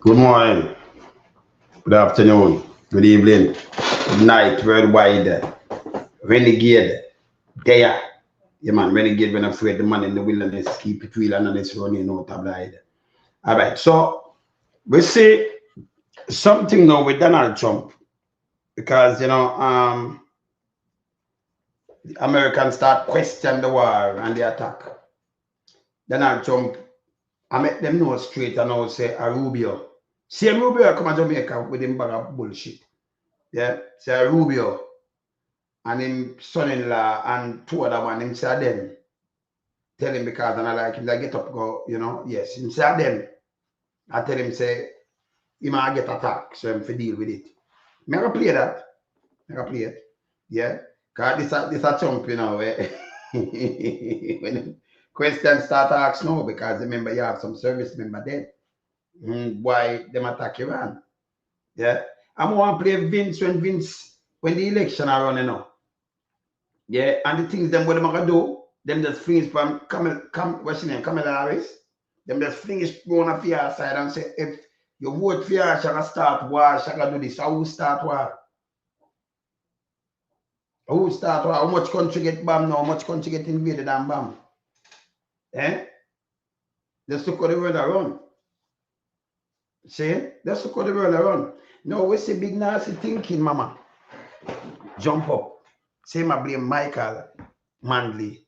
Good morning, good afternoon, good evening, good night, worldwide. Renegade, there. Yeah, man, renegade when afraid the man in the wilderness, keep it real and honest running out of blind. All right, so we see something now with Donald Trump because, the Americans start questioning the war and the attack. Donald Trump, I make them know straight and now say, a Rubio. Same Rubio come to Jamaica with him bag of bullshit. Yeah, say a Rubio. And him son-in-law and two other one, him say them. Tell him because and I like him, like get up, go, yes. Him say them. I tell him, say, he might get attacked, so him for deal with it. Me I play that. I play it. Yeah. Because this a chump, where when questions start to ask now, because remember you have some service member there. Why them attack Iran? Yeah. I'm want to play Vince when the election are running now. Yeah, and the things them what them gonna do, them just finish from what's your name, Kamala Harris. Them just finish going up your side and say if you vote for her, she gonna start war, she gonna do this. Who start war? Who start war? How much country get bombed now? How much country get invaded and bombed? Eh? Just look at the world around. See? Just look at the world around. Now we see big nasty thinking, mama. Jump up. Say my blame Michael Manley.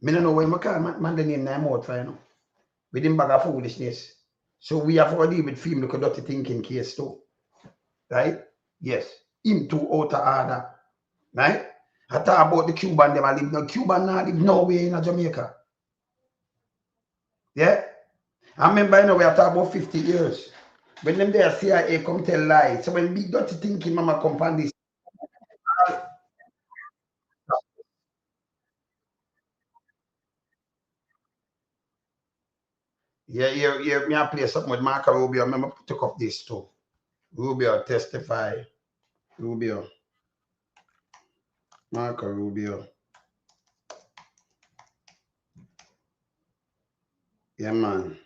Me don't know why Michael Manley name name out for you know. With him bag of foolishness. So we have to deal with film look at dirty thinking case too. Right? Yes. Him too out of order. Right? I talk about the Cuban them I live now. Cuban now live nowhere in Jamaica. Yeah? I remember we are talking about 50 years. When them there CIA come tell lies. So when big dirty thinking mama come on this. Yeah, me I play something with Marco Rubio. I remember took up this too. Rubio testify. Rubio. Marco Rubio. Yeah, man.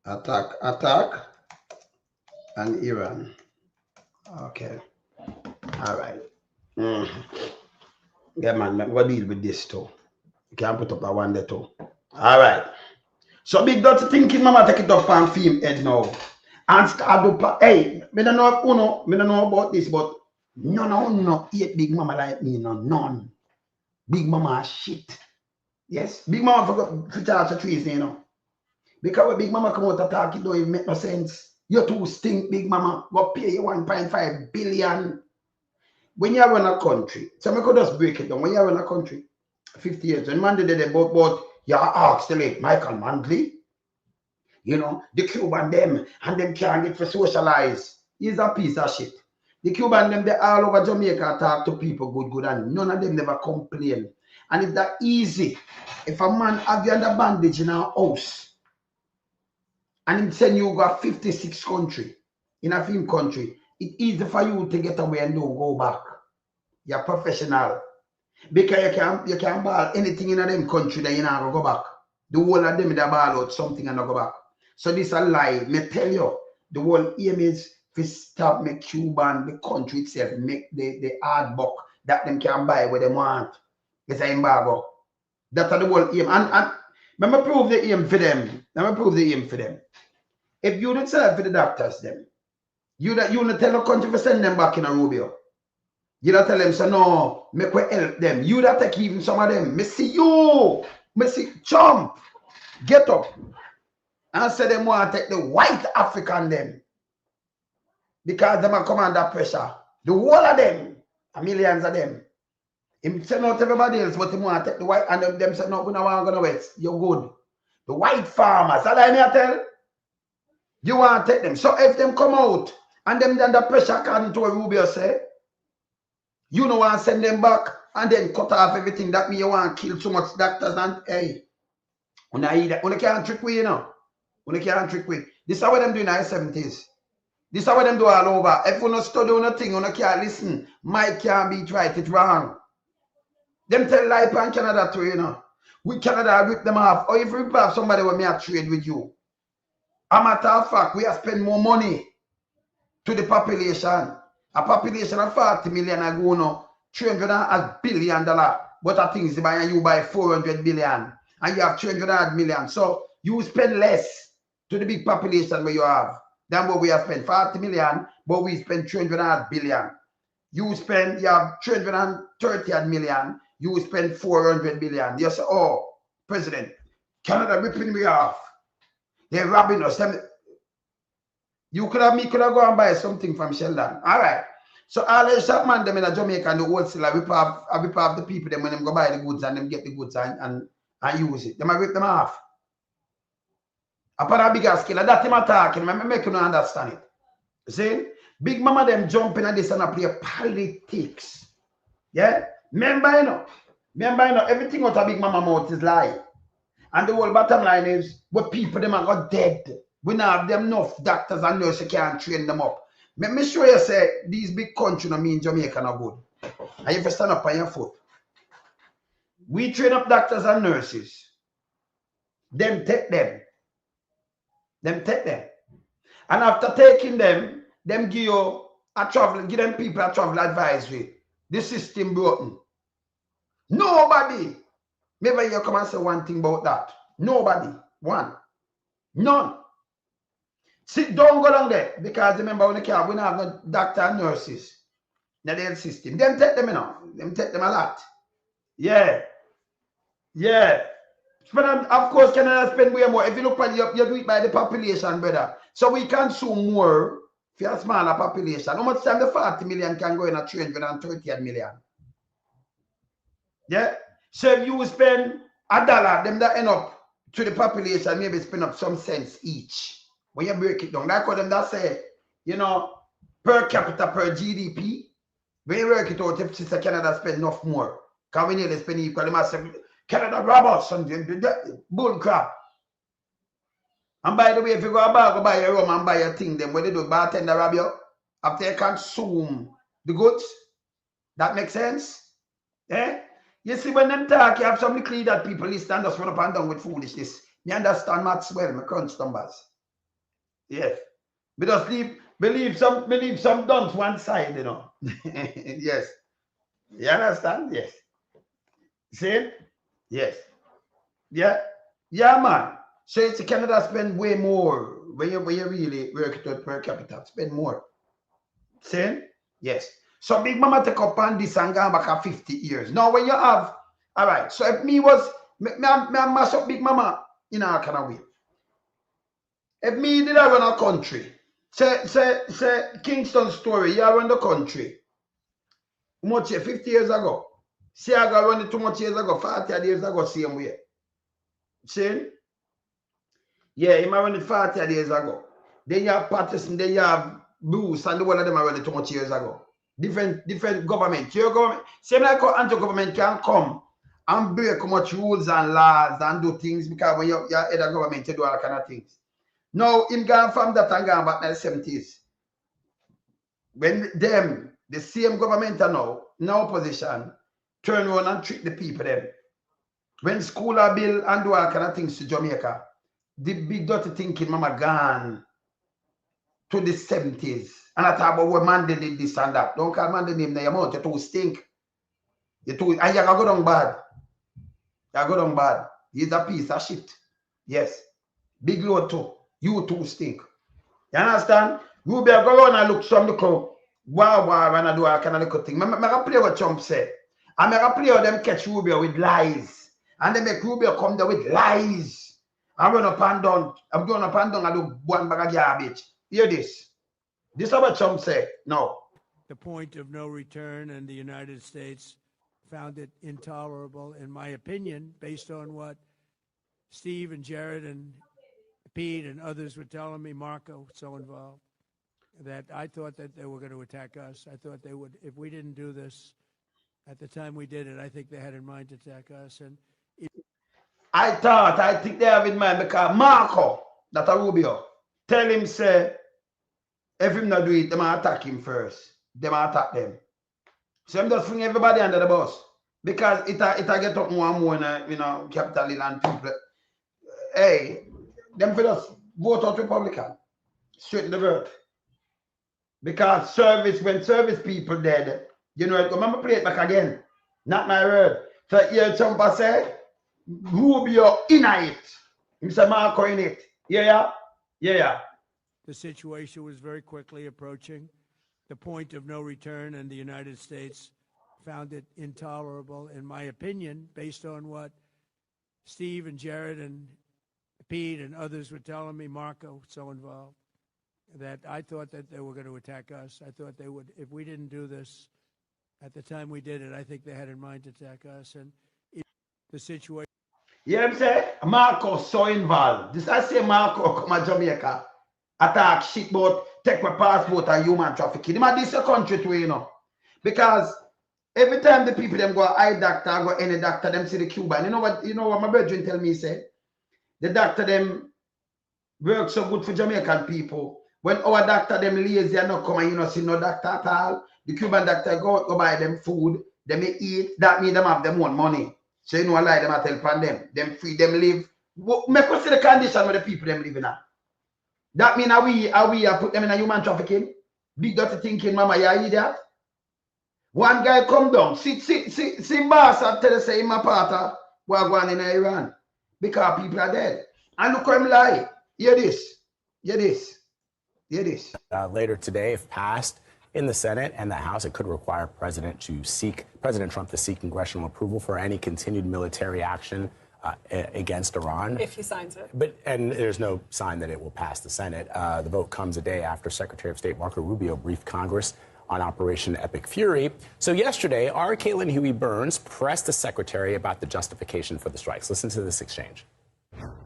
Attack and Iran. Okay. All right. Yeah, man. We'll deal with this too. You can't put up a one there too. All right. So big dirty thinking, mama, take it up and film head now. And start up. Hey, me don't know about this, but no, eat big mama like me, no, none. Big mama shit. Yes, big mama forgot to charge the trees, Because when big mama come out to talk, it don't even make no sense. You too stink, big mama. Go pay you 1.5 billion. When you run a country, so I could just break it down. When you run a country, 50 years, when Manley did but you ask the late Michael Manley, the Cuban them, and them can't get for socialize. He's a piece of shit. The Cuban them, they all over Jamaica talk to people good, and none of them never complain. And it's that easy. If a man have you under bandage in our house, and him send you go 56 country, in a film country, it's easy for you to get away and don't go back. You're professional. Because you can't ball anything in a them country that you not go back. The whole of them they ball out something and not go back. So this a lie. Me tell you, the whole aim is to stop make Cuban, the country itself, make the hard buck that them can buy what they want. It's an embargo. That's the whole aim. And let me prove the aim for them. If you don't sell it for the doctors, them, you don't tell the country to send them back in a Rubio. You don't tell them, so no, make we help them. You don't take even some of them. Me see you. Me see, jump. Get up. And say them want to take the white African them. Because them are come under pressure. The whole of them. Millions of them. Him send out everybody else, but him want to take the white, and them say, no, we don't want to go west. You're good. The white farmers, that's what I tell. You want to take them. So if them come out, and them under pressure according to what Rubio say, you don't want to send them back and then cut off everything. That means you want to kill so much doctors and hey. When can't trick we, When can't trick we. This is what them do in the 70s. This is what them do all over. If you don't study on a thing, you can't listen. Mike can't be right, it's wrong. Them tell lie on Canada too, you know. We Canada rip them off. Or if we rip off somebody when me a trade with you. A matter of fact, we have spent more money to the population. A population of 40 million ago now, $300 billion. But I think you buy 400 billion and you have 300 million. So you spend less to the big population where you have than what we have spent. 40 million, but we spend 300 billion. You have 330 million, you spend 400 billion. You say, oh, President, Canada ripping me off. They're robbing us. You could have go and buy something from Sheldon. All right. So all the shop man them in Jamaica and the wholesaler rip off the people them when them go buy the goods and them get the goods and use it. Them rip them off. Upon a bigger scale, that's him attacking. I make you understand it. See? Big mama them jumping at this and play politics. Yeah? Remember, everything what a big mama mouth is lie. And the whole bottom line is, what people them are got dead. We now have them enough doctors and nurses can't train them up. Let me show you say these big countries no mean Jamaica no good. And you have to stand up on your foot. We train up doctors and nurses. Them take them. And after taking them give you a travel, give them people a travel advisory. The system broken. Nobody. Maybe you come and say one thing about that. Nobody. One. None. Sit down, go down there. Because remember when we don't have no doctor and nurses in the health system. Them take them, you know. Them take them a lot. Yeah. Yeah. Of course, Canada spend way more. If you look at it, you do it by the population, brother. So we consume more for a smaller population. How much time the 40 million can go in a 330 million? Yeah. So if you spend $1, them that end up to the population, maybe spend up some cents each. When you break it down, like what them that say, you know, per capita, per GDP, when you work it out, if sister Canada spend enough more, because we need to spend equal, they must say, Canada rob us, bull crap. And by the way, if you go about, go buy your rum and buy your thing, then when they do, bartender rob you, after you consume the goods, that makes sense? Eh? You see, when them talk, you have some little that people listen and just run up and down with foolishness. You understand maths well, my crunch numbers. Yes. We just believe some done to one side, you know. Yes. You understand? Yes. See? Yes. Yeah. Yeah, man. So it's Canada spend way more when you really work it out per capita. Spend more. See? Yes. So big mama take up on this and go back 50 years. Now when you have, all right. So if me was me mash up big mama in a kind of way. If me did I run a country, say Kingston story, you run the country. How much 50 years ago? See, I got run it too much years ago, 40 years ago, same way. See? Yeah, he might run it 40 years ago. Then you have Patterson, then you have Bruce, and the one of them are running too much years ago. Different government. Your government, same like how anti-government can come and break how much rules and laws and do things because when you're head of government, you do all kind of things. Now, him gone from that and gone back in the 70s. When them, the same government are now opposition, turn around and treat the people them. When school are built and do all kind of things to Jamaica, the big dirty thinking mama gone to the 70s. And I talk about what Manley did this and that. Don't call Manley name your mouth, you too stink. And you go down bad. You go down bad. He's a piece of shit. Yes. Big load too. You too stink. You understand? Rubio go around and look some little wow and I do all kind of little thing. I play what Trump said. And I play how them catch Rubio with lies. And they make Rubio come there with lies. I run up and down. I'm going up and down and do one bag of garbage. Hear this. This is what Trump said. No. The point of no return, and the United States found it intolerable, in my opinion, based on what Steve and Jared and Pete and others were telling me, Marco, so involved, that I thought that they were going to attack us. I thought they would, if we didn't do this at the time we did it, I think they had in mind to attack us. And I think they have in mind because Marco, that a Rubio, tell him, say, if him not do it, they might attack him first. They might attack them. So I'm just bring everybody under the bus. Because it get up more and more, you know, Capital Hill and people. Hey, them for us vote out Republican. Straight in the bird. Because service, when service people dead, you know, remember play it back again. Not my word. So here Trump say, Rubio in it. Mr. Marco in it. Yeah. The situation was very quickly approaching the point of no return, and the United States found it intolerable, in my opinion, based on what Steve and Jared and Pete and others were telling me, Marco, so involved, that I thought that they were going to attack us. I thought they would, if we didn't do this at the time we did it, I think they had in mind to attack us. And the situation. You know what I'm saying? Marco so involved. This I say Marco come to Jamaica, attack shit about take my passport and human trafficking. Him this a country too, you know. Because every time the people them go eye doctor, go any doctor, them see the Cuban. You know what my brethren tell me say? The doctor them work so good for Jamaican people. When our doctor them lazy and not come and you know see no doctor at all, the Cuban doctor go buy them food, they may eat, that mean them have them own money. So you know a lie them at help on them free them live. Make us see the condition where the people them living at. That mean are we put them in a human trafficking? Big dirty thinking, mama, you idiot. One guy come down, see boss and tell us say him a part of what going in Iran. Because people are dead. And look how him lie. Hear this. Later today, if passed in the Senate and the House, it could require President Trump to seek congressional approval for any continued military action against Iran. If he signs it. And there's no sign that it will pass the Senate. The vote comes a day after Secretary of State Marco Rubio briefed Congress on Operation Epic Fury. So yesterday, our Caitlin Huey Burns pressed the secretary about the justification for the strikes. Listen to this exchange.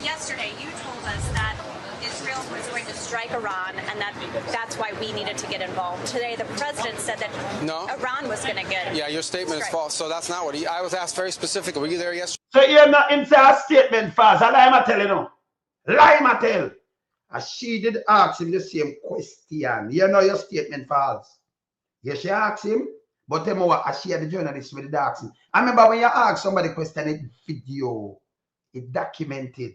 Yesterday, you told us that Israel was going to strike Iran and that's why we needed to get involved. Today, the president said that Iran was going to get. Yeah, your statement is false. So that's not what I was asked very specifically. Were you there yesterday? So you're not inside a statement false. I lie, I tell you no. Lie, I tell. As she did ask him the same question. You know your statement false. Yes, she asked him, but tell me what, as she had the journalist with the asking. I remember when you ask somebody question, it video, it documented.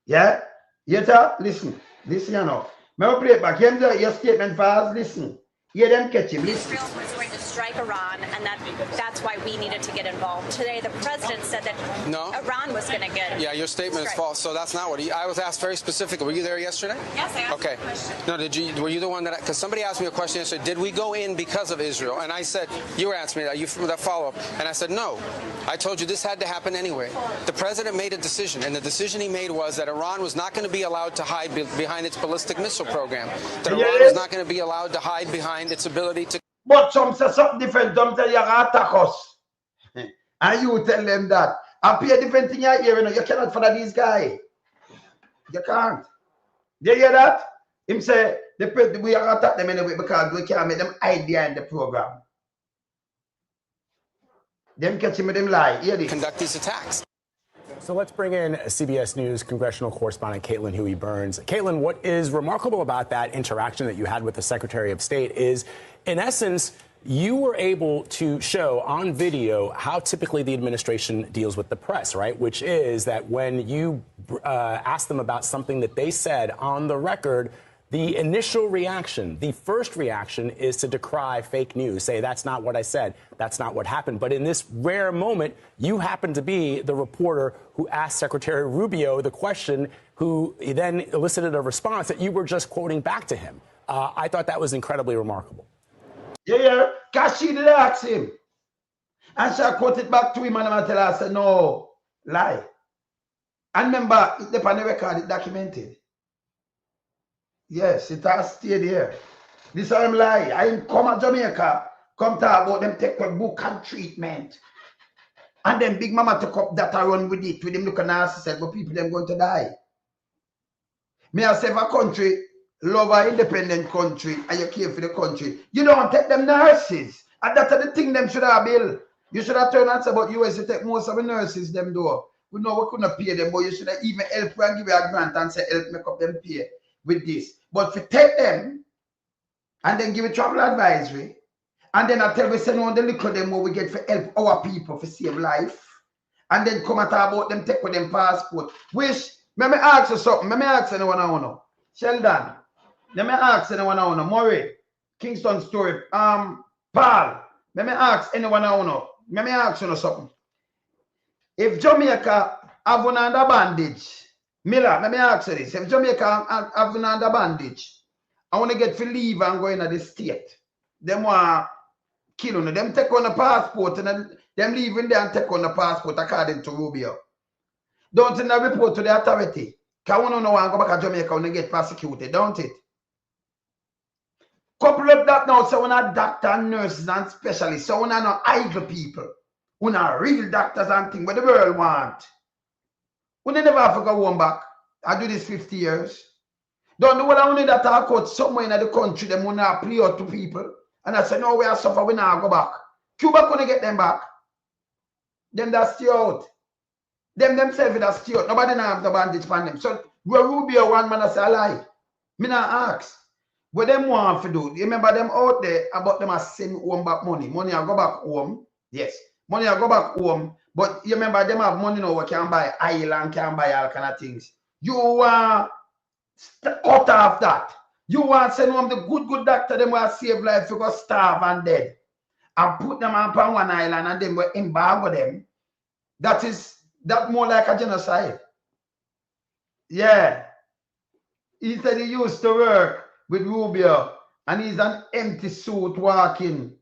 Yeah? You tell? Listen, you know. May I play it back? Your statement false, listen. Hear them catch him. Israel was going to strike Iran, and that's why we needed to get involved. Today, the president said that Iran was going to get. Yeah, your statement is false. So that's not what I was asked very specifically. Were you there yesterday? Yes, I asked a question. No, were you the one that? Because somebody asked me a question yesterday. Did we go in because of Israel? And I said you were asking me that follow up, and I said no. I told you this had to happen anyway. The president made a decision, and the decision he made was that Iran was not going to be allowed to hide behind its ballistic missile program. That Iran was not going to be allowed to hide behind its ability to. But some say something different. Some say you're going to attack us. And you tell them that. I pay a different thing you hear. You know, you cannot follow these guys. You can't. Do you hear that? Him say, we are going to attack them anyway because we can't make them hide behind the program. Them catch him with them lie. Hear this. Conduct these attacks. So let's bring in CBS News congressional correspondent Caitlin Huey Burns. Caitlin, what is remarkable about that interaction that you had with the Secretary of State is, in essence, you were able to show on video how typically the administration deals with the press, right? Which is that when you ask them about something that they said on the record, the initial reaction, the first reaction is to decry fake news, say that's not what I said, that's not what happened. But in this rare moment, you happen to be the reporter who asked Secretary Rubio the question, who then elicited a response that you were just quoting back to him. I thought that was incredibly remarkable. Yeah, because she did ask him. And she quoted back to him and I tell her, I said, no, lie. And remember, it's on the record, it's documented. Yes, it has stayed here. This is lie. I come to Jamaica, come talk about them take a book and treatment. And then Big Mama took up that and run with it. With him looking at us, said, but people them going to die. Me I say, if a country, love an independent country, and you care for the country, you don't take them nurses. And that's the thing them should have built. You should have turned and said, but US, you take most of the nurses them do. We know we couldn't pay them, but you should have even help and give you a grant and say, help make up them pay with this. But if you take them and then give a travel advisory And then I tell we say no, the liquor them what we get for help our people for save life. And then come and talk about them take with them passport. Which, let me ask you something. Let me ask anyone I know. Sheldon. Let me ask anyone I know. Murray. Kingston Story. Paul. Let me ask anyone I know. Let me ask you something. If Jamaica have one under bandage, Miller, let me ask you this. If Jamaica have one under bandage, I want to get to leave and go into the state. Them want kill on them take on the passport and then them leaving there and take on the passport according to Rubio. Don't send a report to the authority. Because we don't want to go back to Jamaica and get persecuted, don't it? Couple of that now, so we're not doctors, nurses, and specialists. So we're not idle people. We're not real doctors and things what the world want. We never have to go home back. I do this 50 years. Don't know what I want that talk out somewhere in the country, them will not play out to people. And I said, no, we are suffer, we now go back. Cuba couldn't get them back. Them that stay out. Them themselves that stay out. Nobody now have the bandage on them. So Rubio one man I say a lie. Me not ask. What them want to do? You remember them out there about them as send home back money. Money I go back home. Yes. Money I go back home. But you remember them have money now we can buy oil and can buy all kind of things. You want cut off that. You want to send home the good doctor, them will save life, you go starve and dead. And put them on one island and then we embargo them. That more like a genocide. Yeah. He said he used to work with Rubio and he's an empty suit walking.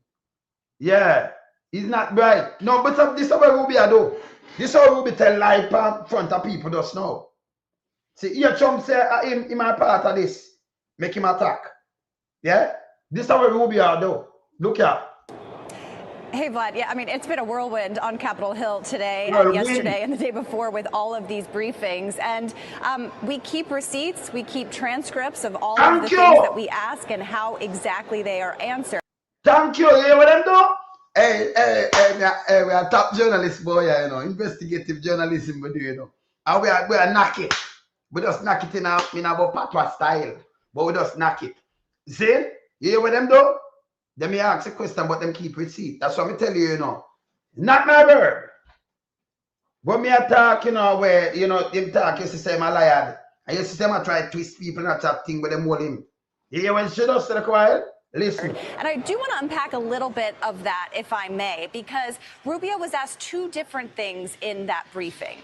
Yeah. He's not bright. No, but this is what Rubio do. This is how Rubio tell lie in front of people just now. See, here Trump say him a part of this. Make him attack. Yeah? This is what Rubio do. Look here. Hey, Vlad. Yeah, I mean, it's been a whirlwind on Capitol Hill today and yesterday and the day before with all of these briefings. And we keep receipts, we keep transcripts of all of the things that we ask and how exactly they are answered. Thank you. You hear what them do? Hey, we are top journalists, boy, you know, investigative journalism, we do, you know. And we are knock it. We just knock it in our patois style. But we just knock it. See? You hear what them do? Them me ask a question, but them keep receipt. That's what I tell you, you know. Not my word. When me attack, you know, where, you know, them talk, you say I'm a liar. And you see them try to twist people and that thing with them hold him. You hear when she does the quiet? Listen. And I do want to unpack a little bit of that, if I may, because Rubio was asked two different things in that briefing,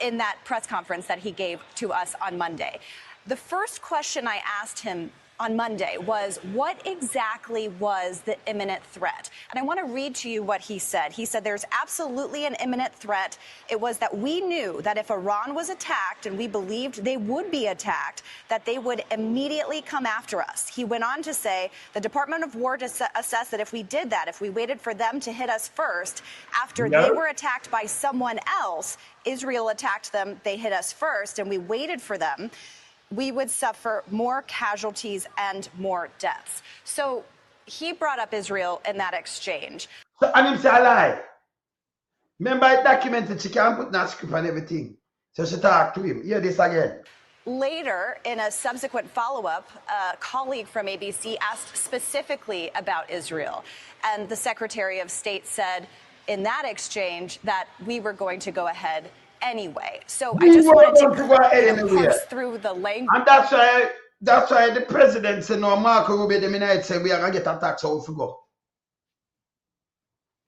in that press conference that he gave to us on Monday. The first question I asked him on Monday was, what exactly was the imminent threat? And I want to read to you what he said. He said there's absolutely an imminent threat. It was that we knew that if Iran was attacked, and we believed they would be attacked, that they would immediately come after us. He went on to say the Department of War assessed that if we did that, if we waited for them to hit us first, after they were attacked by someone else, Israel attacked them, they hit us first, and we waited for them, we would suffer more casualties and more deaths. So he brought up Israel in that exchange. So, and him say a lie. Remember, I documented, she can't put that script and everything. So she talked to him. Hear this again. Later, in a subsequent follow-up, a colleague from ABC asked specifically about Israel. And the Secretary of State said in that exchange that we were going to go ahead anyway. So I just wanted to parse through the language. And that's why the president said, no, Marco Rubio, the minute said we are going to get attacked, so we go.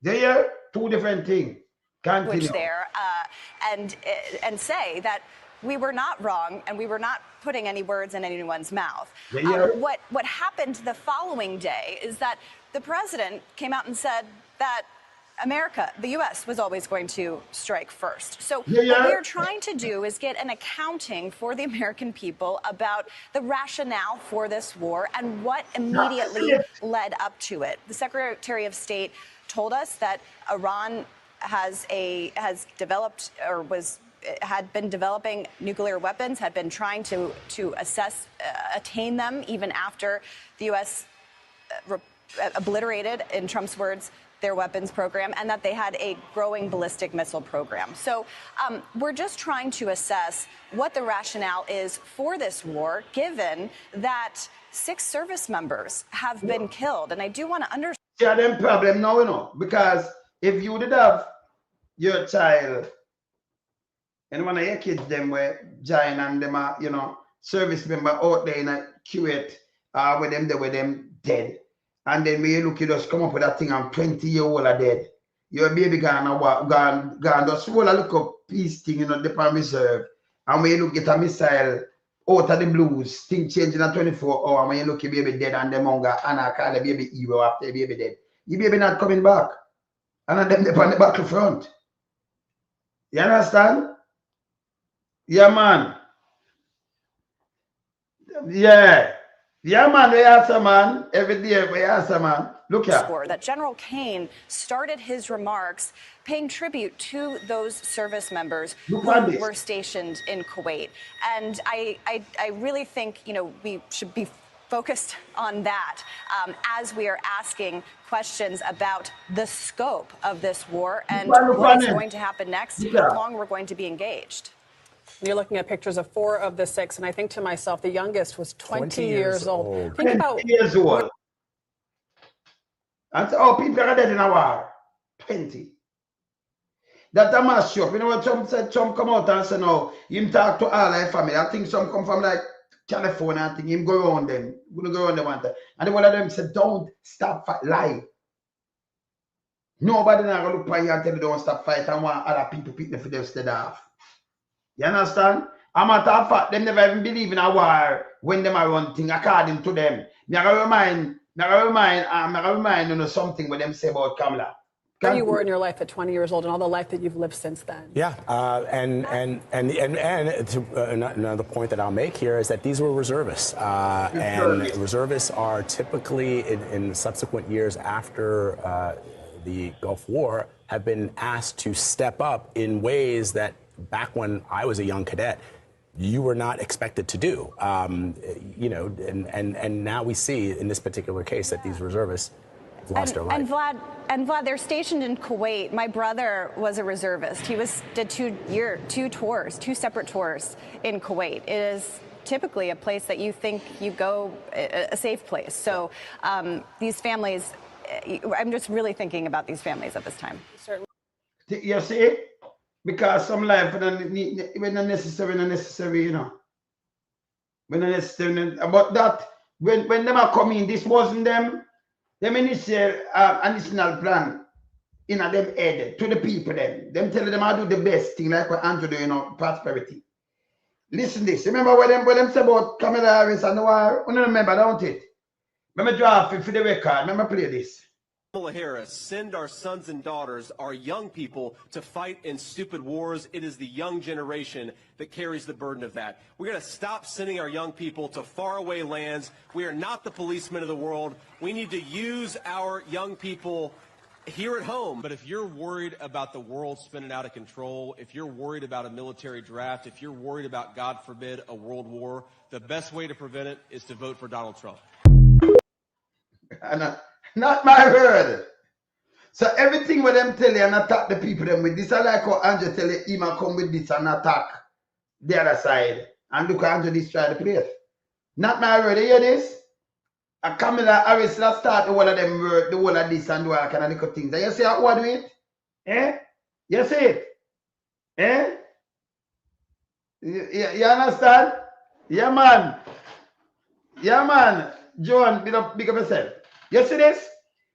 They are two different things. Continue. There, and say that we were not wrong and we were not putting any words in anyone's mouth. What happened the following day is that the president came out and said that America, the U.S., was always going to strike first. So what we're trying to do is get an accounting for the American people about the rationale for this war and what immediately led up to it. The Secretary of State told us that Iran had been developing nuclear weapons, had been trying to attain them even after the U.S. Obliterated, in Trump's words, their weapons program, and that they had a growing ballistic missile program. So we're just trying to assess what the rationale is for this war, given that 6 service members have been killed. And I do want to understand. See them problem now, because if you did have your child and one of your kids them were join and them are, service member out there in a Kuwait, with them they were them dead. And then when you look, you just come up with that thing and 20-year-old are dead. Your baby gone just roll a look up peace thing, the palm reserve. And when you look at a missile out of the blues, thing changing at 24 hours, when you look your baby dead and them hunger and I call the baby hero after the baby dead. Your baby not coming back. And them on the battlefront. You understand? Yeah, man. Yeah. Yeah, man, we answer, man. Every day we answer, man. Look here. That General Kane started his remarks paying tribute to those service members who were stationed in Kuwait. And I really think, we should be focused on that as we are asking questions about the scope of this war and what is going to happen next, how long we're going to be engaged. You're looking at pictures of 4 of the 6, and I think to myself, the youngest was 20 years old. Think about 20 years old. And so, people are dead in a war. 20. That's a mass shock. You know what Trump said? Trump come out and say, no, him talk to all our family. I think some come from like California. I think him go around them. Gonna go around them one time. And one of them said, don't stop fight. Lie. Nobody now gonna look for you and tell you don't stop fight and want other people pick them for them instead of. You understand? A matter of fact, them never even believe in a war when them are run thing according to them. Me I remind something what them say about Kamala. Where you were in your life at 20 years old and all the life that you've lived since then. Yeah, and another point that I'll make here is that these were reservists, and reservists are typically in subsequent years after the Gulf War have been asked to step up in ways that back when I was a young cadet, you were not expected to do. And now we see in this particular case that these reservists lost their life. And Vlad, they're stationed in Kuwait. My brother was a reservist. He did 2 separate tours in Kuwait. It is typically a place that you think you go, a safe place. So these families, I'm just really thinking about these families at this time. Certainly. You see? Because some life when not necessary, When not necessary. But that, when them are coming, this wasn't them initial additional plan in them head to the people them. Them telling them how to do the best thing like what Andrew do, prosperity. Listen this. Remember what them say about Kamala Harris and the war? You remember, don't it? Remember draft for the record. Remember play this. Kamala Harris, send our sons and daughters, our young people, to fight in stupid wars. It is the young generation that carries the burden of that. We're going to stop sending our young people to faraway lands. We are not the policemen of the world. We need to use our young people here at home. But if you're worried about the world spinning out of control, if you're worried about a military draft, if you're worried about, God forbid, a world war, the best way to prevent it is to vote for Donald Trump. Not my word. So everything with them tell you and attack the people them with this, I like how Andrew tell you he might come with this and attack the other side. And look how Andrew destroy the place. Not my word. You hear this? A Kamala Harris let's start the whole of them word, the whole of this and do all kind of little things. And you see how what do it? Eh? You see it? Eh? You understand? Yeah, man. Yeah, man. John, big up yourself. You see this?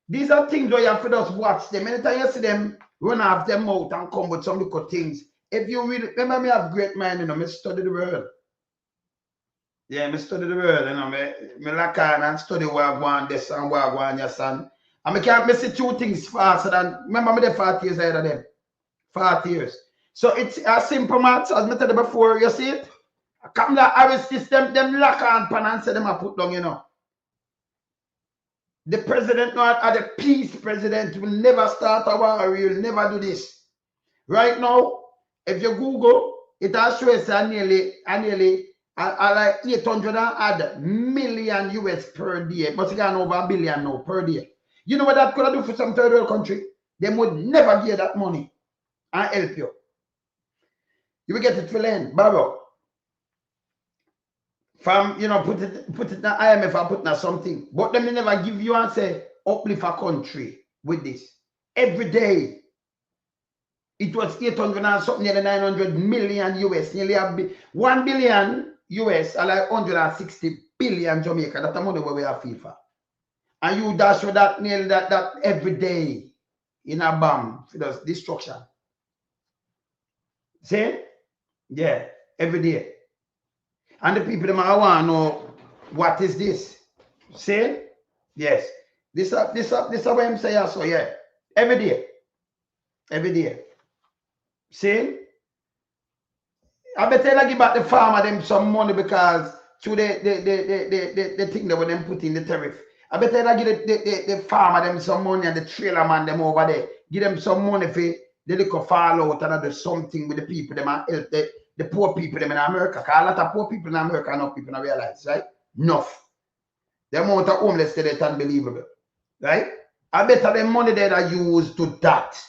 These are things where you have to just watch them. Anytime you see them run off them out and come with some little things. If you really remember me have great mind, me study the world. Yeah, me study the world, me lock on and study what I want this and what I want your son. And me can't see 2 things faster than remember me the 40 years ahead of them. 40 years. So it's a simple maths, as I told you before, you see it? Kamala Harris system, them lock on pan and say them a put down, The president, not the peace president, will never start a war. He will never do this. Right now, if you Google, it has shows nearly like 800 million US per day. But it's gone over $1 billion now per day. You know what that could do for some third world country? They would never give that money and help you. You will get it for land, borrow. From put it in the IMF and put in something. But them they never give you and say, uplift a country with this. Every day. It was 800 and something, nearly 900 million US, nearly 1 billion US, and like 160 billion Jamaica. That's the money where we have FIFA. And you dash with that nearly that every day in a bomb for the destruction. See? Yeah, every day. And the people them want to know what is this. See? Yes. This is what I'm saying. So yeah. Every day. Every day. See? I better like give back the farmer them some money because through the thing that when them put in the tariff. I better like give the farmer them some money and the trailer man them over there. Give them some money for the little fall out and do something with the people them and help the poor people them in America. Because a lot of poor people in America enough people don't realize, right? Enough. The amount of homeless today is unbelievable. Right? I better the money that I use to that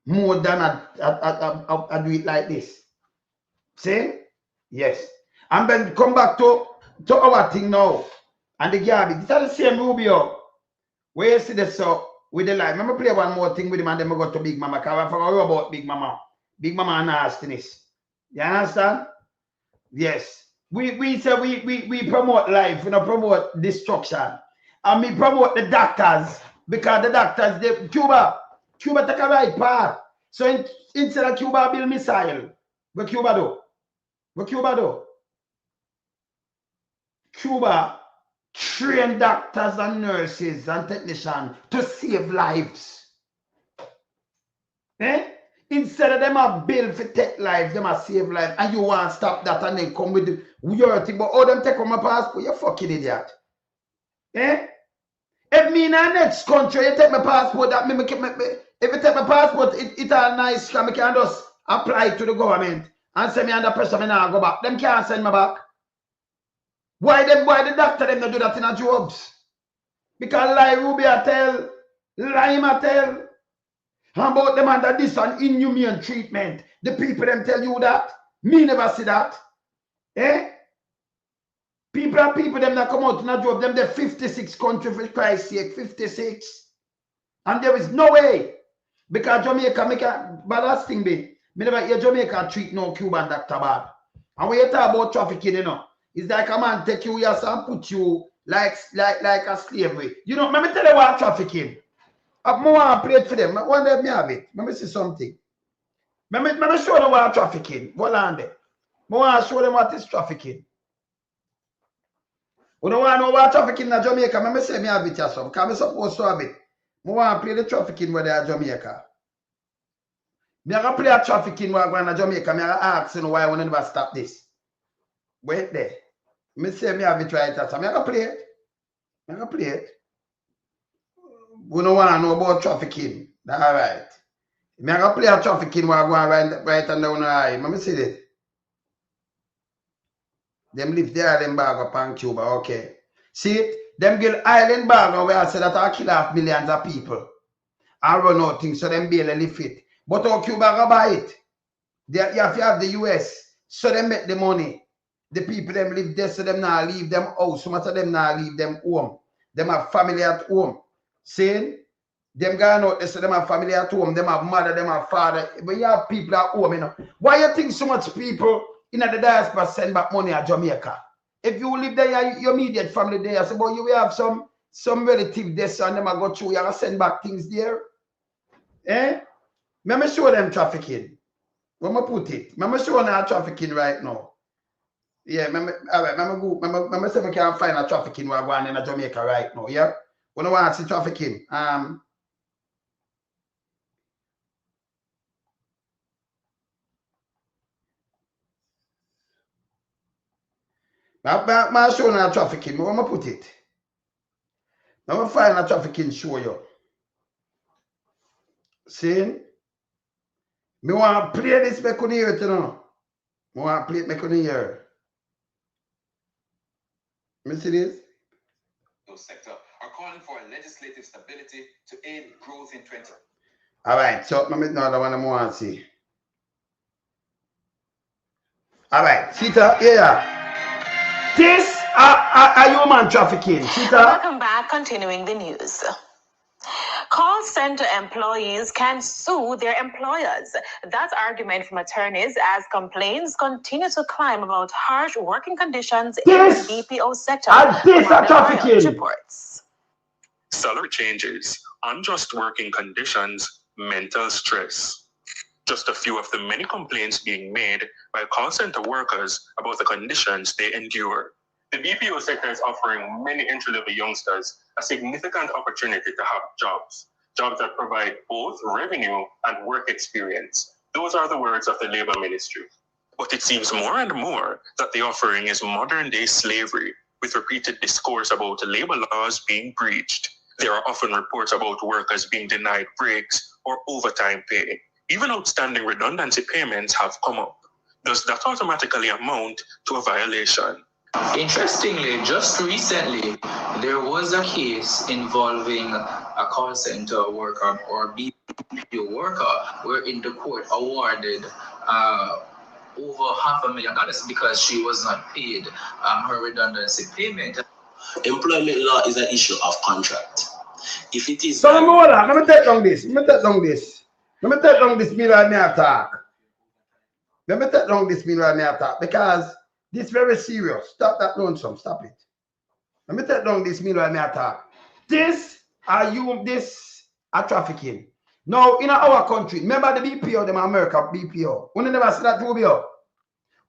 more than I do it like this. See? Yes. And then come back to our thing now. And the garbage. This is the same Rubio. Where you see this so with the light. Remember play one more thing with him and then we go to Big Mama. Because I forgot about Big Mama. Big Mama and nastiness. You understand? Yes. We say we promote life, we don't promote destruction. And we promote the doctors. Because the doctors, Cuba take a right part. So instead of Cuba build missile, what Cuba do? What Cuba do? Cuba train doctors and nurses and technicians to save lives. Eh? Instead of them a build for take lives, them a save lives, and you want to stop that and then come with your thing. But all them take on my passport, you fucking idiot. Eh? If me in the next country, you take my passport, that if you take my passport, it's all nice, because I can just apply to the government and say me under pressure, me now go back. Them can't send me back. Why the doctor them not do that in a jobs? Because lie Rubio tell, lie him tell. About them under this and inhumane treatment. The people them tell you that. Me never see that. Eh? People them that come out in a job, them the 56 country for Christ's sake, 56. And there is no way. Because Jamaica make a bad thing be. Me never hear Jamaica treat no Cuban doctor bad. And when you talk about trafficking, you know, it's like a man take you here and put you like a slavery. You know, let me tell you what trafficking. I want to play it for them. One day me have it. Let me see something. Let me show them what trafficking. Hold on there. I want to show them what is trafficking. You don't want to know what trafficking in Jamaica. Let me say me have it here some. Because I'm supposed to have it. I want to play the trafficking where they are Jamaica. I want to play a trafficking where I go Jamaica. I ask you why I want to never stop this. Wait there. Me say me have it right here. So I'm going to play it. I'm going to play it. We don't want to know about trafficking. That's all right. I'm going to play a trafficking where I go right and down the eye. Let me see this. Them live there in Bago upon Cuba. Okay. See it? Them give island Bago where I say that I kill off millions of people. I run out things so them barely live it. But how Cuba go buy it? You have to have the US. So them make the money. The people them live there so them now leave them house. So much of them now leave them home. Them have family at home. Saying them going out there so them have family at home, them have mother, them have father. But you have people at home, you know. Why you think so much people in the diaspora send back money at Jamaica? If you live there, your immediate family there, so but you will have some relative there, so and them go through, you send back things there. Eh? Let me show them trafficking. Where me put it? Let me show them trafficking right now. Yeah, all right, let me see if I can find a trafficking where I'm going in Jamaica right now, yeah? We don't want to see trafficking. My show now trafficking. Where am I put it? Now we find a trafficking show you. See? Me want to play this make on hear it, you know. I want to play it make on hear. Me see this? Sector are calling for legislative stability to aid growth in 20. All right, so let me know the one I want to see. All right, see that? Yeah. This human trafficking. Welcome back. Continuing the news. Call center employees can sue their employers. That's argument from attorneys as complaints continue to climb about harsh working conditions in the BPO sector. This are trafficking. Reports. Salary changes, unjust working conditions, mental stress. Just a few of the many complaints being made by call center workers about the conditions they endure. The BPO sector is offering many entry-level youngsters a significant opportunity to have jobs that provide both revenue and work experience. Those are the words of the Labor Ministry. But it seems more and more that the offering is modern-day slavery, with repeated discourse about labor laws being breached. There are often reports about workers being denied breaks or overtime pay. Even outstanding redundancy payments have come up. Does that automatically amount to a violation? Interestingly, just recently, there was a case involving a call center worker or BPO worker wherein the court awarded over $500,000 because she was not paid her redundancy payment. Employment law is an issue of contract. If it is... So let me take on this. Let me take on this meanwhile me attack. Let me take on this meanwhile me attack because this is very serious. Stop that nonsense. Stop it. Let me take down this meanwhile me attack. This are trafficking. Now in our country, remember the BPO, them America BPO. We never see that Rubio.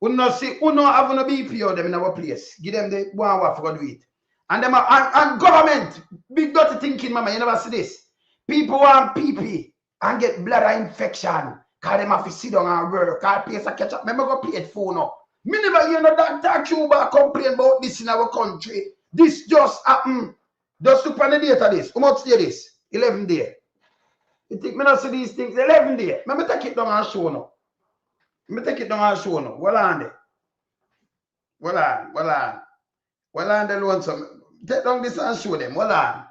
We not see, we not have no BPO them in our place. Give them the one what for do it. And them and government, big dirty thinking, mama. You never see this. People want PP and get bladder infection. Cause them have to sit down and work. Cause place a catch up. Remember go pay it phone up. Me never hear no Dr. Cuban complain about this in our country. This just happened. Just look on the date of this. How much day this? 11 days. You think me not see these things? 11 days. Let me take it down and show now. Let me take it down and show now. Well on there. Well on the loan some. Take down this and show them. Well on.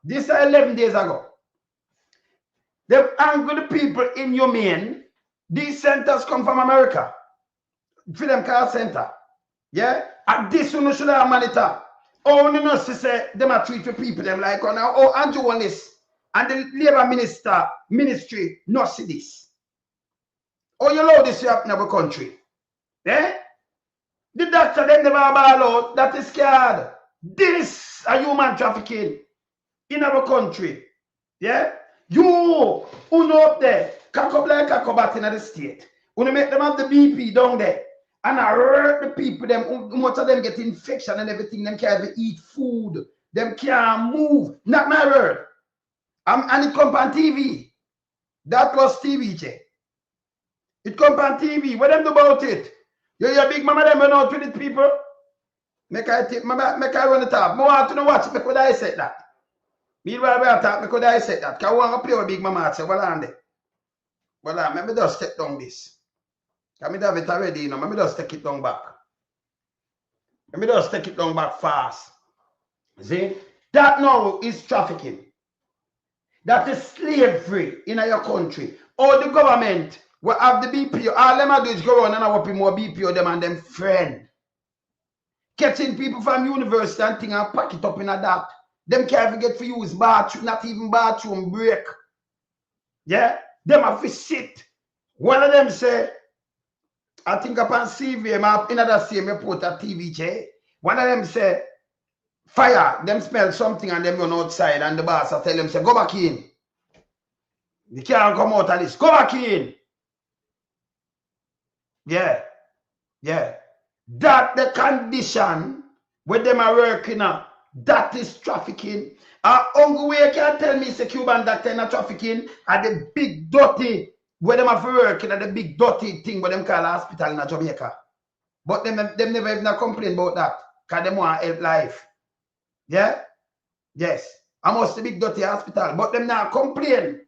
This is 11 days ago. They've angered the people in your main. These centers come from America. For them call center. Yeah? And this one should have monitor. Oh, no, no, say them are treat for people them like now. Oh, and you want this. And the labor ministry not see this. Oh, you know this happen in our country. Eh? The doctor them never ball out. That is scared. This a human trafficking in our country. Yeah? You who know up there, cock up like a combat in the state. When make them have the BP down there. And I hurt the people, them much of them get infection and everything, them can't even eat food, them can't move. Not my word. And it come on TV. That was TV, Che. It come on TV. What them do about it? Your big mama them run out with it, people. Make I run it up. More want to know watch, make what I said that. Meanwhile, we are talking, make what I said that. Because I want to play with big mama and say, well on there. Well on, let me just step down this. Let me have it already, you know. Let me just take it down back. Let me just take it down back fast. See? That now is trafficking. That is slavery in your country. Or the government will have the BPO. All them do is go around and open more BPO them and them friend. Catching people from university and thing and pack it up in a that. Them can't even get for use bathroom, not even bathroom break. Yeah? Them have to sit. One of them say, I think upon CV, another same report at TVJ. One of them say, fire, them smell something and them run outside and the boss I tell them, say, go back in. You can't come out of this. Go back in. Yeah. Yeah. That the condition where them are working on, that is trafficking. Uncle way can tell me say Cuban doctor not trafficking at the big dirty where them have working at the big dirty thing where them call hospital in Jamaica. But them never even complain about that. Because them want help life. Yeah? Yes. I must the big dirty hospital. But them not complain.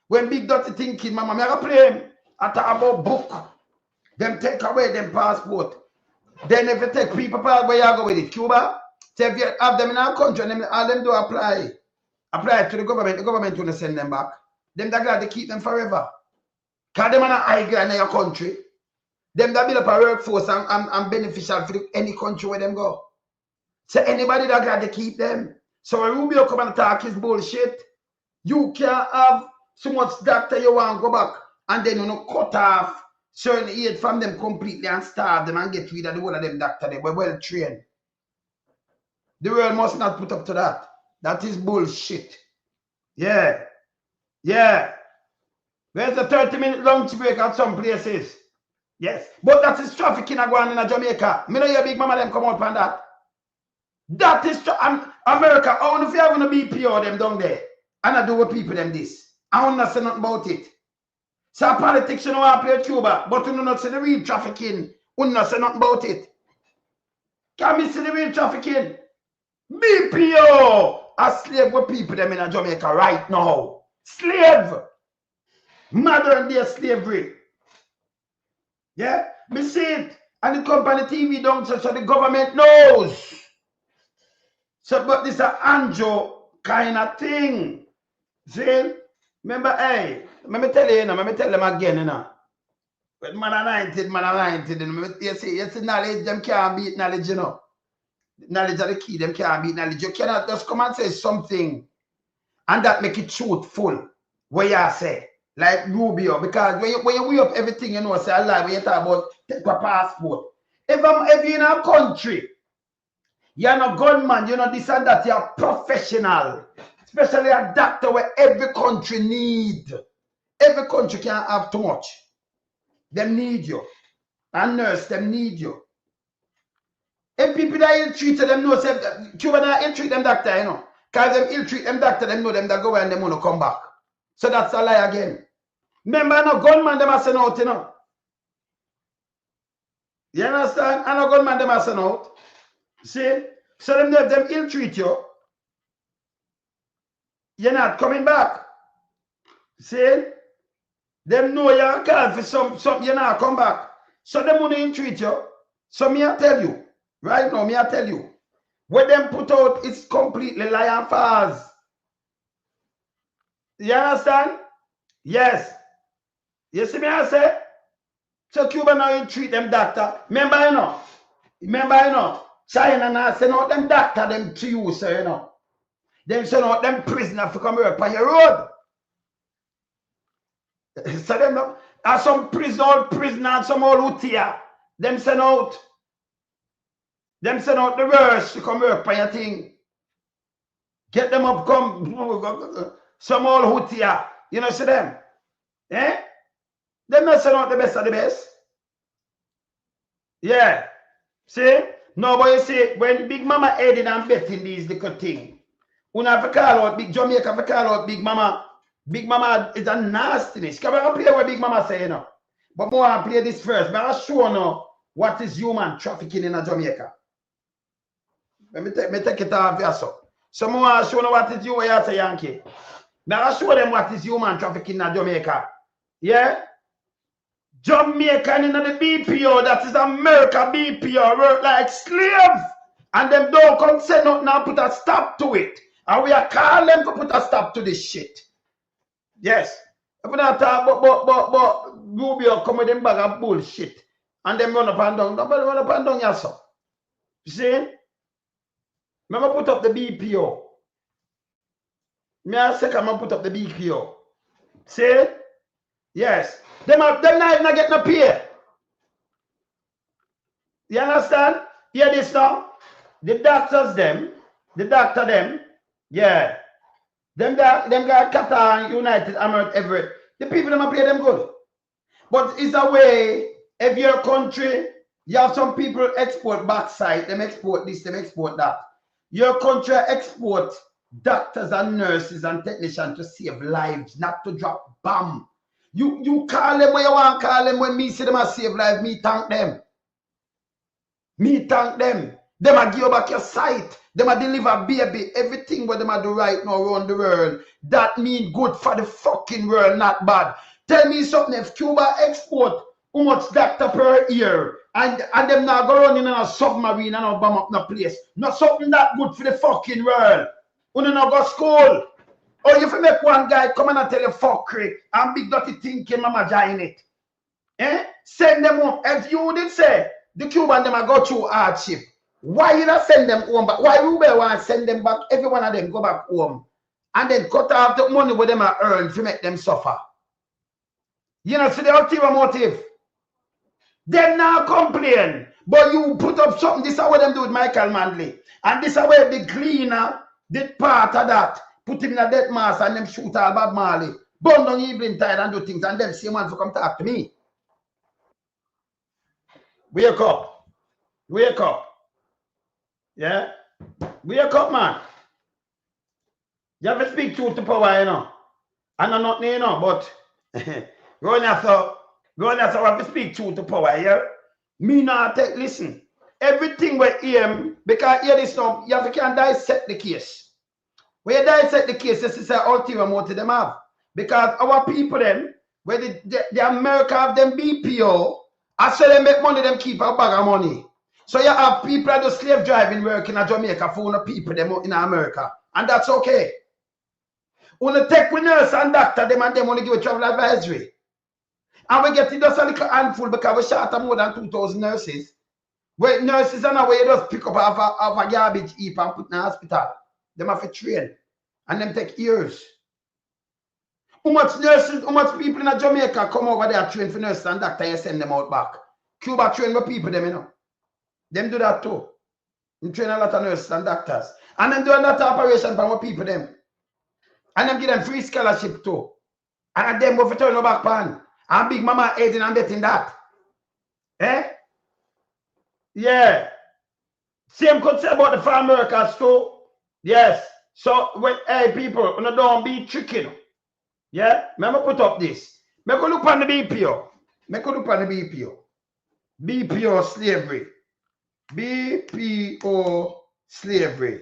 When big dirty thinking, mama, me have a plane. I talk about book. Them take away them passport. Then if you take people part where you go with it, Cuba. So if you have them in our country, and all them do apply to the government will send them back. Them that glad to keep them forever. Because them are not high grade in your country. Them that build up a workforce and beneficial for any country where them go. So anybody that got to keep them. So when Rubio come and talk his bullshit, you can't have so much doctor you want to go back and then you know cut off certain aid from them completely and starve them and get rid of the whole of them doctor. They were well trained. The world must not put up to that. That is bullshit. Yeah. Yeah. Where's the 30-minute lunch break at some places? Yes. But that is trafficking going in Jamaica. Me know your big mama them come out on that. That is America. I want if you have a BPO them down there. And I do with people them this. I want to say nothing about it. So politics you know I play Cuba, but you know not say the real trafficking. You not say nothing about it. Can we see the real trafficking? BPO! A slave with people them in Jamaica right now. Slave! Modern day slavery. Yeah? Me see it. And the company TV don't so the government knows. So, but this is an Anjo kind of thing. See? Remember, hey, let me tell you, let me tell them again, you know. When man anointed, you see, knowledge, them can't beat knowledge, you know. Knowledge are the key, them can't beat knowledge. You cannot just come and say something and that make it truthful. What you say, like Rubio, because when you weigh up everything, you know, say a lie when you talk about take a passport. If you're in a country, you're not gunman, you're not this and that, you're a professional. Especially a doctor where every country need. Every country can't have too much. Them need you. And nurse, them need you. If people that ill-treat them know, say, Cuban that ill-treat them doctor, you know. Because them ill-treat them doctor, them know them that go and them want to come back. So that's a lie again. Remember, no gunman them are sent out, you know. You understand? And no gunman them are sent out. See? So them know if them ill-treat you, you're not coming back. See? Them know you're called for some you're not come back. So them want to ill-treat you. So me I tell you, right now, me I tell you, what them put out is completely lie and false. You understand? Yes. You see me I say? So Cuba now treat them doctor. Remember you know? China now send out them doctor them to you, sir, you know. Them send out them prisoner to come work on your road. So them now, are some prisoner, some old Utia. Them send out the worst to come work on your thing. Get them up, come some old Houthia. You know, see them? Eh? Them not send out the best of the best. Yeah. See? No, but you see, when Big Mama heading and betting these little things, you have to call out Big Jamaica, have to call out Big Mama. Big Mama is a nastiness. Can I play what Big Mama say, you know? But more I play this first. But I'll show now what is human trafficking in Jamaica. Let me take it off here, so. So more I'll show them what is you say, Yankee. Now I'll show them what is human trafficking in Jamaica. Yeah? Jamaican in the BPO, that is America BPO, work like slave. And them don't come say nothing now put a stop to it. And we are calling them to put a stop to this shit. Yes. If we not talk but Rubio come with them bag of bullshit. And them run up and down. Nobody run up and down yourself. You see? Remember put up the BPO. Me I say I'm gonna put up the BPO. See? Yes. Them not even get no pay. You understand? Hear this now? The doctor them, yeah. Them got Qatar and United Emirates everywhere. The people them pay them good. But it's a way, if your country, you have some people export backside, them export this, them export that. Your country export doctors and nurses and technicians to save lives, not to drop bomb. You call them when you want to call them. When me see them as save life, me thank them. Me thank them. Them a give you back your sight. Them a deliver baby. Everything what them a do right now around the world. That mean good for the fucking world, not bad. Tell me something. If Cuba export how much doctor per year and them now go running in a submarine and not bomb up no place. Not something that good for the fucking world. You not go school. Or if you make one guy come and tell you fuckery and big dirty thinking mama join it. Eh? Send them home. As you did say, the Cuban them a go through hardship. Why you not send them home back? Why Rubio want to send them back? Every one of them go back home and then cut off the money where them are earned to make them suffer. You know, see the ulterior motive. Them now complain, but you put up something. This is what them do with Michael Manley. And this is where the cleaner did part of that. Put him in a death mask and them shoot all Bob Marley. Burn down evening tide and do things. And them same ones to come talk to me. Wake up. Wake up. Yeah? Wake up, man. You have to speak truth to power, you know. I know nothing, you know, but go on have to speak truth to power, yeah? Me not take, listen. Everything we hear, because hear this now, you have to can dissect the case. When you dissect the case, this is an ulterior motive them have. Because our people them, where the America have them BPO, I say they make money, them keep a bag of money. So you have people that do slave driving work in Jamaica for the people them in America. And that's okay. When you take with nurse and doctor, them and them want to give a travel advisory. And we get it just a little handful because we shot more than 2,000 nurses. Where nurses are now where you just pick up off a garbage heap and put in the hospital. Them have to train. And them take years. How much nurses, how much people in Jamaica come over there train for nurses and doctor and you send them out back? Cuba train the people them, you know. Them do that too. They train a lot of nurses and doctors. And them do a lot of operation for our people them. And them give them free scholarship too. And them go for turn back pan. And Big Mama aiding and betting that. Eh? Yeah. Same could say about the farm workers too. Yes. So when hey people, you don't be tricky. Yeah? Remember put up this. Make a look on the BPO. Make a look on the BPO. BPO slavery. BPO slavery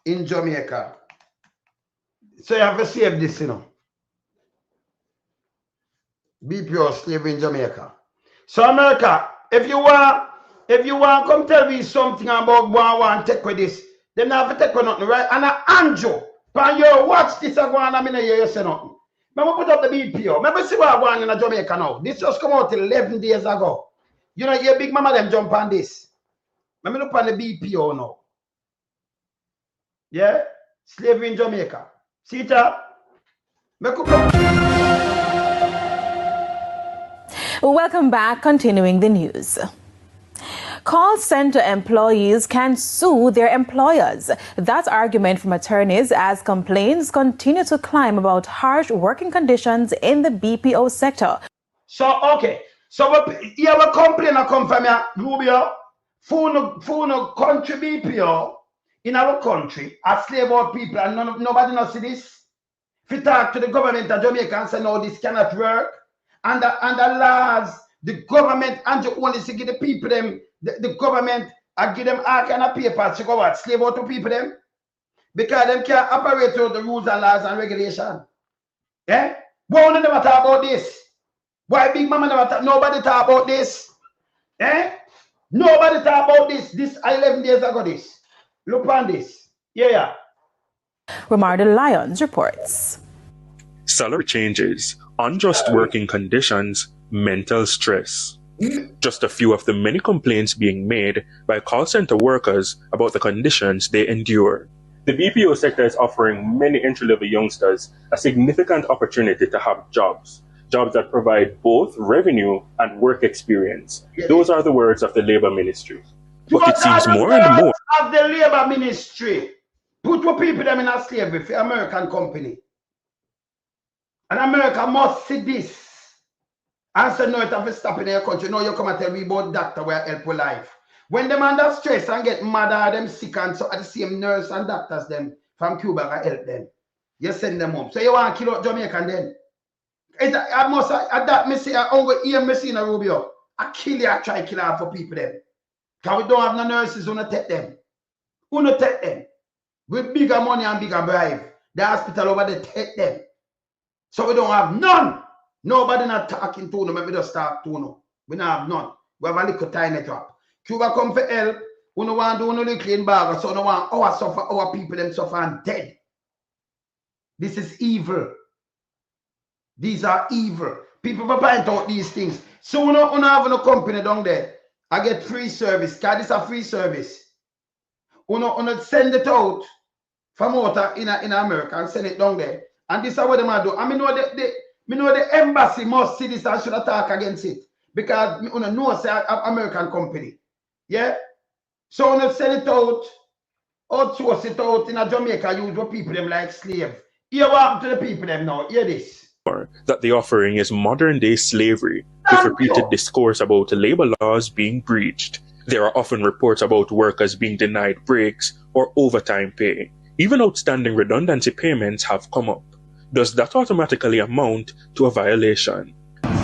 in Jamaica. So you have to save this, you know. BPO slavery in Jamaica. So America, if you want come tell me something about one take with this, then I have to take with nothing, right? And Andrew, when you watch this, I go on, I'm in a year, you say nothing. Remember put up the BPO. Remember see what I want in Jamaica now. This just come out 11 days ago. You know, your Big Mama them jump on this. Let me look on the BPO now. Yeah? Slavery in Jamaica. See it up? Welcome back. Continuing the news. Call center employees can sue their employers. That's argument from attorneys as complaints continue to climb about harsh working conditions in the BPO sector. So, okay. So, you have a complaint that come from Rubio, for no country BPO in our country, as slave out people, and nobody knows this. If you talk to the government of Jamaica and say, no, this cannot work, and the laws, the government, and you only to give the people them, the government, and give them all kind of papers to go what, slave out to people them, because them can't operate through the rules and laws and regulations. Yeah? Why don't never talk about this? Why Big Mama never talk? Nobody talk about this. Eh? Nobody talk about this. This 11 days ago this. Look on this. Yeah. Romardo Lyons reports. Salary changes, unjust working conditions, mental stress. Just a few of the many complaints being made by call center workers about the conditions they endure. The BPO sector is offering many entry-level youngsters a significant opportunity to have jobs that provide both revenue and work experience. Those are the words of the Labor Ministry. But it seems more and more of the Labor Ministry put what people them in a slavery for American company. And America must see this. And say, no, it have to stop in their country. No, you come and tell me about doctor where help with life. When them under stress and get mad or them sick and so at the same nurse and doctors them from Cuba can help them. You send them home. So you want to kill out Jamaican then? I must that me say I only hear me see in a Rubio. I kill you, I try to kill her for people them. Because we don't have no nurses who not take them. Who not take them? With bigger money and bigger bribe. The hospital over there take them. So we don't have none. Nobody not talking to them. We just talk to them. We don't have none. We have a little tiny drop. Cuba come for help. We don't want to do no little clean bag. So we don't want our suffer, our people them suffer and dead. This is evil. These are evil. People will point out these things. So we don't have no company down there. I get free service. Cause this a free service. Uno send it out from out in America and send it down there. And this is what they might do. I mean, know the embassy must see this and should attack against it. Because you know it's an American company. Yeah? So uno send it out, outsource it out in a Jamaica, use what people them like slave. Hear what happened to the people them now. Hear this. That the offering is modern-day slavery, with repeated discourse about labor laws being breached. There are often reports about workers being denied breaks or overtime pay. Even outstanding redundancy payments have come up. Does that automatically amount to a violation?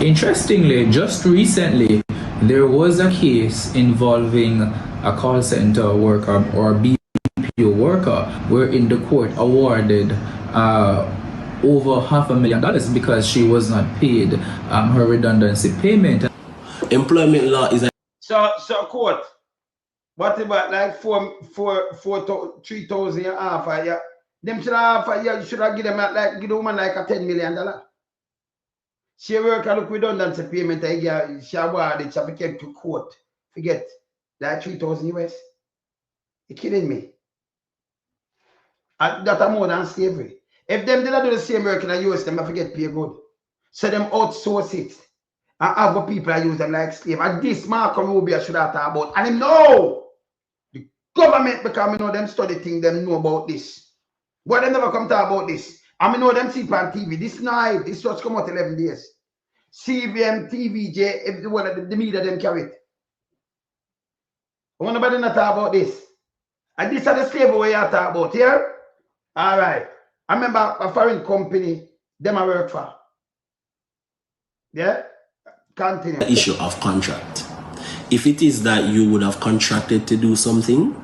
Interestingly, just recently, there was a case involving a call center worker or BPO worker wherein the court awarded over $500,000 because she was not paid her redundancy payment. Employment law is a... So court, what about like 3,000 and a half a year? Them should have you should have give them give the woman like a $10 million. She work a look redundancy payment she awarded, she became to court. Forget like 3,000 US. You kidding me? That are more than slavery. If them did not do the same work in the US, them forget pay good. So them outsource it. And other people use them like slave. And this Rubio should have thought about. And him know the government, because I know them study things, them know about this. But they never come talk about this. I know them see on TV. This night, this just come out 11 days. CVM, TVJ, everyone of the media them carry it. Nobody not talk about this. And this is the slavery we are talking about here. All right. I remember a foreign company, them I work for. Yeah? Continue. The issue of contract. If it is that you would have contracted to do something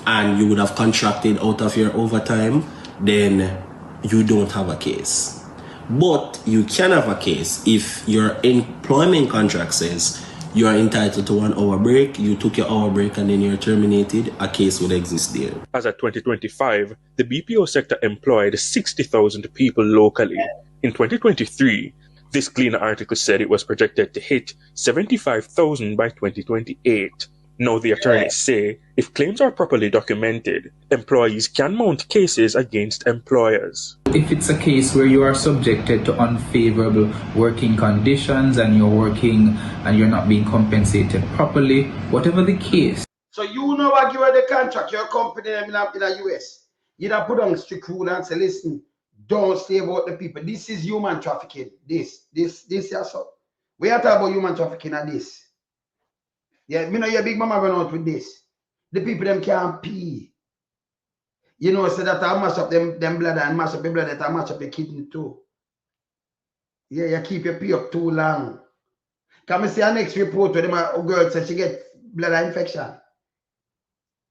and you would have contracted out of your overtime, then you don't have a case. But you can have a case if your employment contract says you are entitled to 1 hour break, you took your hour break and then you're terminated, a case would exist there. As of 2025, the BPO sector employed 60,000 people locally. In 2023, this Gleaner article said it was projected to hit 75,000 by 2028. Now the attorneys say if claims are properly documented, employees can mount cases against employers. If it's a case where you are subjected to unfavorable working conditions and you're working and you're not being compensated properly, whatever the case. So you know what give her the contract, your company in the US. You don't put on strict rule and say, listen, don't slave out the people. This is human trafficking. This is so. We are talking about human trafficking at this. Yeah, me know your big mama run out with this. The people them can't pee. You know, so that I mash up them blood and mash up the blood that I mash up the kidney too. Yeah, you keep your pee up too long. Can we see our next report where a girl said she get blood infection?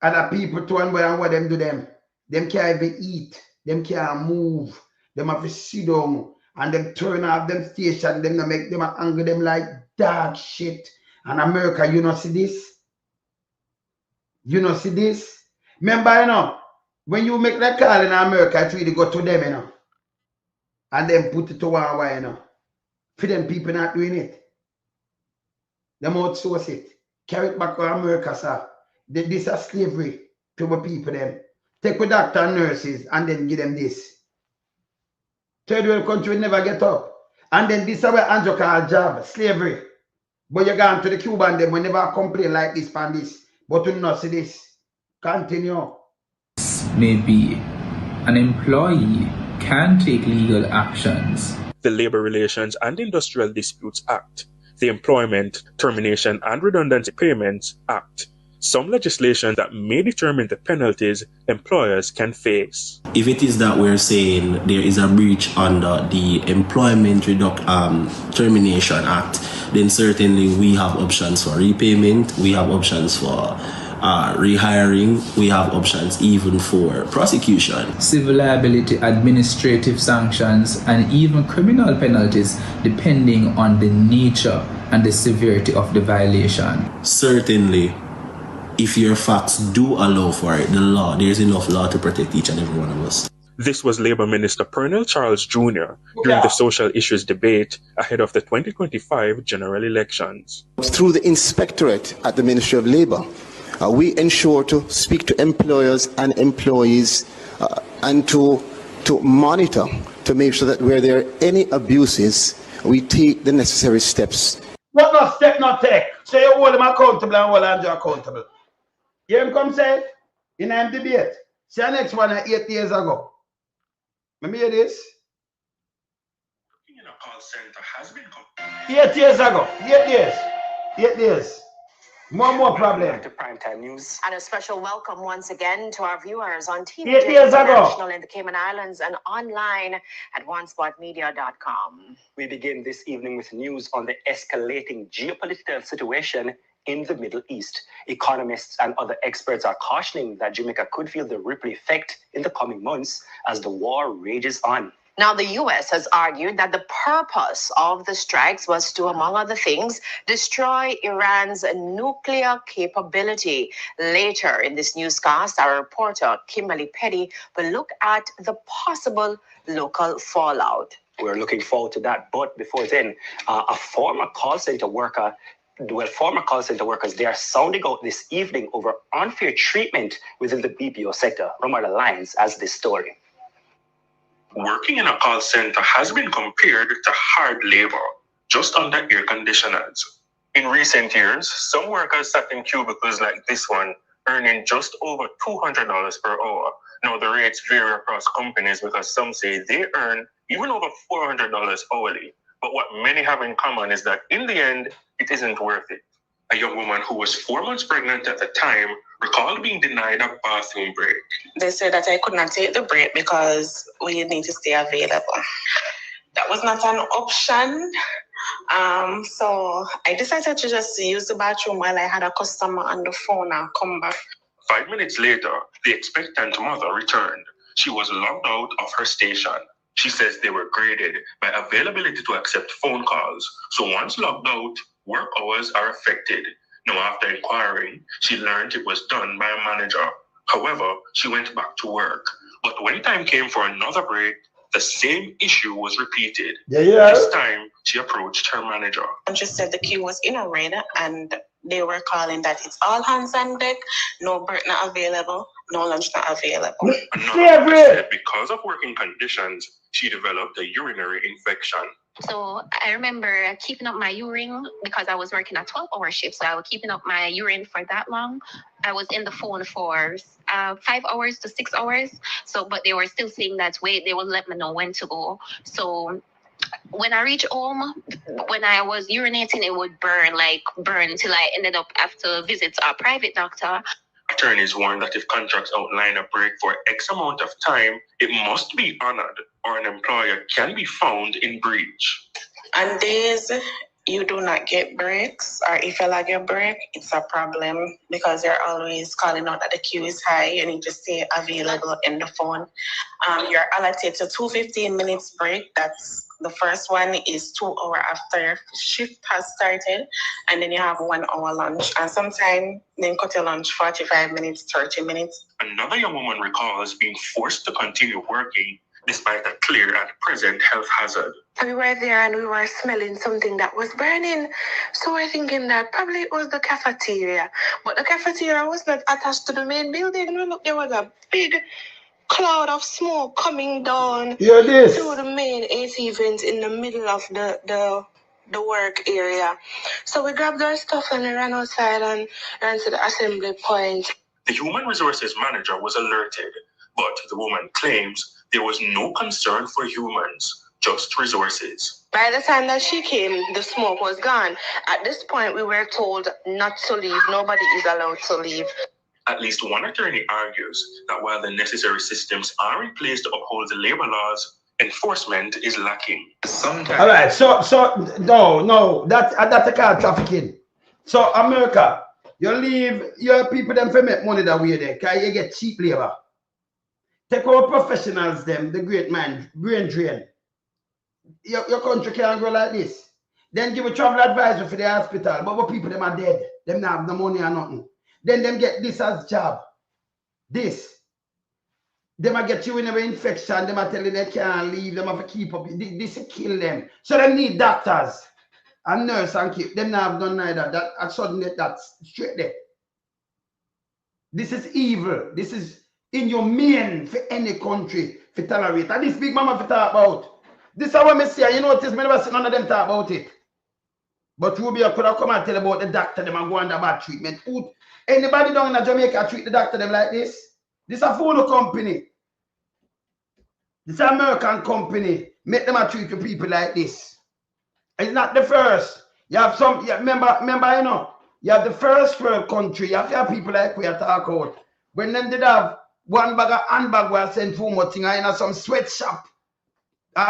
Other people too and what them do them. Them can't even eat. Them can't move. Them have to sit down and them turn off them station. Them make them angry them like dog shit. And America, you know see this? You know see this? Remember, you know, when you make that call in America, it's really go to them, you know. And then put it to one way, you know. For them people not doing it. Them outsource it. Carry it back to America, sir. This is slavery to the people them. Take with doctor and nurses and then give them this. Third world country will never get up. And then this is where Andrew call job, slavery. But you gone to the Cuban, them will never complain like this and this. But you not see this. Continue. Maybe an employee can take legal actions. The Labor Relations and Industrial Disputes Act, the Employment, Termination and Redundancy Payments Act, some legislation that may determine the penalties employers can face. If it is that we're saying there is a breach under the Employment Termination Act, then certainly we have options for repayment, we have options for rehiring, we have options even for prosecution. Civil liability, administrative sanctions, and even criminal penalties depending on the nature and the severity of the violation. Certainly, if your facts do allow for it, the law, there's enough law to protect each and every one of us. This was Labour Minister Pernell Charles Jr. during the social issues debate ahead of the 2025 general elections. Through the inspectorate at the Ministry of Labour, we ensure to speak to employers and employees and to monitor to make sure that where there are any abuses, we take the necessary steps. What no step not take? So you hold them accountable and hold Andrew accountable. You hear him come say in a debate. See the next one 8 years ago. Remember hear this? In a call center has been 8 years ago. 8 years. 8 years. More problem. To primetime news. And a special welcome once again to our viewers on TV 8 years ago. International in the Cayman Islands and online at onespotmedia.com. We begin this evening with news on the escalating geopolitical situation in the Middle East. Economists and other experts are cautioning that Jamaica could feel the ripple effect in the coming months as the war rages on. Now, the U.S. has argued that the purpose of the strikes was to, among other things, destroy Iran's nuclear capability. Later in this newscast, our reporter, Kimberly Petty, will look at the possible local fallout. We're looking forward to that. But before then, former call center workers, they are sounding out this evening over unfair treatment within the BPO sector. Romar Lyons has this story. Working in a call center has been compared to hard labor, just under air conditioners. In recent years, some workers sat in cubicles like this one, earning just over $200 per hour. Now, the rates vary across companies because some say they earn even over $400 hourly. But what many have in common is that in the end, it isn't worth it. A young woman who was 4 months pregnant at the time recalled being denied a bathroom break. They said that I could not take the break because we need to stay available. That was not an option. So I decided to just use the bathroom while I had a customer on the phone and come back. 5 minutes later, the expectant mother returned. She was logged out of her station. She says they were graded by availability to accept phone calls. So once logged out, work hours are affected. Now, after inquiring, she learned it was done by a manager. However, she went back to work. But when time came for another break, the same issue was repeated. This time, she approached her manager. And she said the queue was in a red and they were calling that it's all hands on deck, no break not available, no lunch not available. Another woman said because of working conditions, she developed a urinary infection. So I remember keeping up my urine because I was working a 12-hour shift. So I was keeping up my urine for that long. I was in the phone for 5 hours to 6 hours. So, but they were still saying that wait, they will let me know when to go. So when I reached home, when I was urinating, it would burn till I ended up having to visit a private doctor. Attorneys warn that if contracts outline a break for X amount of time, it must be honored or an employer can be found in breach. On days you do not get breaks, or if you like your break, it's a problem because they're always calling out that the queue is high. You need to stay available in the phone. You're allotted to 2 15-minute break. That's the first one is 2 hours after your shift has started, and then you have 1 hour lunch. And sometimes then cut your lunch 45 minutes, 30 minutes. Another young woman recalls being forced to continue working despite a clear and present health hazard. We were there and we were smelling something that was burning. So we're thinking that probably it was the cafeteria. But the cafeteria was not attached to the main building. Look, there was a big cloud of smoke coming down through the main AC vents in the middle of the work area. So we grabbed our stuff and we ran outside and ran to the assembly point. The human resources manager was alerted, but the woman claims there was no concern for humans, just resources. By the time that she came, the smoke was gone. At this point, we were told not to leave. Nobody is allowed to leave. At least one attorney argues that while the necessary systems are in place to uphold the labor laws, enforcement is lacking. All right, so no, that's a called trafficking. So America, you leave your people them for make money that way there, because you get cheap labor. Take our professionals them, the great man, brain drain. Your country can't grow like this. Then give a travel advisor for the hospital, but what people them are dead. Them not have no money or nothing. Then them get this as job. This. Them a get you in an infection, them a tell you they can't leave, them have to keep up. This will kill them. So they need doctors and nurse and keep them not have done neither. That at sudden that's straight there. This is evil. This is inhumane for any country to tolerate. And this big mama to talk about. This is what me say. You notice me never see none of them talk about it. But Rubio could have come and tell about the doctor them and go under bad treatment. Anybody down in Jamaica treat the doctor them like this? This is a phone company. This is an American company. Make them a treat to people like this. It's not the first. You have some, remember, you know, you have the first world country. You have people like we are talking about. When them did have one bag of handbag where I sent for more thing in some sweatshop.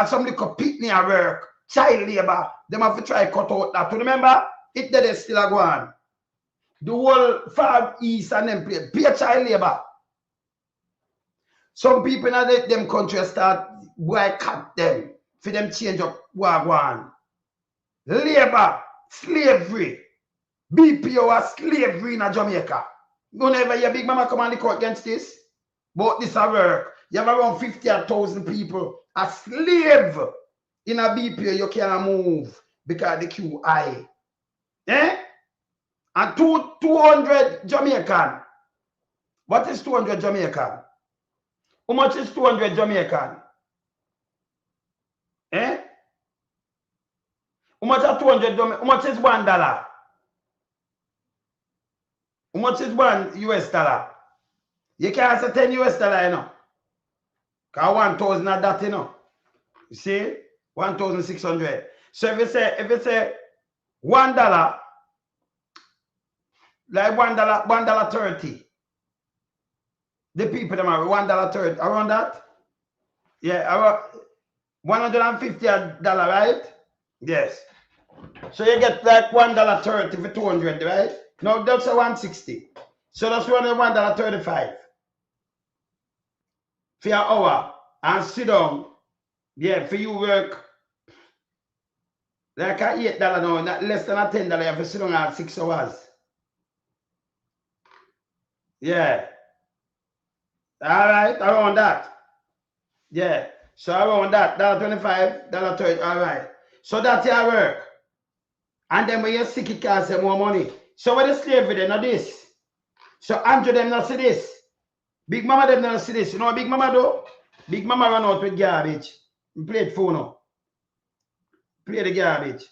Some little pitney at work. Child labor. Them have to try cut out that. Remember? It did still a go on. The whole Far East and them pay child labor. Some people in them countries start boycott them for them change up wagwan. Labor, slavery, BPO or slavery in Jamaica. Don't ever hear Big Mama come and look out against this. But this a work. You have around 50,000 people a slave in a BPO. You can't move because the queue high. Eh? And 200 Jamaican. What is 200 Jamaican? How much is 200 Jamaican? Eh? How much is 200 Jamaican? How much is $1? How much is $1 US? You can't say 10 US, you know. Because 1,000 at that, you know. You see? 1,600. So if you say $1, like $1.30. The people them are $1.30 around that. Yeah, around $150, right? Yes. So you get like $1.30 for 200, right? No, that's a 160. So that's $1.35 for your hour and sit down. Yeah, for you work like a $8 now, not less than a $10. You have to sit down at 6 hours. Yeah. All right, around that. Yeah. So around that, $1.25, $1.30. All right. So that's your work. And then when you're sick, it costs you more money. So when the slavery, they know this. So Andrew, them not see this. Big Mama, them not see this. You know what Big Mama do? Big Mama run out with garbage. Play it phone now. Play the garbage.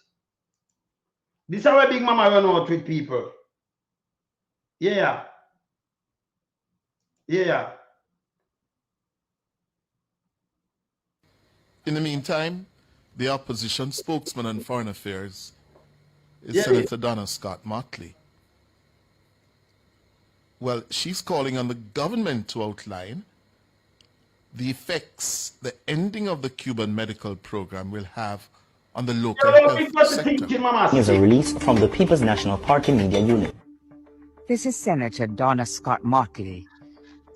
This is how Big Mama run out with people. Yeah. Yeah. In the meantime, the opposition spokesman on foreign affairs is Senator Donna Scott Motley. Well, she's calling on the government to outline the effects the ending of the Cuban medical program will have on the local health sector. Here's a release from the People's National Party Media Unit. This is Senator Donna Scott Motley,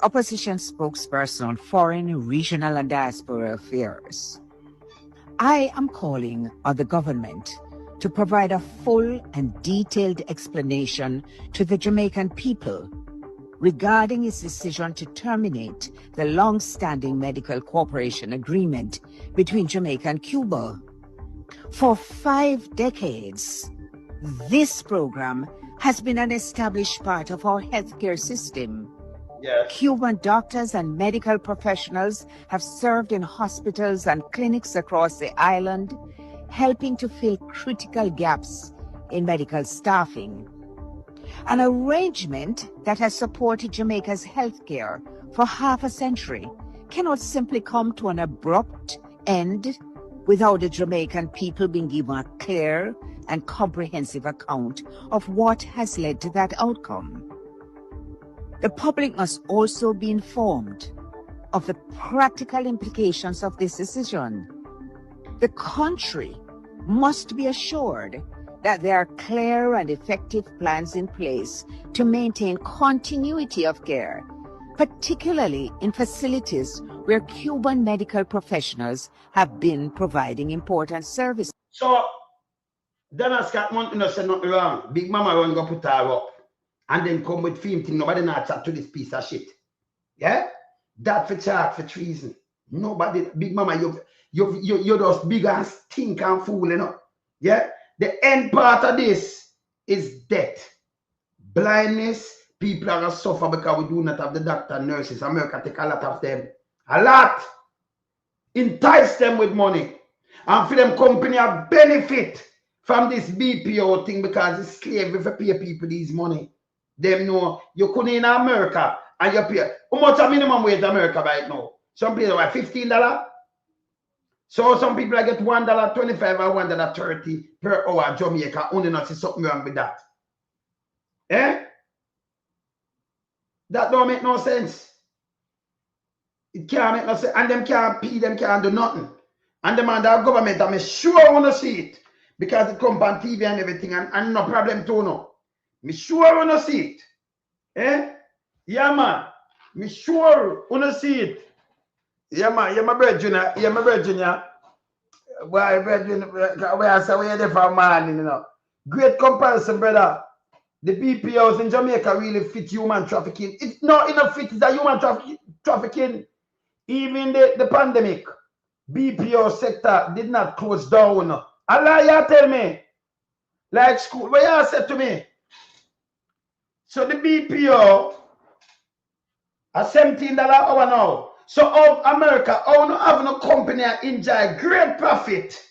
opposition spokesperson on foreign, regional, and diaspora affairs. I am calling on the government to provide a full and detailed explanation to the Jamaican people regarding its decision to terminate the long-standing medical cooperation agreement between Jamaica and Cuba. For 5 decades, this program has been an established part of our healthcare system. Yes. Cuban doctors and medical professionals have served in hospitals and clinics across the island, helping to fill critical gaps in medical staffing. An arrangement that has supported Jamaica's healthcare for half a century cannot simply come to an abrupt end without the Jamaican people being given a clear and comprehensive account of what has led to that outcome. The public must also be informed of the practical implications of this decision. The country must be assured that there are clear and effective plans in place to maintain continuity of care, particularly in facilities where Cuban medical professionals have been providing important services. So, Donna Scott Mountain no say nothing wrong. Big Mama run go put her up and then come with film thing. Nobody not chat to this piece of shit. Yeah? That for charge for treason. Nobody, Big Mama, you're just big and stink and fool, you know. Yeah? The end part of this is death. Blindness, people are going to suffer because we do not have the doctor, nurses. America take a lot of them. A lot. Entice them with money. And for them company a benefit from this BPO thing because it's slavery for pay people these money. Them know you couldn't in America and you pay. How much a minimum wage in America right now? Some people are $15. So some people get $1.25 or $1.30 per hour Jamaica. Only not see something wrong with that. Eh? That don't make no sense. It can't make no sense. And them can't pay, them can't do nothing. And the man that government, I'm sure I want to see it. Because it comes on TV and everything and no problem too no. Me sure I want to see it. Eh? Yeah man. Me sure I want to see it. Yeah man, you're my brethren, you're my brethren, yeah. Why brethren, where I say we're there for man, you know. Great comparison, brother. The BPOs in Jamaica really fit human trafficking. It's not enough fit, it's a human trafficking. Even the pandemic, BPO sector did not close down. Allah, you tell me. Like school, what you said to me? So the BPO are $17 hour now. So out America, I don't have no company enjoy great profit.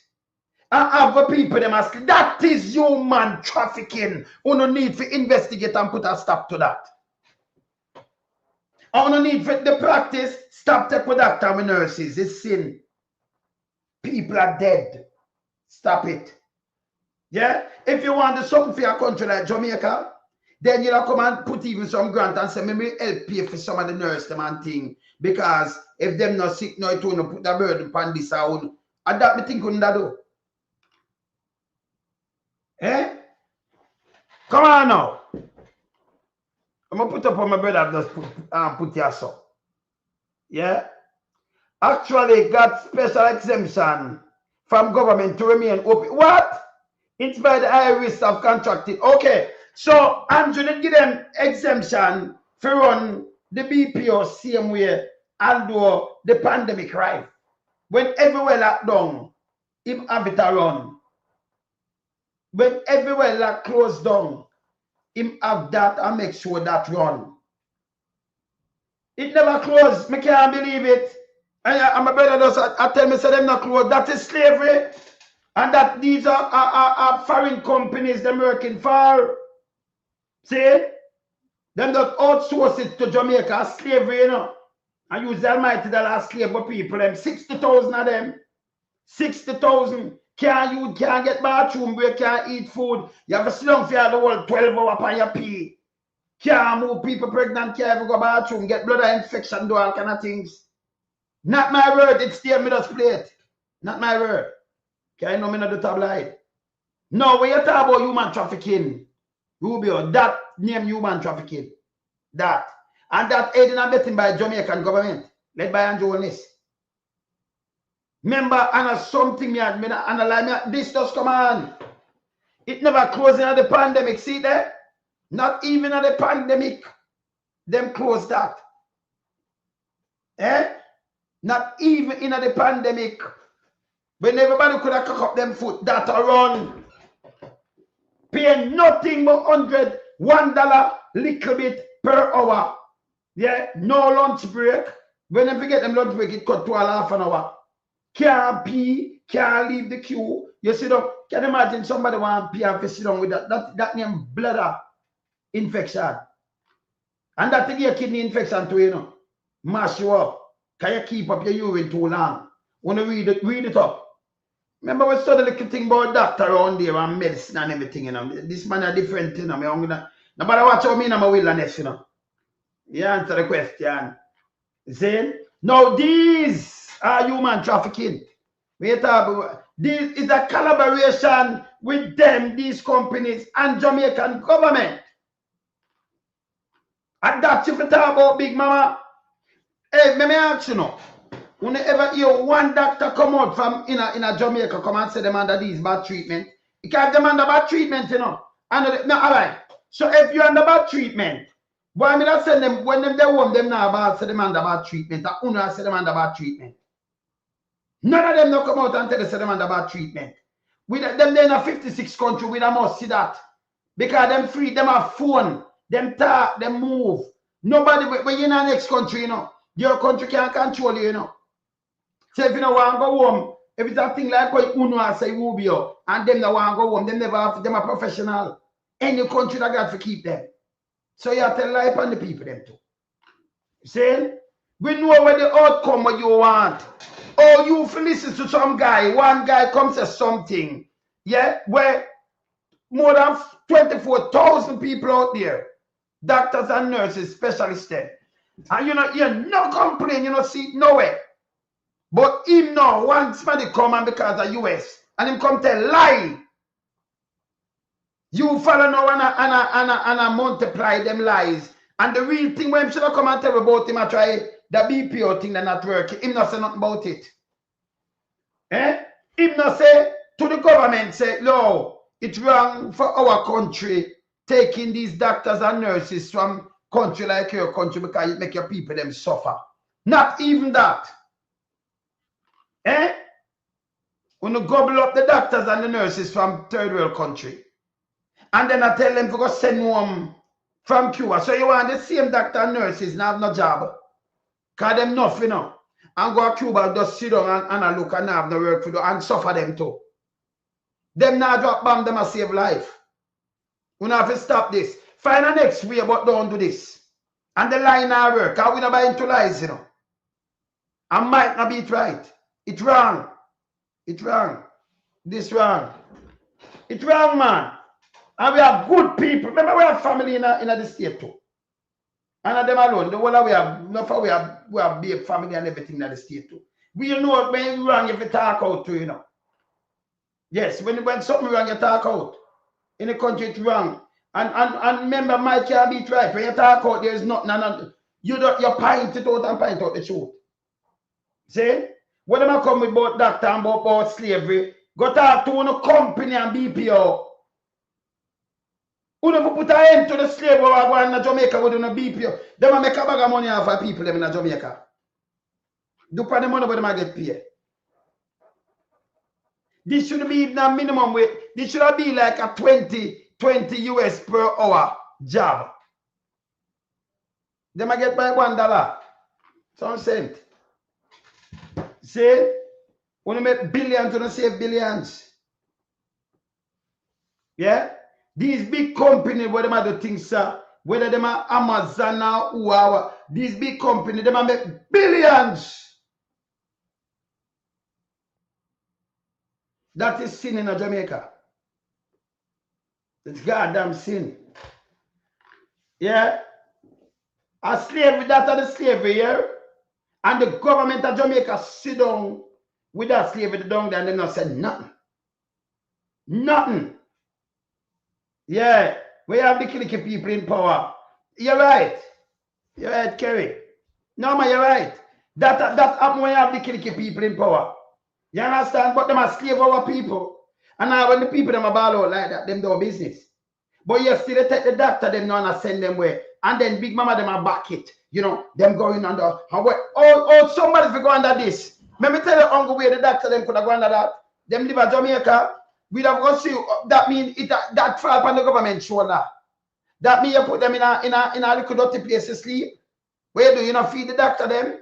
And have the people them ask, that is human trafficking. You no need to investigate and put a stop to that. I no need for the practice, stop take with doctor and nurses. It's sin. People are dead. Stop it. Yeah? If you want to do something for your country like Jamaica, then you'll come and put even some grant and say, maybe help pay for some of the nurse them and thing. Because if them not sick, no, it won't put the burden upon this own. And that me think couldn't do. Eh? Come on now. I'm going to put up on my brother just put your son. Yeah? Actually got special exemption from government to remain open. What? In spite of the high risk of contracting. Okay. So Andrew did give them exemption for run the BPO same way and do the pandemic, right? When everywhere locked down, him have it a run. When everywhere locked closed down, him have that and make sure that run. It never closed. Me can't believe it. And my brother does I tell me say them not closed. That is slavery. And that these are foreign companies they're working for. See? Them just outsource it to Jamaica, slavery, you know. And use the almighty dollar slave for people. Them 60,000 of them. 60,000. Can't get bathroom break, can't eat food. You have to sit down for the whole 12 hours upon your pee. Can't move people pregnant, can't even go bathroom, get blood infection, do all kind of things. Not my word, it's still me just play it. Not my word. Can you know me not the tabloid? No, when you talk about human trafficking, Rubio, that name human trafficking. That. And that aiding and abetting by Jamaican government, led by Andrew Willis. Remember, and something this just come on. It never closed in the pandemic. See there? Not even at the pandemic. Them closed that. Eh? Not even in the pandemic. When everybody could have cocked up them foot, that run. Paying nothing but $101 little bit per hour. Yeah, no lunch break. When they forget them lunch break, it cut to half an hour. Can't pee, can't leave the queue. You sit up, can you imagine somebody want to pee and sit down with that name bladder infection. And that thing your kidney infection too, you know. Mash you up. Can you keep up your urine too long? Want to read it up. Remember we studied a little thing about doctor around there and medicine and everything, you know. This man are different, you know. No matter what you mean, I'm a wilderness, you know. You answer the question. See? Now these are human trafficking. This is a collaboration with them, these companies, and Jamaican government. And that's if you talk about Big Mama. Hey, let me ask you now. When you ever hear one doctor come out from in a Jamaica come and say them under these bad treatment, you can't them under bad treatment, you know. And no, all right. So if you're under bad treatment, Why me not send them when them they home them now about say them under bad treatment. I only say them under bad treatment. None of them no come out and tell us them under bad treatment. With them they in a 56 country, we must see that. Because them free, them have phone, them talk, them move. Nobody when you're in the next country, you know, your country can't control you, you know. So if you don't want to go home, if it's a thing like what Uno say Rubio, and them don't want to go home, them never have to, them are professional. Any country that got to keep them. So you have to lie upon the people them too. See? We know where the outcome what you want. Oh, you listen to some guy, one guy comes to something, yeah, where more than 24,000 people out there, doctors and nurses, specialists there. And you know, you no complain, you know, see nowhere. But him now, once somebody come and because of US, and him come tell lie. You follow now and multiply them lies. And the real thing when him should have come and tell about him, I try the BPO thing that not working. Him not say nothing about it. Eh? Him not say to the government, say, no, it's wrong for our country taking these doctors and nurses from country like your country because it make your people them suffer. Not even that. Eh? When you gobble up the doctors and the nurses from third world country. And then I tell them to go send home from Cuba. So you want the same doctor and nurses now have no job. Because them nothing, you know. And go to Cuba, just sit down and look and have no work to do and suffer them too. Them now drop bomb, them a save life. We have to stop this. Find a next way, but don't do this. And the line now work. Because we not buy into lies, you know. And might not be it right. It's wrong. It's wrong. This wrong. It's wrong, man. And we have good people. Remember, we have family in the state too. And them alone, the whole we have, we have big family and everything in the state too. We know when you wrong, if you talk out too, you know. Yes, when something wrong, you talk out. In the country, it's wrong. And remember, Mike can't be it right. When you talk out, there's nothing. You pint it out and pint out the truth. See? When them come with about doctor and about slavery, go talk to one company and BPO. Who never put an end to the slave war going in Jamaica with a BPO. They make a bag of money off of people in Jamaica. Do for the money where they get paid. This should be the minimum wage. This should be like a 20 US per hour job. They might get by $1. Some cent. See? When you make billions, you don't save billions. Yeah? These big companies, where they do things, whether they are Amazon or whoever, these big companies, they make billions. That is sin in Jamaica. It's goddamn sin. Yeah? A slavery, that's the slavery here. And the government of Jamaica sit down with that slavery down there and they not say nothing. Nothing. Yeah, we have the Kiliki people in power. You're right. You're right, Kerry. No, man, you're right. That happen when you have the Kiliki people in power. You understand? But them are slave our people. And now when the people them are ball out like that, them do business. But you still take the doctor, them now and send them where. And then Big Mama them are back it. You know, them going under. Oh, somebody will go under this. Let me tell you, Uncle, where the doctor them could have gone under that. Them live in Jamaica. We have got to see that means that fall upon the government shoulder. That means you put them in a little dirty place to sleep. Where do you not feed the doctor them?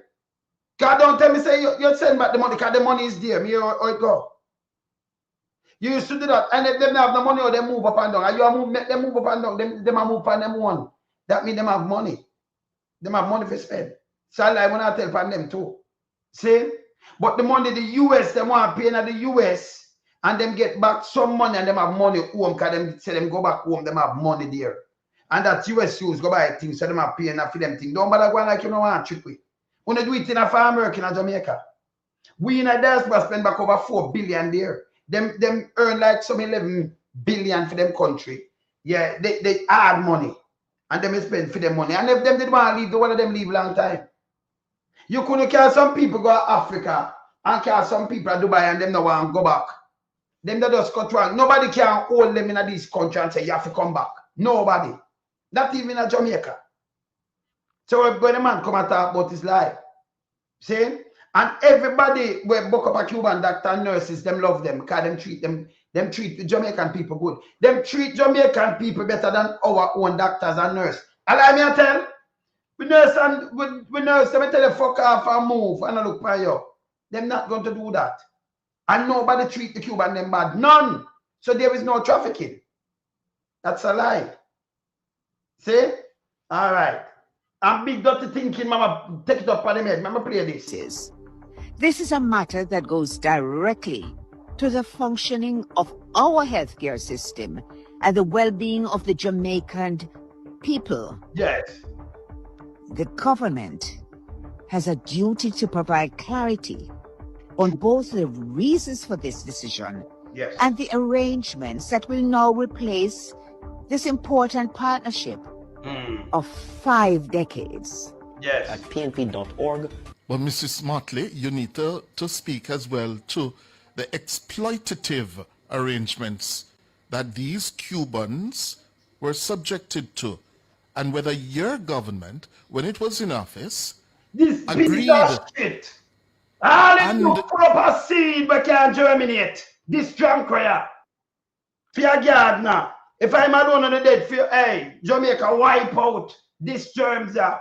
God don't tell me say you send back the money because the money is there. Me or it go. You used to do that, and if them have the money or they move up and down, and you make them move up and down, them move on them one. That means them have money. Them have money to spend. So I want to tell upon them too. See? But the money the US, they want to pay in the US. And them get back some money and them have money home because them say them go back home, them have money there. And that US use go buy things, so them have paying for them things. Don't bother going like you know want to trick with. When they do it in a farm work in Jamaica. We in a diaspora spend back over 4 billion there. Them earn like some 11 billion for them country. Yeah, they add money. And them spend for them money. And if them did want to leave, the one of them leave long time. You couldn't carry some people go to Africa and carry some people to Dubai and them no want to go back. Them that just cut wrong. Nobody can hold them in this country and say you have to come back. Nobody. Not even in Jamaica. So when the man come and talk about his life, see? And everybody will book up a Cuban doctor and nurses, them love them because them treat the Jamaican people good. Them treat Jamaican people better than our own doctors and nurses. Allow me to tell. We nurse, let me tell you, fuck off and move and look for you. They're not going to do that. And nobody treat the Cuban them bad. None. So there is no trafficking. That's a lie. See? All right. And big dirty thinking, mama, take it up on the head. Mama, play this. This is a matter that goes directly to the functioning of our healthcare system and the well-being of the Jamaican people. Yes. The government has a duty to provide clarity on both the reasons for this decision and the arrangements that will now replace this important partnership of 5 decades. Yes. At pnp.org. But Mrs. Smartley, you need to speak as well to the exploitative arrangements that these Cubans were subjected to, and whether your government, when it was in office, agreed. Shit. All it look proper seed we can germinate. This drunk raya. For your gardener. If I'm alone on the dead, for hey, Jamaica wipe out this germs there.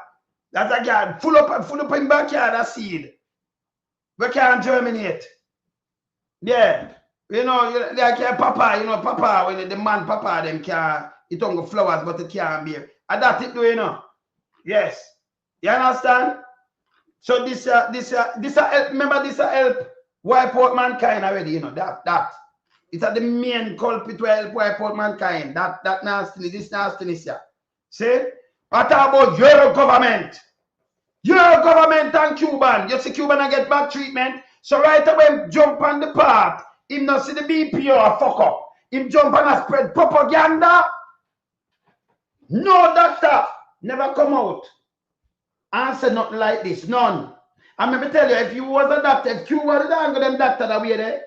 That's a garden. Full up in backyard a seed. We can germinate. Yeah. You know, like your papa, papa, when the man papa them can it on the flowers, but it can't bear. And that it do, Yes. You understand? So this remember this help wipe out mankind already, that. It's the main culprit will help wipe out mankind. That nastiness, this nastiness here. See? What about your government? Your government and Cuban. You see Cuban and get bad treatment. So right away jump on the path. Him not see the BPO fuck up. Him jump on and spread propaganda. No doctor never come out and say nothing like this. None. And let me tell you, if you was a doctor, if you were the angle them doctor that way there,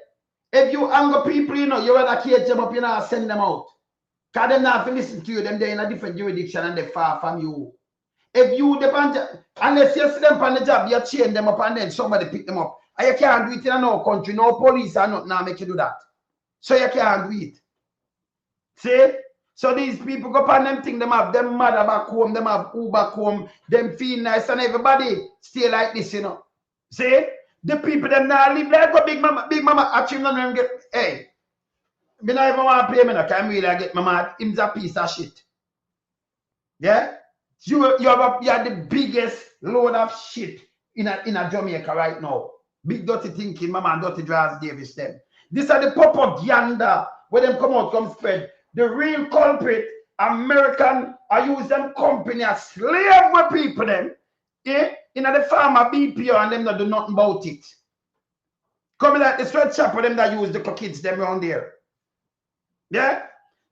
if you anger people, you rather cage them up, send them out. Because them not have to listen to you, they're in a different jurisdiction and they're far from you. If you depend, unless you see them on the job, you chain them up and then somebody pick them up. And you can't do it in no country, no police are not now make you do that. So you can't do it. See? So these people go upon them thing, them have them mother back home, them have who back home, them feel nice and everybody stay like this, See? The people them now live like a big mama actually none of them get, hey, me not even want to pay me no, can really get my mad, him's a piece of shit. Yeah? You are the biggest load of shit in a Jamaica right now. Big dirty thinking, mama and dirty Dras Davis them. These are the propaganda where them come out, come spread. The real culprit, American, I use them company as slave with people them. Yeah? In the farmer BPO and them that do nothing about it. Come like the sweatshop for them that use the kids them around there. Yeah?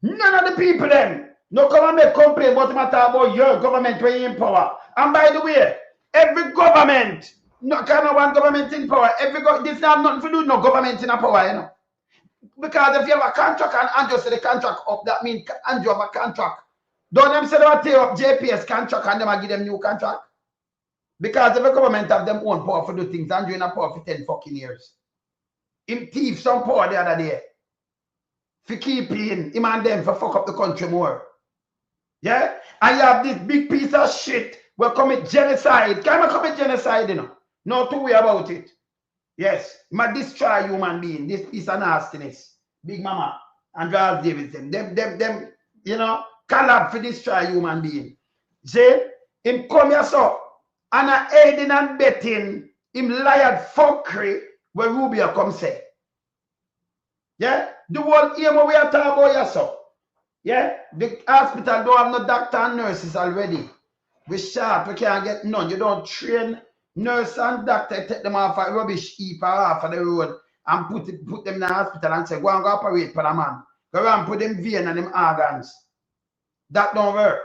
None of the people them. No come and make complaint about matter about your government when you're in power. And by the way, every government, no kind of one government in power, this not nothing to do with no government in a power, Because if you have a contract and Andrew say the contract up, that means Andrew have a contract. Don't them say they will tear up JPS contract and them will give them new contract? Because if the government have them own power for do things, Andrew in a power for 10 fucking years. Him thief some power the other day. For keeping him and them for fuck up the country more. Yeah? And you have this big piece of shit will commit genocide. Can I commit genocide, No two way about it. Yes, might destroy human being. This piece of nastiness. Big Mama and Dras Davis them collab for destroy human being. See? Him come here so and aiding and betting him liar fuckery where Rubio come say. Yeah? The whole aim we are talking about here so. Yeah? The hospital don't have no doctor and nurses already. We short, we can't get none. You don't train nurse and doctor, take them off a rubbish heap or off of the road and put them in the hospital and say, go and go operate for the man. Go and put them vein and them organs. That don't work.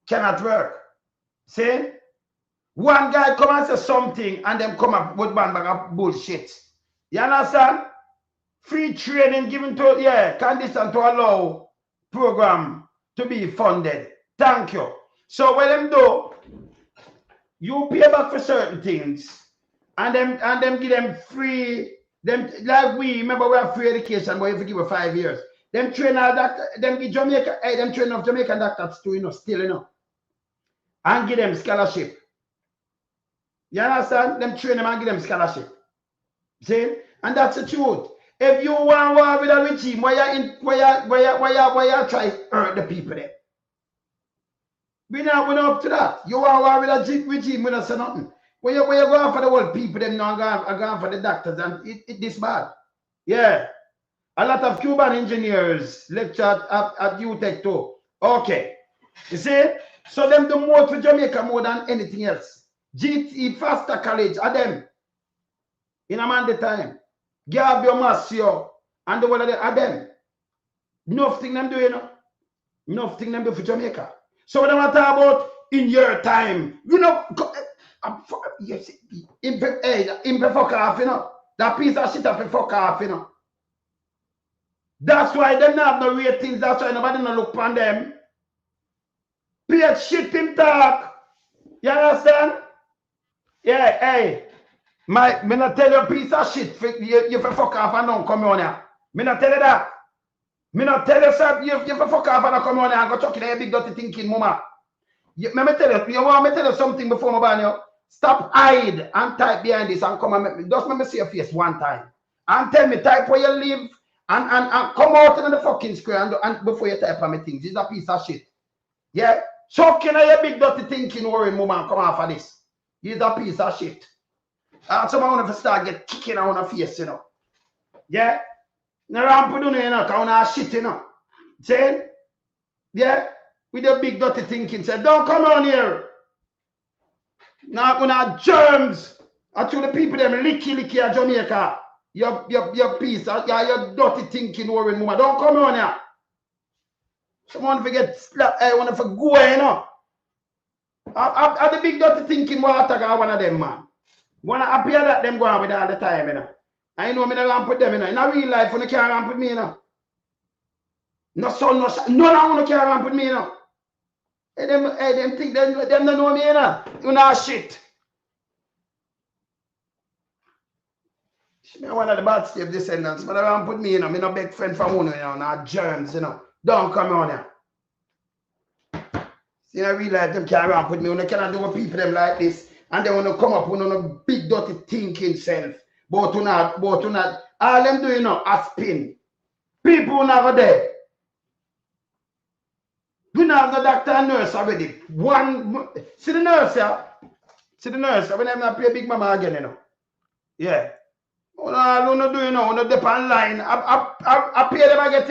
Cannot work. See? One guy come and say something and them come up with one bag of bullshit. You understand? Free training given to, condition to allow program to be funded. Thank you. So what them do, You pay back for certain things, and them give them free. Them like we remember we have free education, but if you give it 5 years, them train our doctor, them give Jamaica, them train of Jamaican doctors too, still, and give them scholarship. You understand? Them train them and give them scholarship. See? And that's the truth. If you want war with a regime, why you try to hurt the people there? We're not up to that. You want war with a regime, we don't say nothing. When you go after the world people, them now going for the doctors, and it this bad. Yeah. A lot of Cuban engineers lecture at UTech too. Okay. You see? So them do more for Jamaica more than anything else. GT Faster College are them. In a man the time. Gabio Masio and the one of them. Nothing them do, Nothing them do for Jamaica. So what I'm talking about in your time, yes, in fuck off, That piece of shit have fuck off, That's why they don't have no ratings. That's why nobody no look upon them. Pay shit him talk. You understand? Yeah, hey. Me not tell you a piece of shit. You fuck off and don't come on here. Me not tell you that. Me not tell you, sir, you fuck off and don't come on here and go chuck in a big dirty thinking, mama. Me tell you want me tell you something before my ban you? Stop hide and type behind this and come and just let me see your face one time. And tell me type where you live and come out in the fucking square and before you type on me things. This is a piece of shit. Yeah? Chucking at your big dirty thinking worrying woman come off of this. This is a piece of shit. And someone want to start get kicking on her face, Yeah? Now I'm putting because I want to shit, See? Yeah? With the big dirty thinking, say, don't come on here. Now when I germs, I told the people them licky at Jamaica. Your piece, your dirty thinking worrying woman. Don't come on here. Someone forget slap, I want to go, I the big dirty thinking water got one of them, man. Wanna appear that them go on with all the time, I know me don't put them, In a real life, when you can't ramp with me, No son, no son. None of them can't ramp with me, Hey, them think them don't know me, You know shit. Me one of the bad slave descendants, but I ramp with me, Me no big friend from one, not germs, Don't come on here. See, in a real life, them can't ramp with me. You cannot do with people them like this. And they want to come up with a big dirty thinking self. But to not. All them doing a spin. People never there. We now have the doctor and nurse already. See the nurse, yeah? See the nurse, when I'm not pay Big Mama again, Yeah. All you do, when you dip online, I pay them again,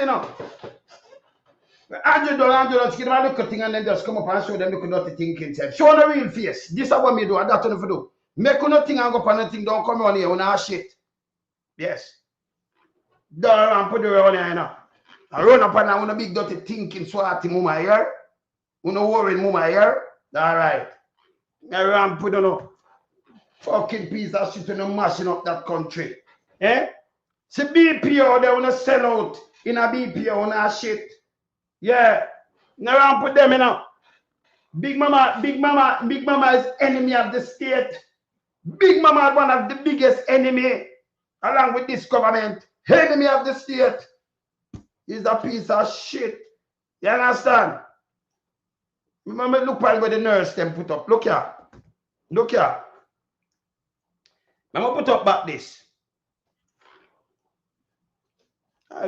$100, give them a look at thing and then just come up and show them look at the thinking self. Show the real face. This is what me do, and that's what I do. Make nothing and go up on nothing, don't come on here, on our shit. Yes. Don't put the on here, I run up and I want a big dirty thinking swati mama here. Wanna worry mama here. Alright. I run put on fucking piece of shit and mashing up that country. Eh? See BPO, they wanna sell out in a BPO on our shit. Yeah, now put them in. Big Mama is enemy of the state. Big Mama is one of the biggest enemy, along with this government. Enemy of the state is a piece of shit. You understand? Remember, look where the nurse them put up. Look here. Look here. I'm gonna put up back this.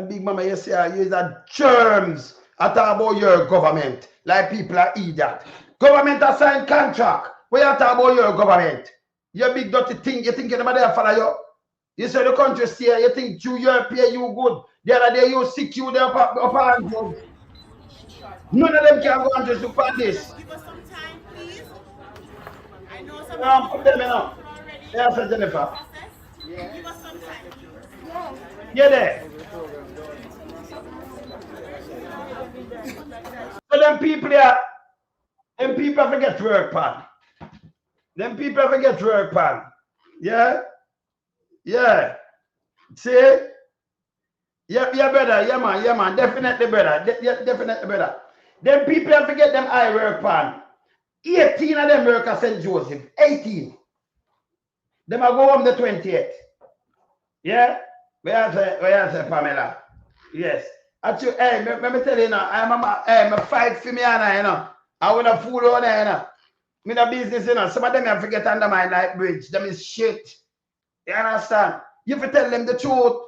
Big Mama, you say you use germs. I talk about your government, like people are idiot. Government assign contract. What you talk about your government? You big dirty thing, you think anybody will follow you? You say the country stay, you think you pay you good. The other day you sick, you there up and down. None of them can go and just look at this. Give us some time, please. I know some put them in now. Yeah, Sir Jennifer. Give us some time. Yeah, there. So them people here, forget work, pan. Them people forget work, pan. Yeah? Yeah. See? Yeah, brother. Yeah, man. Definitely, brother. Definitely, brother. Them people forget them high work, pan. 18 of them work at St. Joseph. 18. Them are go home the 20th. Yeah? Where you say, Pamela? Yes. Actually, hey, let me tell you now, I'm a fight for me, you know. I want a fool on there, you know. Me the business, you know. Some of them have to get under my light bridge. Them is shit. You understand? You have to tell them the truth.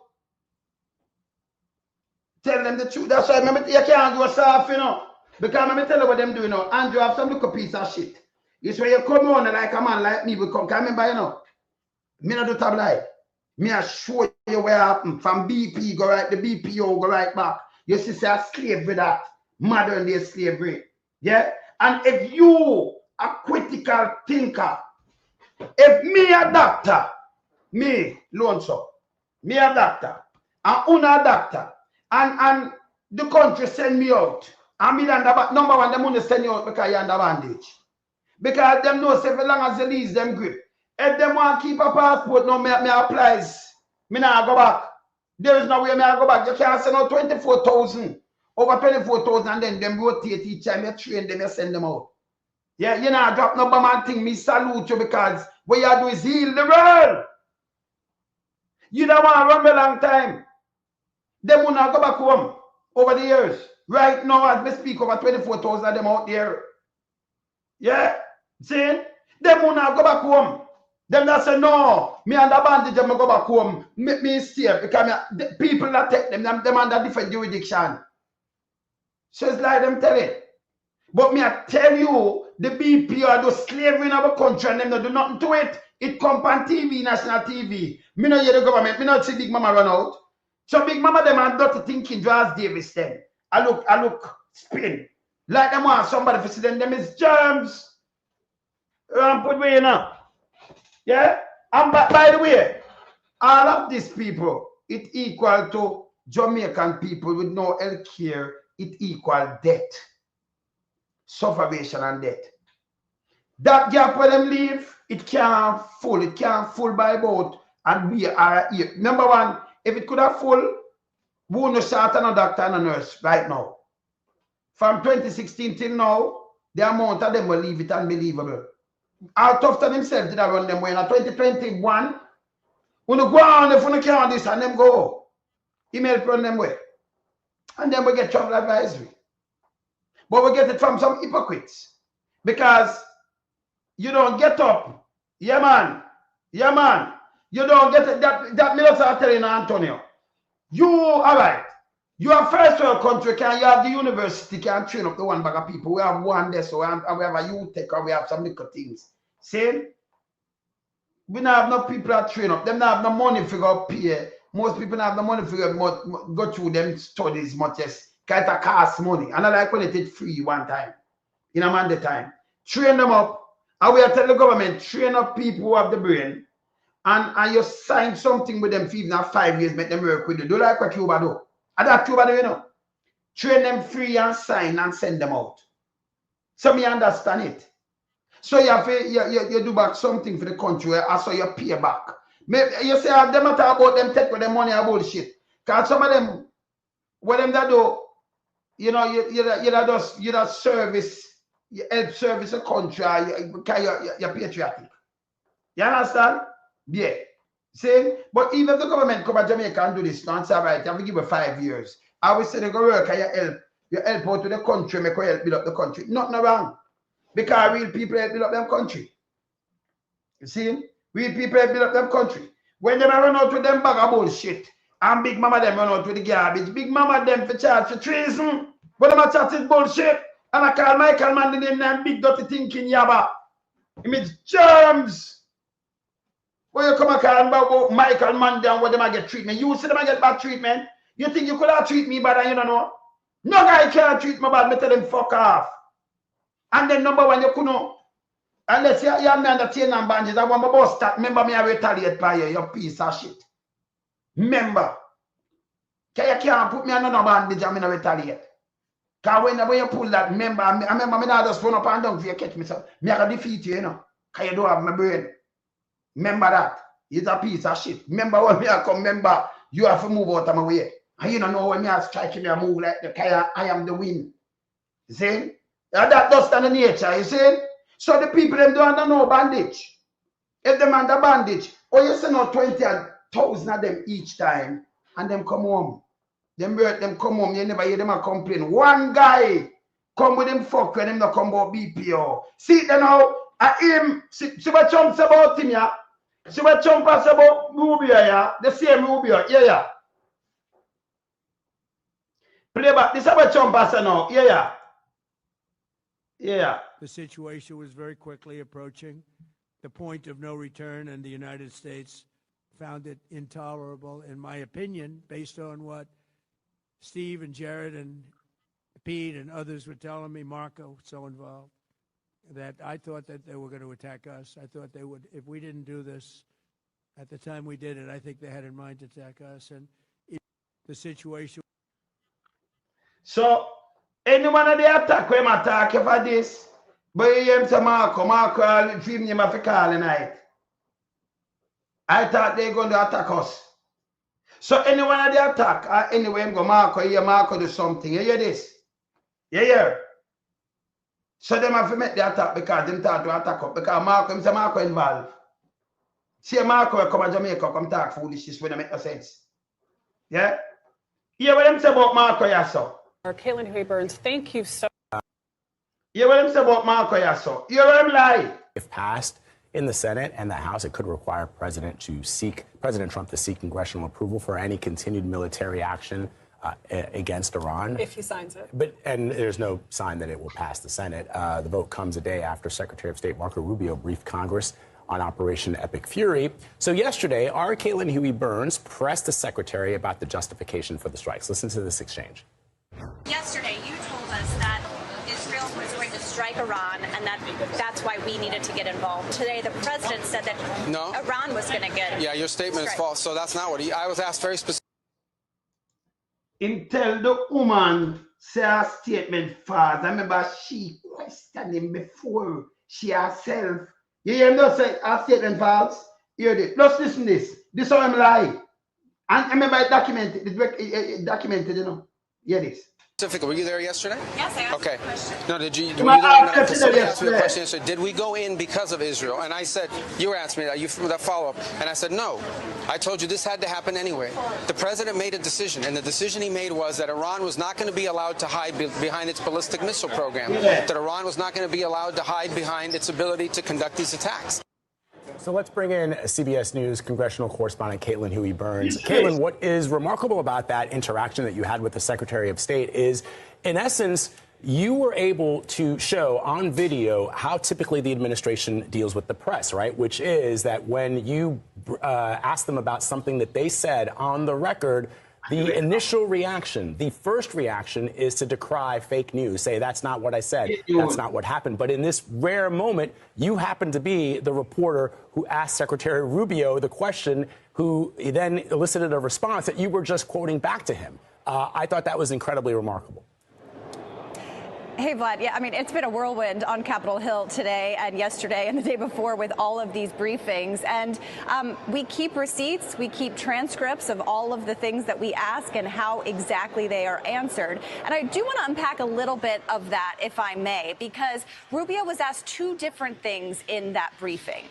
Tell them the truth. That's why you can't go soft, you know. Because let me tell you what them do, you know. Andrew have some little piece of shit. It's when you come on like a man like me, we come. Can remember, you know. Me not do tabloid. Me I show you where happened. From BP go right, the BPO go right back. You see, say slavery that. Modern day slavery. Yeah? And if you a critical thinker, if me a doctor, me, Lonzo, me a doctor, and una doctor, and the country send me out, and me under number one, them only send you out because you're under bandage. Because them know say for long as they lease them grip. If them want to keep a passport, no, me applies. Me not go back. There is no way me I go back. You can't send out 24,000. Over 24,000 and then them rotate each time. You train them, you send them out. Yeah, you know, drop no man thing. Me salute you because what you do is heal the world. You don't want to run a long time. Them will not go back home over the years. Right now, as we speak, over 24,000 of them out there. Yeah, see? Them will not go back home. Them that say, no, me under bandage, them go back home. Me stay because the people that take them under different jurisdiction. So it's like them tell it. But me I tell you, the BP are those slavery in our country and them not do nothing to it. It come on TV, national TV. Me no hear the government, me not see Big Mama run out. So Big Mama them and dirty thinking draws Davis them. I look spin. Like them want somebody for see them is germs. Put way now. Yeah? And by the way, all of these people, it equal to Jamaican people with no health care, it equal death. Suffocation and death. That gap where them leave, it can't full by boat, and we are here. Number one, if it could have full, we wouldn't start a doctor and a nurse right now. From 2016 till now, the amount of them will leave it unbelievable. Out of themselves did I run them way. In 2021, when you go on, if you can't this and them go, email run them way. And then we get travel advisory. But we get it from some hypocrites. Because you don't get up. Yeah, man. Yeah, man. You don't get it. That Mills are telling Antonio. You, all right. You are first world country, can you have the university, can train up the one bag of people. We have one there, so we have a youth tech, or we have some little things. See? We don't have no people that train up. Them don't have no money to go pay. Most people don't have no money to go through them studies much as kind of cost money. And I like when it is free one time. In a man the time. Train them up. And we are telling the government, train up people who have the brain. And you sign something with them for even 5 years, make them work with you. Do like what Cuba do. And that Cuba do, you know. Train them free and sign and send them out. So me understand it. So you have to, you do back something for the country, so you pay back. Maybe you say them matter about them take with the money and bullshit. Because some of them, what them that do, you know, you just service, you help service a country, because you're patriotic. You understand? Yeah. See? But even if the government come to Jamaica and do this, no, it's all right, you have to give it 5 years. I will say they go work and you help out to the country, make you help build up the country. Nothing wrong. Because real people help build up them country. You see? Real people help build up them country. When they run out with them bag of bullshit, and Big Mama them run out with the garbage, Big Mama them for charge for treason. But them a chat is bullshit. And I call Michael Manley the name Big Dirty Tinking Yaba. It means germs. When you come and call about Michael Manley and what them a get treatment, you see them a get bad treatment. You think you could have treat me bad and you don't know? No guy can't treat me bad, me tell him fuck off. And then number one, you could know. Unless you have me under chain and bandages, I want my boss start. Remember me, I retaliate by you piece of shit. Remember. You can't put me on another bandage and I retaliate. Because when you pull that, remember, I remember me not just run up and down for you catch me. So me I can defeat you, you know. Because you don't have my brain. Remember that. It's a piece of shit. Remember when me I come, remember, you have to move out of my way. And you don't know when me I strike me, I move like the I am the wind. You see? And that does stand the nature, you see? So the people them don't under no bandage. If them under bandage, or you send out 20,000 of them each time, and them come home. Them come home, you never hear them a complain. One guy come with him fuck when him not come about BPO. See then now, him, see what Trump say about him, yeah? See what Trump say about Rubio, yeah? The same Rubio, yeah. Play back, this is what Trump say now, yeah. The situation was very quickly approaching the point of no return, and the United States found it intolerable, in my opinion, based on what Steve and Jared and Pete and others were telling me, Marco, so involved, that I thought that they were going to attack us. I thought they would, if we didn't do this at the time we did it, I think they had in mind to attack us. And the situation. So, anyone of the attack, when attack you for this, but you hear to Marco, film him for calling night. I thought they were going to attack us. So anyone of the attack, anyway, go Marco do something. You hear this? You hear? So them have to make the attack because them thought to attack up. Because Marco involved. See Marco come to Jamaica, come talk foolishness when they make no sense. Yeah? You hear what them say about Marco, yes, sir? Caitlin Huey Burns, thank you so much. You hear what them say about Marco, yes, sir? You hear him lie? If passed in the Senate and the House, it could require President Trump to seek congressional approval for any continued military action against Iran. If he signs it. And there's no sign that it will pass the Senate. The vote comes a day after Secretary of State Marco Rubio briefed Congress on Operation Epic Fury. So yesterday, our Caitlin Huey Burns pressed the secretary about the justification for the strikes. Listen to this exchange. Yesterday, you told us that Israel was going to strike Iran, and that's why we needed to get involved. Today, the president said that Iran was going to get. Yeah, your statement is false. So that's not what I was asked very specific. Him tell the woman say her statement false. I remember she questioned him before she herself. You hear him just say her statement false? Hear this. Just listen to this. This how him lie. And I remember it documented. It documented, you know. Hear this. Were you there yesterday? Yes, I asked okay. a question. No, did you? Were you there? Somebody asked me a question yesterday. Did we go in because of Israel? And I said, you were asking me that follow-up, and I said no. I told you this had to happen anyway. The president made a decision, and the decision he made was that Iran was not going to be allowed to hide behind its ballistic missile program. That Iran was not going to be allowed to hide behind its ability to conduct these attacks. So let's bring in CBS News congressional correspondent Caitlin Huey Burns. Caitlin, what is remarkable about that interaction that you had with the Secretary of State is, in essence, you were able to show on video how typically the administration deals with the press, right? Which is that when you ask them about something that they said on the record, the initial reaction, the first reaction is to decry fake news, say that's not what I said, that's not what happened. But in this rare moment, you happen to be the reporter who asked Secretary Rubio the question, who then elicited a response that you were just quoting back to him. I thought that was incredibly remarkable. Hey, Vlad. Yeah, I mean, it's been a whirlwind on Capitol Hill today and yesterday and the day before with all of these briefings. And we keep receipts, we keep transcripts of all of the things that we ask and how exactly they are answered. And I do want to unpack a little bit of that, if I may, because Rubio was asked two different things in that briefing,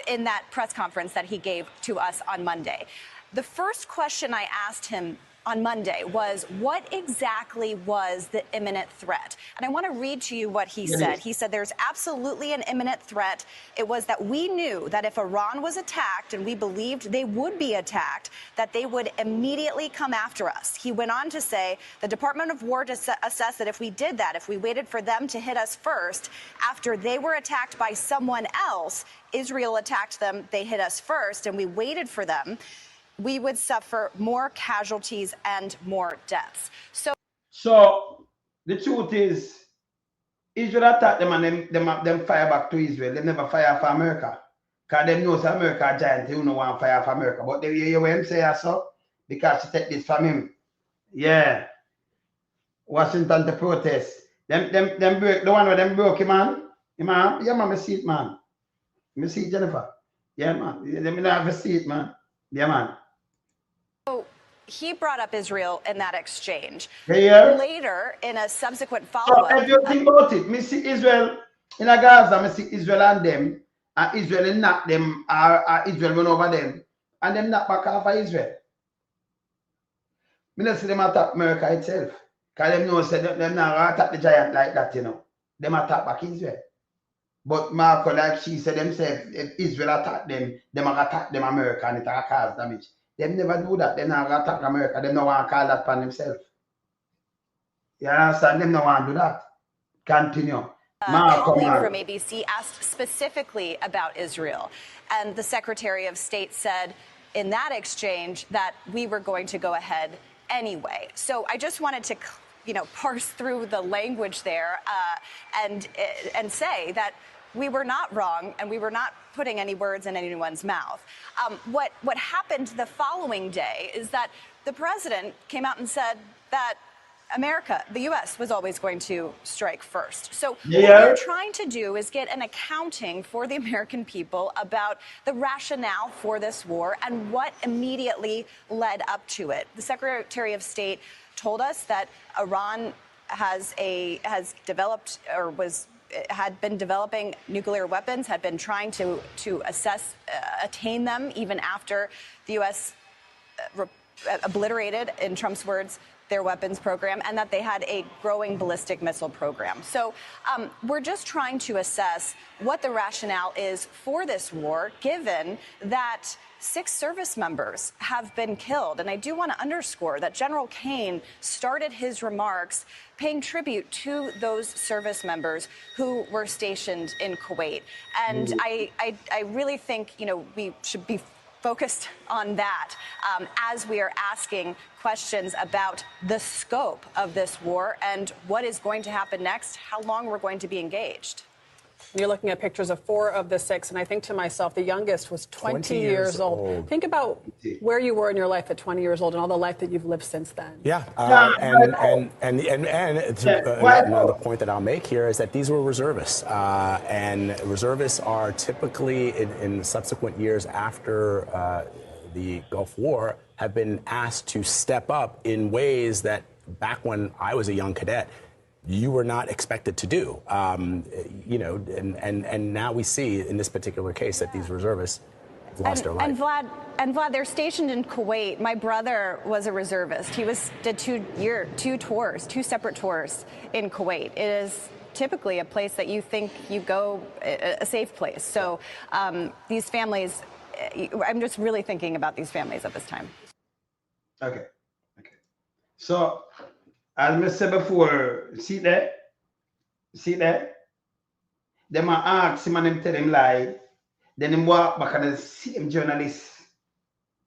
in that press conference that he gave to us on Monday. The first question I asked him on Monday was, what exactly was the imminent threat? And I want to read to you what he said. He said, there's absolutely an imminent threat. It was that we knew that if Iran was attacked, and we believed they would be attacked, that they would immediately come after us. He went on to say, the Department of War assessed that if we did that, if we waited for them to hit us first, after they were attacked by someone else, Israel attacked them, they hit us first, and we waited for them, we would suffer more casualties and more deaths. So the truth is, Israel attack them and them fire back to Israel. They never fire for America. Because they know America giant, they don't want to fire for America. But they hear him say so, because she take this from him. Yeah. Washington to protest. Them break, the one where them broke him, man. Yeah, man, I see it, man. I see it, Jennifer. Yeah, man. Let me have a seat, man. Yeah, man. So he brought up Israel in that exchange. Yeah. Later, in a subsequent follow-up. So if you think about it, me see Israel, In a Gaza, I see Israel and Israel knock them, Israel went over them, and them knock back off of Israel. I don't see them attack America itself. Because them know say them not attack the giant like that, you know. Them attack back Israel. But Marco, like she said themselves, if Israel attack them attack them America and it will cause damage. Them never do that. They not attack America. They don't want to call that upon themselves. You understand? Them don't want to do that. Continue. Colleague from ABC asked specifically about Israel, and the Secretary of State said in that exchange that we were going to go ahead anyway. So I just wanted to, parse through the language there and say that we were not wrong and we were not putting any words in anyone's mouth. What happened the following day is that the president came out and said that America, the U.S., was always going to strike first. So what we're trying to do is get an accounting for the American people about the rationale for this war and what immediately led up to it. The Secretary of State told us that Iran had been developing nuclear weapons, had been trying to attain them even after the U.S. Obliterated, in Trump's words, their weapons program, and that they had a growing ballistic missile program. So we're just trying to assess what the rationale is for this war, given that 6 service members have been killed. And I do want to underscore that General Kane started his remarks paying tribute to those service members who were stationed in Kuwait. And I really think, we should be focused on that as we are asking questions about the scope of this war and what is going to happen next, how long we're going to be engaged. You're looking at pictures of 4 of the 6, and I think to myself, the youngest was 20 years old. Think about where you were in your life at 20 years old and all the life that you've lived since then. Yeah, and the point that I'll make here is that these were reservists, and reservists are typically in subsequent years after the Gulf War have been asked to step up in ways that back when I was a young cadet, you were not expected to do, and now we see in this particular case that these reservists lost their life. And Vlad, they're stationed in Kuwait. My brother was a reservist. He did 2 tours, 2 separate tours in Kuwait. It is typically a place that you think you go, a safe place. So these families, I'm just really thinking about these families at this time. Okay. So, as I said before, see there? Them ask him and them tell him lie. Then him walk back and the same journalist.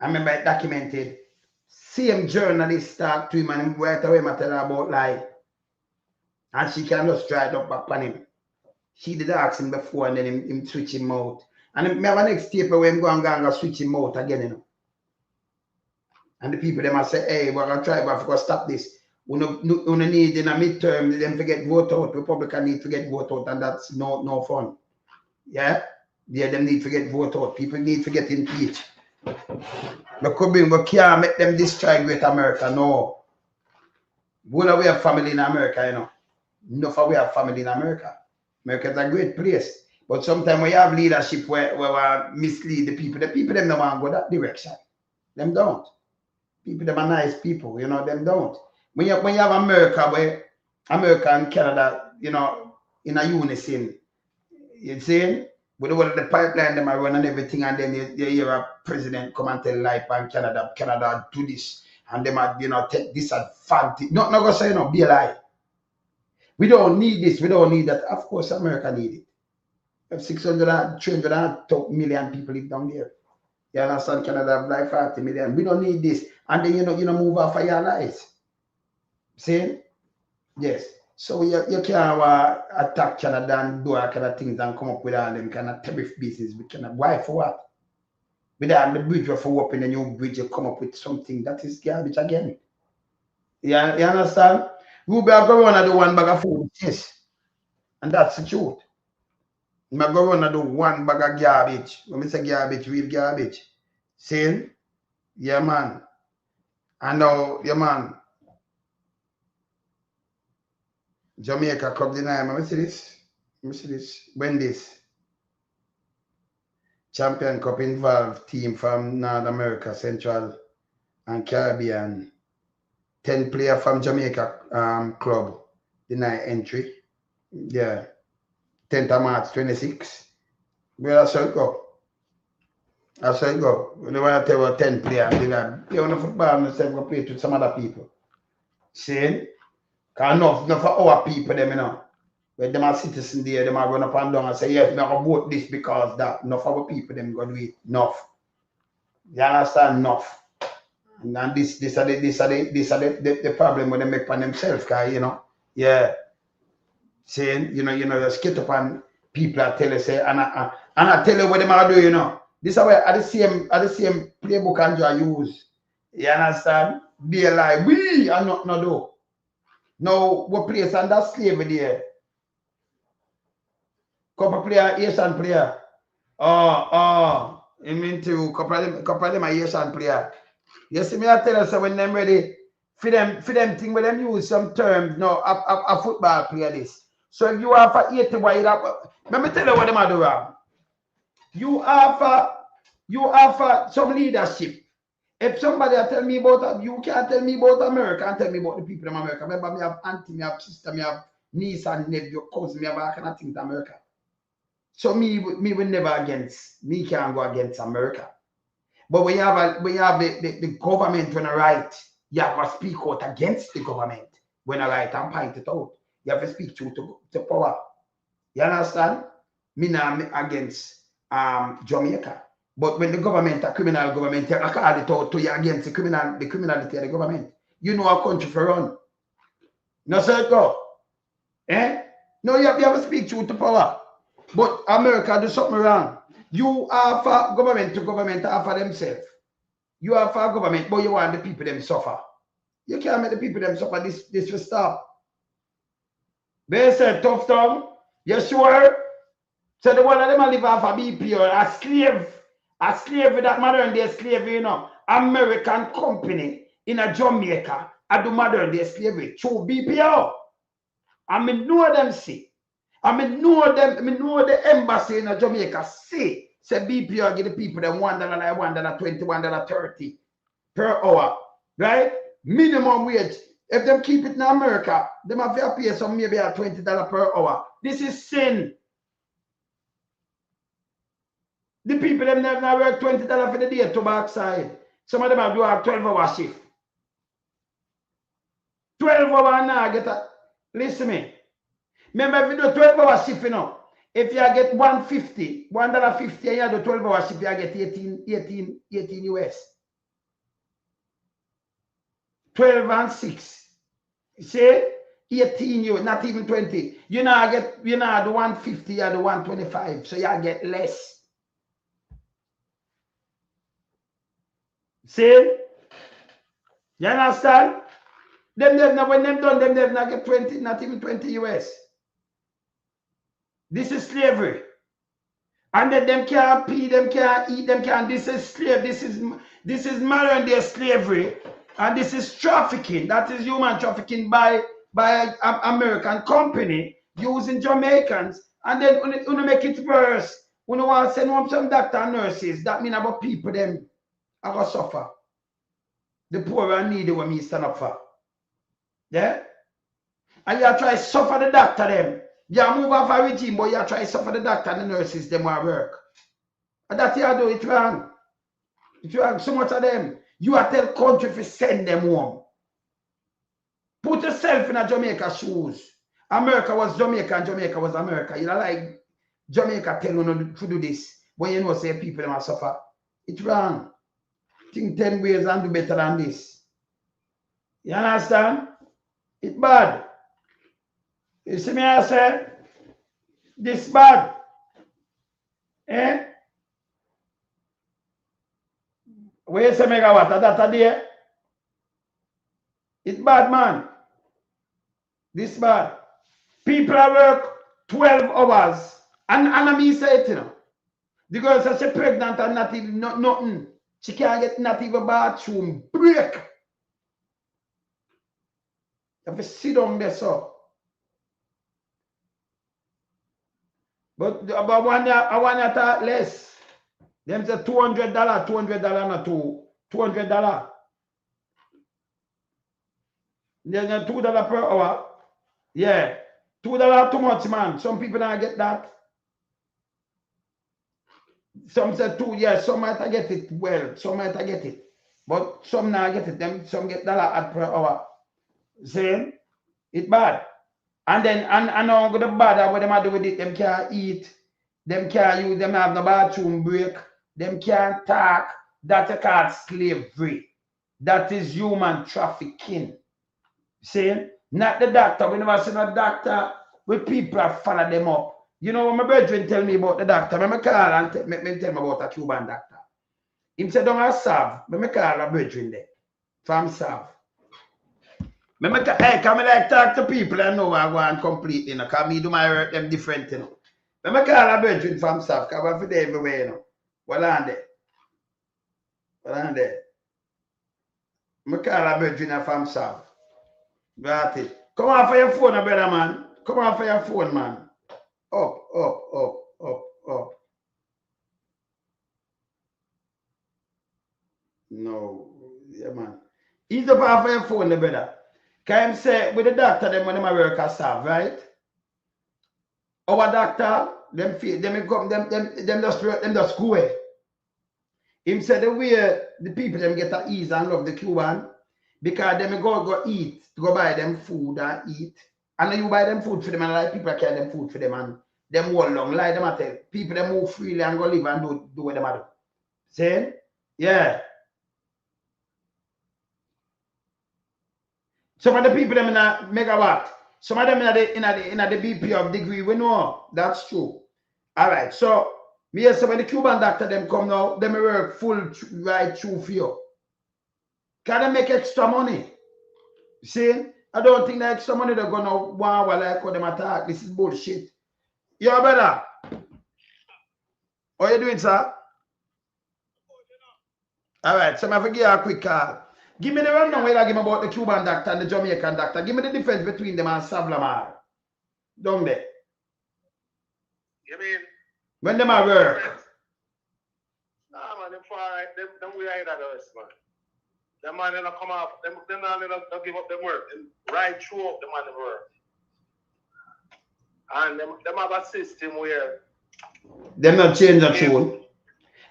I remember it documented. Same journalist talk to him and him right away tell her about lie. And she can just try it up back on him. She did ask him before and then him switch him out. And him have a next tape where him go and switch him out again, And the people them say, hey, we're gonna try, but we're stop this. We need in a midterm them to get vote out. Republican need to get vote out, and that's no fun. Yeah, them need to get vote out. People need to get impeached. We can't make them destroy Great America. No, we have family in America, Enough we have family in America. America is a great place, but sometimes we have leadership where we mislead the people. The people them don't want to go that direction. Them don't. People them are nice people, them don't. When you have America, where America and Canada, in a unison, you see, with the pipeline them are running everything, and then you hear a president come and tell life and Canada do this, and them are, take disadvantage. Not gonna say, be a lie. We don't need this, we don't need that. Of course, America need it. We have 300 million people live down there. You understand? Canada have like 40 million. We don't need this. And then, move off of your lives. See? Yes. So you can't attack Canada and do all kind of things and come up with all them kind of tariff business. We cannot. Why? For what? With the bridge for open a new bridge, you come up with something that is garbage again. You understand? Rubio go run and do 1 bag of food. Yes. And that's the truth. I'm going to run and do 1 bag of garbage. When I say garbage, real garbage. See? Yeah, man. And now, yeah, man. Jamaica Cup deny. I see this. me see this. When this Champion Cup involved team from North America, Central and Caribbean. 10 player from Jamaica club deny entry. Yeah. 10th of March 26. Well, that's how it go. That's how it go. When they want to tell about 10 players, they got play on the football and say go play with some other people. See? Because enough for our people, them, you know. When them are citizens there, them are run up and down and say, yes, we are going to vote this because that. Enough for our people, them go do it. Enough. You understand? Enough. And this are the problem when they make for themselves, because, you know, yeah. Saying, you know, just get up and people are tell you, say, and I tell you what them are do, you know. This is where the same playbook and you use. You understand? Be like, we are not no do. Now we place under slavery there. Couple player, Asian player. I mean to couple of them are Asian player. You see me I tell you, so when them ready for them thing when them use some terms, no, a football player this. So if you have for 80 wide up, let me tell you what them are doing. You have for some leadership. If somebody tell me about you can't tell me about America and tell me about the people in America. Remember, me have auntie, me have sister, me have niece and nephew, cousin, me have all kind of things in America. So me will never against, me can't go against America. But when you have the government when I write, you have to speak out against the government when I write and point it out. You have to speak to power. You understand? Me now against Jamaica. But when the government, a criminal government, I call it out to you against the criminality of the government. You know our country for run. No, sir, go. Eh? No, you have to speak to power. But America do something wrong. You are for government to government are for themselves. You are for government, but you want the people them suffer. You can't make the people them suffer. This will stop. They said tough tongue. You sure? So the one of them live off a BPO, a slave that modern day slavery, you know. American company in a Jamaica at the modern day slavery through BPO. I mean know them see. I mean know the embassy in a Jamaica see. Say BPO give the people them $1, $1.20, $1.30 per hour. Right? Minimum wage. If them keep it in America, them have to pay some maybe at $20 per hour. This is sin. The people them never work $20 for the day to backside. Some of them have do a 12-hour shift. 12 hour now get a listen me. Remember if you do 12-hour shift, you know, if you get $1.50 and you do 12-hour shift, you get 18 US. 12 and 6. Say 18 US, not even 20. You now get the 150, you the 125, so you get less. See? You understand? When them done, them not get 20, not even 20 US. This is slavery. And then them can't pee, them can't eat, them can't. This is slave. This is modern day slavery. And this is trafficking. That is human trafficking by American company using Jamaicans. And then when make it worse, when you want to send home some doctor and nurses, that mean about people them are going to suffer. The poor and needy when me stand up for. Yeah? And you try to suffer the doctor them. You move off a regime, but you try to suffer the doctor and the nurses them will work. And that's how you do it wrong. It's wrong. So much of them. You are tell country to send them home. Put yourself in a Jamaica shoes. America was Jamaica and Jamaica was America. You know, like Jamaica tell you to do this. But you know, say people them will suffer. It's wrong. Think 10 ways and do better than this. You understand? It's bad. You see me I say? This bad. Eh? Where you say megawatt? That a day? It's bad, man. This bad. People are work 12 hours. And I mean say it, you know. The girl says she's pregnant and not even nothing. She can't get not even bathroom break. You have to sit down there, so. But about I want to talk less. Them say $200, not $200. Then $2 per hour. Yeah. $2 too much, man. Some people don't get that. Some say $2, yeah, some might get it. Well, some might get it. But some not get it. Them some get $1 per hour. Saying it bad. And then and now the bad what them do with it, them can't eat, them can't use, them have no bathroom break, them can't talk. That's called slavery. That is human trafficking. See? Not the doctor. We never see no doctor with people that follow them up. You know, my brethren tell me about the doctor. I call and tell me about a Cuban doctor. He said, don't serve. I call a brethren there. From serve. Hey, come like talk to people and know I go on completely. You know, because me do my work them different. You know. I call a brethren from serve. Because I'm for there everywhere. You know. Well on there. Well on there. I call a brethren from serve. Got it. Come on for your phone, brother man. Come on for your phone, man. Up, up, up, up, up. No, yeah, man. Ease up off your phone, brother. Can him say with the doctor, them when them work as staff, right? Our doctor, them just go away. Him say the way the people them get at ease and love the Cuban, because them go eat, go buy them food and eat. And then you buy them food for them and like people carry them food for them and them hold long, like them at tell. People them move freely and go live and do what them do. See? Yeah. Some of the people them in a megawatt, some of them in the BP of degree, we know that's true. All right, so me hear some of the Cuban doctor them come now, them work full right through for you. Can they make extra money? See, I don't think that extra money they're gonna wow like what them attack. This is bullshit. Yo, brother. How you doing, sir? All right, so I'm gonna give you a quick call. Give me the rundown where I give me about the Cuban doctor and the Jamaican doctor. Give me the difference between them and Savlamar. Down there. You mean? When them at work. Nah, man, them far right. Them we are in that rest, man. Them man, they don't come off. Them man, they don't give up them work. Them right through up the man they work. And them have a system where them not change the tune.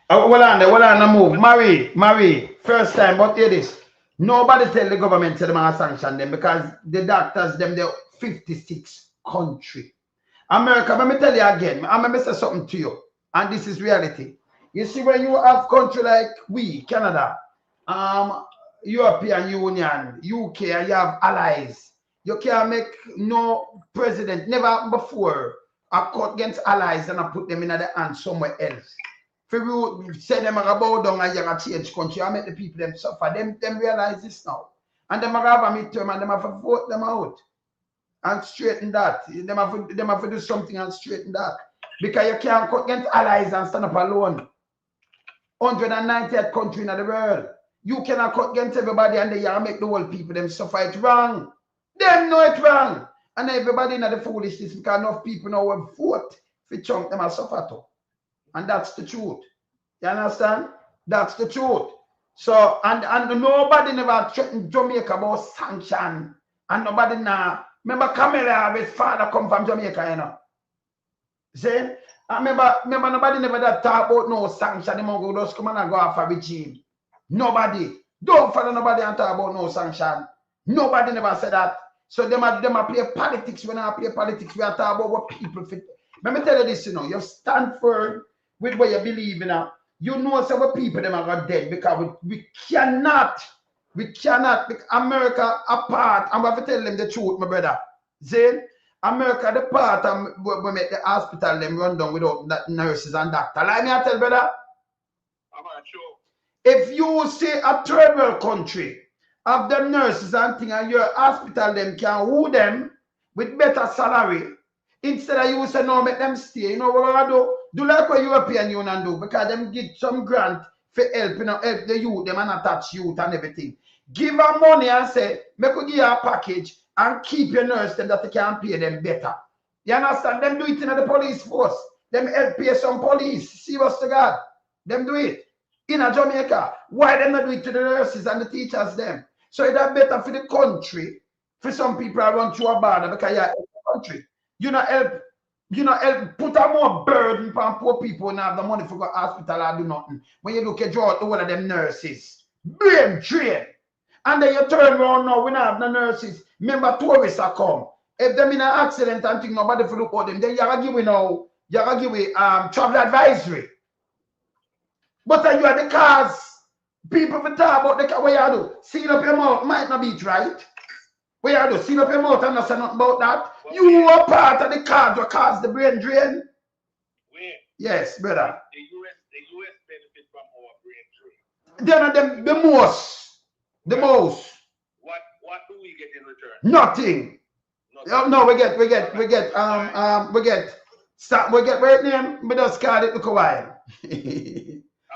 Hold on, move. Marie, first time, but hear this. Nobody tell the government to them and sanction them because the doctors, them, they're 56 country. America, let me tell you again, I'm going to say something to you, and this is reality. You see, when you have country like we, Canada, European Union, UK, and you have allies, you can't make no president, never before, a cut against allies and I put them in the hand somewhere else. If you say them are bow down and you have change country, I make the people them suffer. Them realize this now. And them have a midterm and them have to vote them out. And straighten that. Them have to do something and straighten that. Because you can't cut against allies and stand up alone. 190th country in the world. You cannot cut against everybody and they make the whole people them suffer. It's wrong. Them know it's wrong. And everybody in the foolishness because enough people now will vote for chunk them and suffer too. And that's the truth. You understand? That's the truth. So, and nobody never threatened Jamaica about sanction. And nobody now. Remember Camilla, his father come from Jamaica, you know. See? I remember nobody never that talk about no sanction. They just come and go off a regime. Nobody. Don't follow nobody and talk about no sanction. Nobody never said that. So them play politics. When I play politics, we are talking about what people fit. Let me tell you this, you know, you stand firm with what you believe in. You know some people them are dead because we cannot make America apart. I'm going to tell them the truth, my brother. Zane, America the part we make the hospital them run down without that nurses and doctors. Like me I tell brother. I'm not sure. If you see a third world country of the nurses and things and your hospital them can woo them with better salary. Instead of you say no, make them stay. You know what I do? Do like what European Union do because them get some grant for help, you know, help the youth, them and attach youth and everything. Give them money and say, make you give you a package and keep your nurse them that they can pay them better. You understand? Them do it in the police force. Them help pay some police. Serious to God. Them do it. In a Jamaica. Why them not do it to the nurses and the teachers them? So it's better for the country. For some people I run through a border because you help the country. You not help put a more burden on poor people and have the money for go hospital or do nothing. When you look at one of them nurses. Brain drain. And then you turn around now, we don't have no nurses. Remember, tourists are come. If them in an accident and think nobody for look at them, then you gotta give travel advisory. But you are the cars. People for talk about the car. What you do? Seal up your mouth. Might not be it right. What you do? Seal up your mouth and not say nothing about that. You are part of the cars what cause the brain drain. Yes, brother. The US benefit from our brain drain. They're not the most. The most. What do we get in return? Nothing. No, we get wait name, we just call it look a while.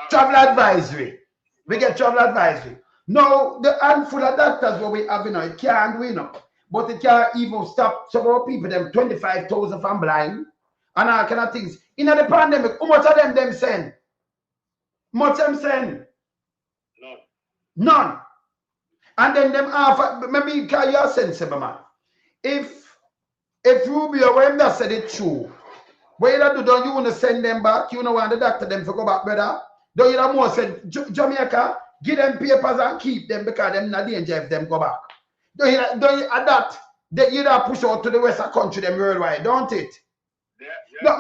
Travel advisory. We get travel advisory. No, the handful of doctors what we have, it can't win up. But it can't even stop some of people, them 25,000 from blind and all kind of things. In the pandemic, how much of them send? Much them send? None. And then them offer, maybe because you're sensible, man. If Rubio, when that said it true, what you do, don't you want to send them back? You know want the doctor them to go back, brother? Don't you more send Jamaica, give them papers and keep them because them not danger if them go back. Don't you at that, you don't push out to the western country them worldwide, don't it? Yeah. No,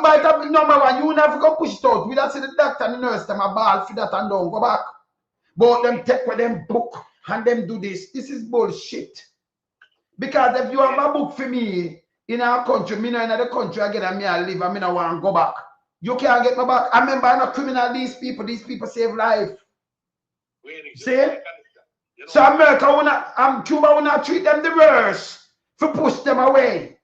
number one, you never go push it out. We don't see the doctor and the nurse them a ball for that and don't go back. But them take with them book and them do this. This is bullshit. Because if you have a book for me in our country, me know in the country again and me I live and me no want to go back. You can't get me back. I remember I'm not criminal, these people save life. See? So America Cuba will not treat them the worst for push them away.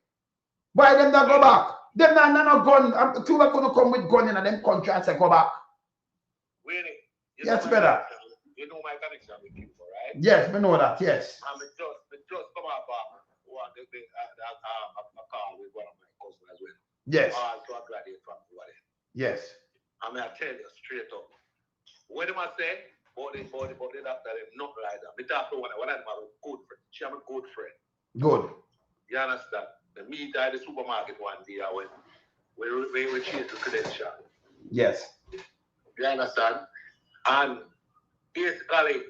Why them not go back? Them not no gun. Cuba gonna come with gun in them country and say go back. Yes, better. You know my connection with Cuba, right? Yes, we know that, yes. I'm just come up a call with one of my cousins as well. Yes. So I'm glad you're from Cuba. Yes. I mean, I tell you straight up. What am I saying? But they doctor them not like that. Me talk to one of them a good friend. She have a good friend. Good. You understand? The meet at the supermarket one day when we changed the credential. Yes. You understand? And basically,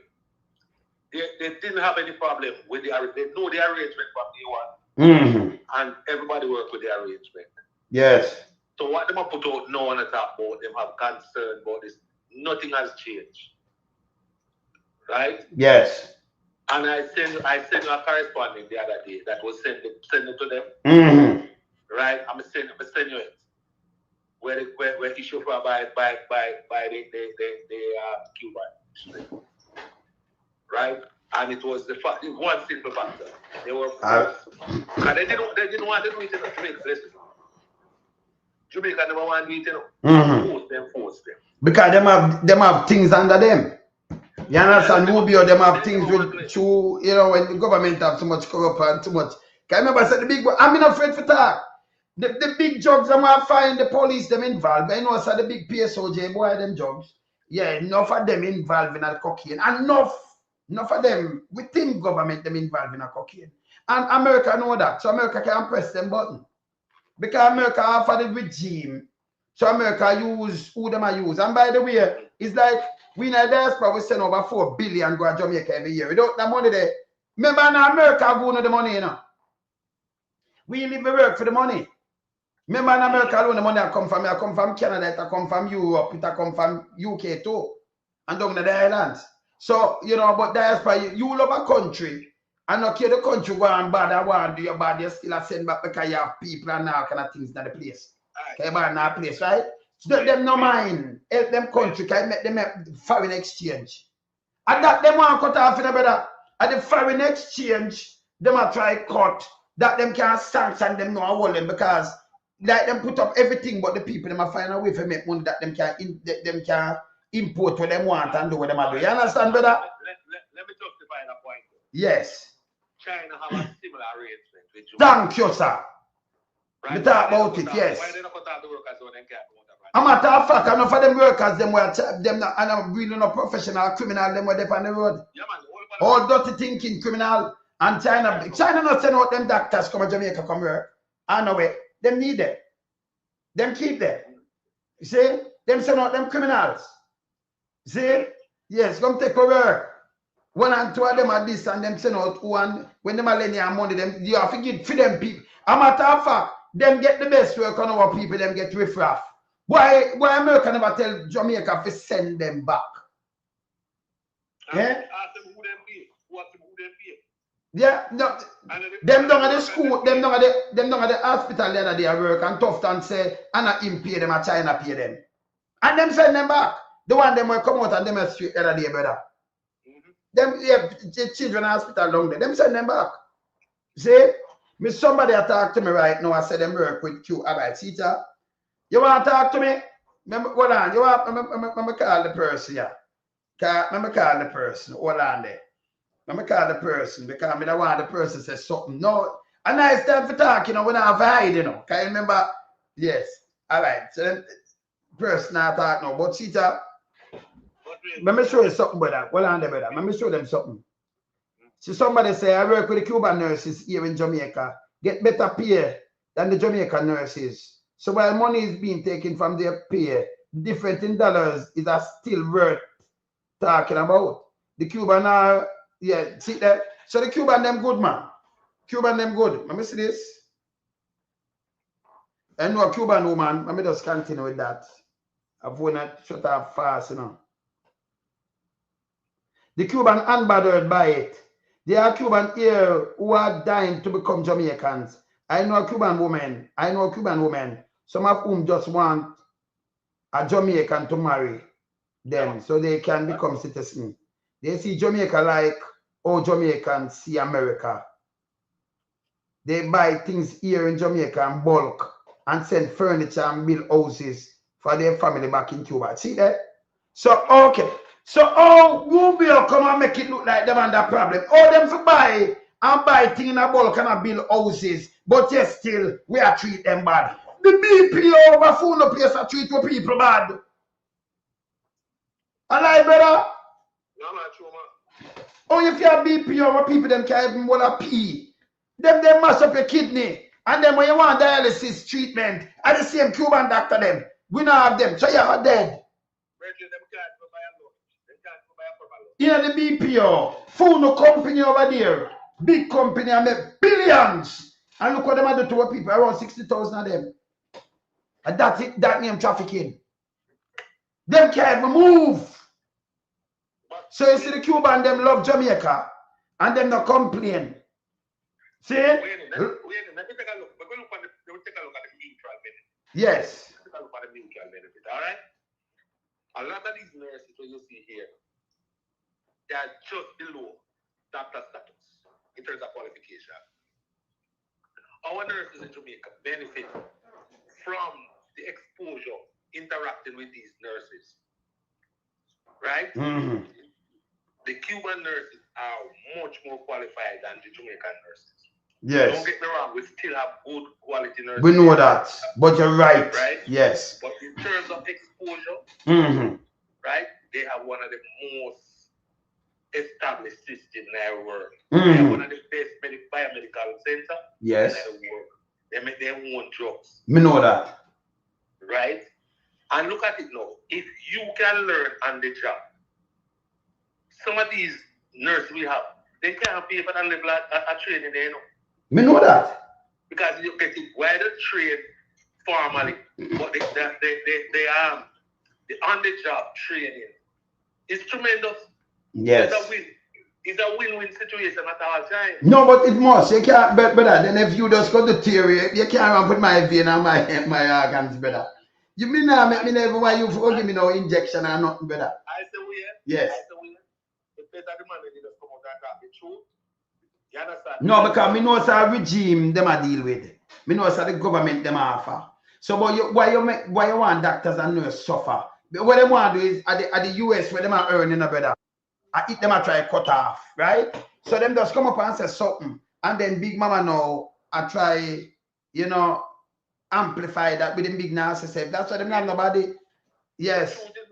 they didn't have any problem with they know the arrangement from day one. And everybody worked with the arrangement. Yes. So what them put out no one talk about, them have concern about this. Nothing has changed. Right? Yes. And I sent you a correspondence the other day that was sent it to them. Right? I'm send you it. Where issued for by the Cuban. Right? And it was one simple factor. They were and they didn't want to do it in a Jamaica. Listen. Jamaica never want to do it, force them. Because them have things under them. You understand? Rubio, them have things with true, when the government have too much corruption and too much. Can I remember I said the big boy, I'm not afraid for talk. The big drugs them have find the police them involved. I know I said the big PSOJ boy them drugs. Yeah, enough of them involved in the cocaine. Enough of them within government them involved in the cocaine. And America know that. So America can press them button. Because America offer the regime. So America use who them I use. And by the way, it's like we in the diaspora we send over 4 billion go to Jamaica every year. Without the money there. Remember now America go to the money, We live and work for the money. Remember in America alone the money I come from Canada, it come from Europe, it come from UK too. And down the islands. So, but diaspora, you love a country. And not care the country go and bad and want do your bad, you still send back because you have people and all kind of things in the place. Okay, bad in that place, right? So them no mind. Help them country can make them foreign exchange. And that them want cut off in the brother. At the foreign exchange, them are try cut. That them can't sanction them no hold them because like them put up everything but the people them are find a way to make money that them can import what them want and do what them are do. You understand, brother? Let me justify that point. Yes. China have a similar arrangement with Jamaica. Thank you, sir. We talk about it, yes. Why they not cut off the workers when they can't come out? I'm a matter of fact, enough of them workers, them were them not, and I'm really not professional criminal, them were there on the road. Yeah, man, all dirty thinking criminal. And China not send out them doctors come to Jamaica come work. I know it. Them need them. Them keep them. You see? Them send out them criminals. See? Yes, come take over. One and two of them are this and them send out one. When them are lending money, them you have to give for them people. A matter of fact, them get the best work on our people, them get riffraff. Why America never tell Jamaica to send them back? Yeah? Yeah, no, them down at the school, them down at the hospital the other day work and Tufton say, and I pay them, and China pay them. And them send them back. The one them will come out and them street the other day, brother. Them the children hospital down there, them send them back. See? Me somebody talk to me right now, I said them work with Q. Alright, see that? You want to talk to me? Hold on, you want me call the person, yeah. Let me call the person, hold on there. Let me call the person because I don't want the person to say something. No, a nice time for talk, you know, when I hide, you know. Can you remember? Yes. All right. So then, person not talk now. But see that? Let me show you something, brother. Hold on there, brother. Let me show them something. See, somebody say, I work with the Cuban nurses here in Jamaica. Get better pay than the Jamaican nurses. So while money is being taken from their pay, different in dollars is still worth talking about. The Cuban are, yeah, see that? So the Cuban them good, man. Cuban them good. Let me see this. I know a Cuban woman. Let me just continue with that. I've won it shut up fast, you know. The Cuban unbothered by it. There are Cuban here who are dying to become Jamaicans. I know a Cuban woman. Some of whom just want a Jamaican to marry them so they can become citizens. They see Jamaica like how Jamaicans see America. They buy things here in Jamaica in bulk and send furniture and build houses for their family back in Cuba. See that? So, okay. So, Rubio come and make it look like them and that problem. Them for buy and buy things in a bulk and build houses, but yes, still, we are treat them bad. The BP over phone no place are treat people bad. Alive, brother? No, not true, man. Oh, if you have BP over people, them can't even want to pee. Them mash up your kidney. And then when you want dialysis treatment, at the same Cuban doctor them, we not have them. So you are dead. Yeah, the BPO, phone company over there, big company, and make billions. And look what them are doing to our people, around 60,000 of them. And that's it, that name trafficking. Them can't even move. So you see the Cuban, them love Jamaica, and them not complain. See? Let me take a look. We're going to take a look at the mutual benefit. Yes. Take a look at the mutual benefit, all right? A lot of these nurses, what you see here, they are just below doctor status in terms of qualification. Our nurses in Jamaica benefit from the exposure interacting with these nurses. Right? Mm-hmm. The Cuban nurses are much more qualified than the Jamaican nurses. Yes. Don't get me wrong, we still have good quality nurses. We know that, but you're right. Right? Yes. But in terms of exposure, right, they have one of the most established systems in the world. They have one of the best biomedical centers in the world. They make their own drugs. Me know that. Right? And look at it now. If you can learn on the job, some of these nurses we have, they can't pay for that level of training there, you know. Me know that. Because you get it wider trained formally, but the on-the-job training is tremendous. Yes. It's a win-win situation at all times. No, but it must. You can't, brother. Then if you just got the theory, you can't put my vein and my organs, brother. You mean now make me never why you give me no injection or nothing, brother? I say we. Yes. I say we. It's better the man that just come out and talk the truth. You understand? No, because me know it's a regime them I deal with. Me know it's a the government them offer. So, but why you want doctors and nurses suffer? What they want to do is at the US where them are earning a brother. I eat them I try cut off, right? So them just come up and say something, and then Big Mama now I try, you know, amplify that with the big narcissist. That's why them not nobody. Yes. The truth is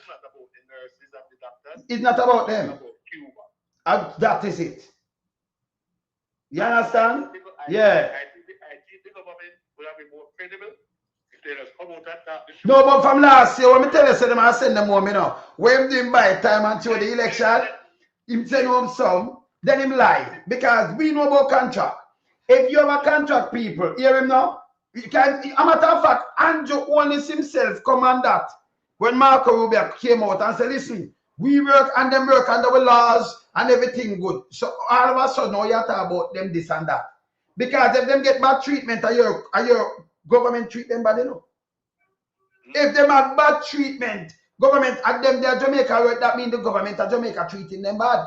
not about the nurses and the doctors. It's not about them. It's about Cuba. That is it. You understand? Yeah. I think the government will have been more credible if they just come out and talk the truth. No, but from last year, when me tell you, say them I send them home, you know. When him buy time until the election, him send home some, then him lie. Because we know about contract. If you have a contract, people, hear him now. You can, a matter of fact, Andrew Owens himself come on that. When Marco Rubio came out and said, listen, we work and them work under the laws and everything good. So all of a sudden now you talk about them this and that. Because if them get bad treatment, are your government treat them bad, you know? If them have bad treatment, government at them their Jamaica, that means the government of Jamaica treating them bad.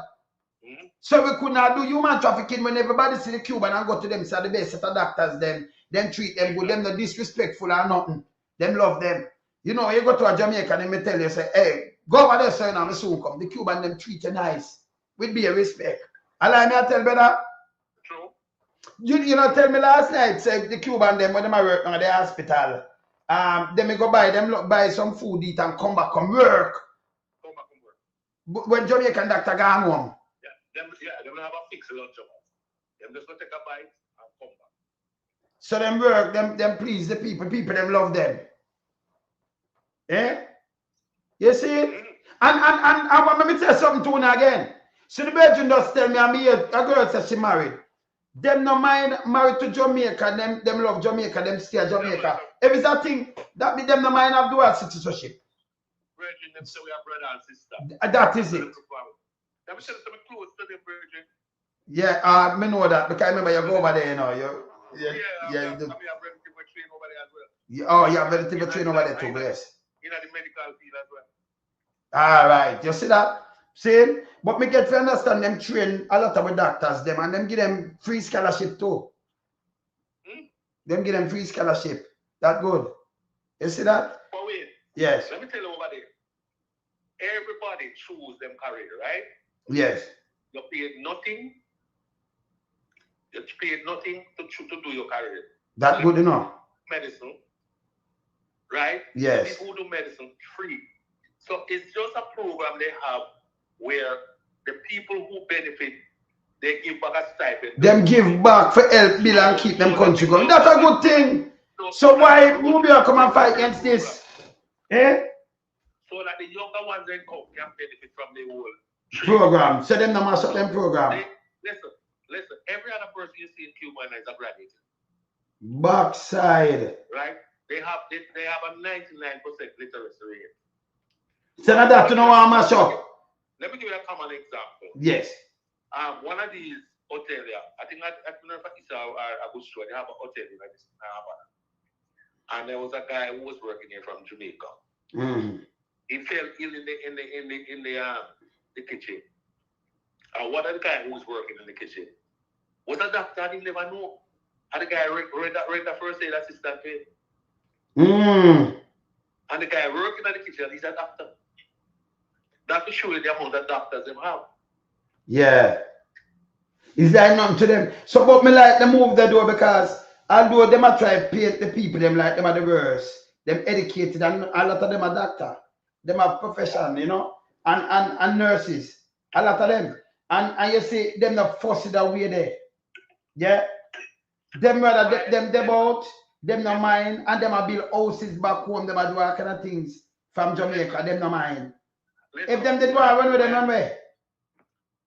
So we could not do human trafficking when everybody see the Cuban and go to them, say the best set of doctors, them treat them good, them no disrespectful or nothing. Them love them. You know, you go to a Jamaica and they tell you, say, hey, go over there, sir, now I soon come. The Cuban them treat you nice. With be a respect. Allow me to tell better. True. You know, tell me last night, say the Cuban them when they work in the hospital. Then me go buy some food eat and come back, come work. When Jamaican doctor go home. Them have a fixed lunch hour. Them just go take a bite and come back. So them work, them please the people them love them. Eh? You see it? And let me tell you something to you again. So the virgin just tell me a girl says she married. Them no mind married to Jamaica, them love Jamaica, them stay at Jamaica. If it's a thing, that be them no mind have dual citizenship. Virgin, them say we are brother and sister. That is it. Them say to be close to them, virgin. Yeah, I know that because I remember you go over there, you know. I have relative train over there as well. Oh, you have relative train over there too, bless. In the medical field as well. All right, you see that? See? But me get to understand them train a lot of the doctors, them, and them give them free scholarship too. Them give them free scholarship. That good. You see that? But wait. Yes. Let me tell you over there. Everybody choose them career, right? Yes. You paid nothing. You paid nothing to do your career. That good enough. Medicine. Right? Yes. People who do medicine free. So it's just a program they have where the people who benefit, they give back a stipend. Them give back for help bill and keep them country going. That's a good thing. So why Rubio come and fight against this? Eh? So that the younger ones then come can benefit from the whole program. So them no mass up them program. Listen, every other person you see in Cuba is a graduate. Backside. Right? They have a 99% literacy rate. So now that you know how mash up. Let me give you a common example. Yes. One of these hotels, I think I don't know if it's a good store. They have a hotel in this Havana. And there was a guy who was working here from Jamaica. He fell ill in the kitchen. And one of the guy who was working in the kitchen was a doctor. He never know. And the guy read the first aid assistant pay. And the guy working in the kitchen, he's a doctor. That will show you the amount of doctors they have. Yeah. Is there nothing to them? So but me like the move they do because although them are try to paint the people them like them are the worst. Them educated and a lot of them are doctor. Them have profession, you know, and nurses. A lot of them. And you see them not force it away there. Yeah. Them rather them out, them no mind, and them a build houses back home, them a do all kind of things from Jamaica, them no mind. If them did run with them, run away.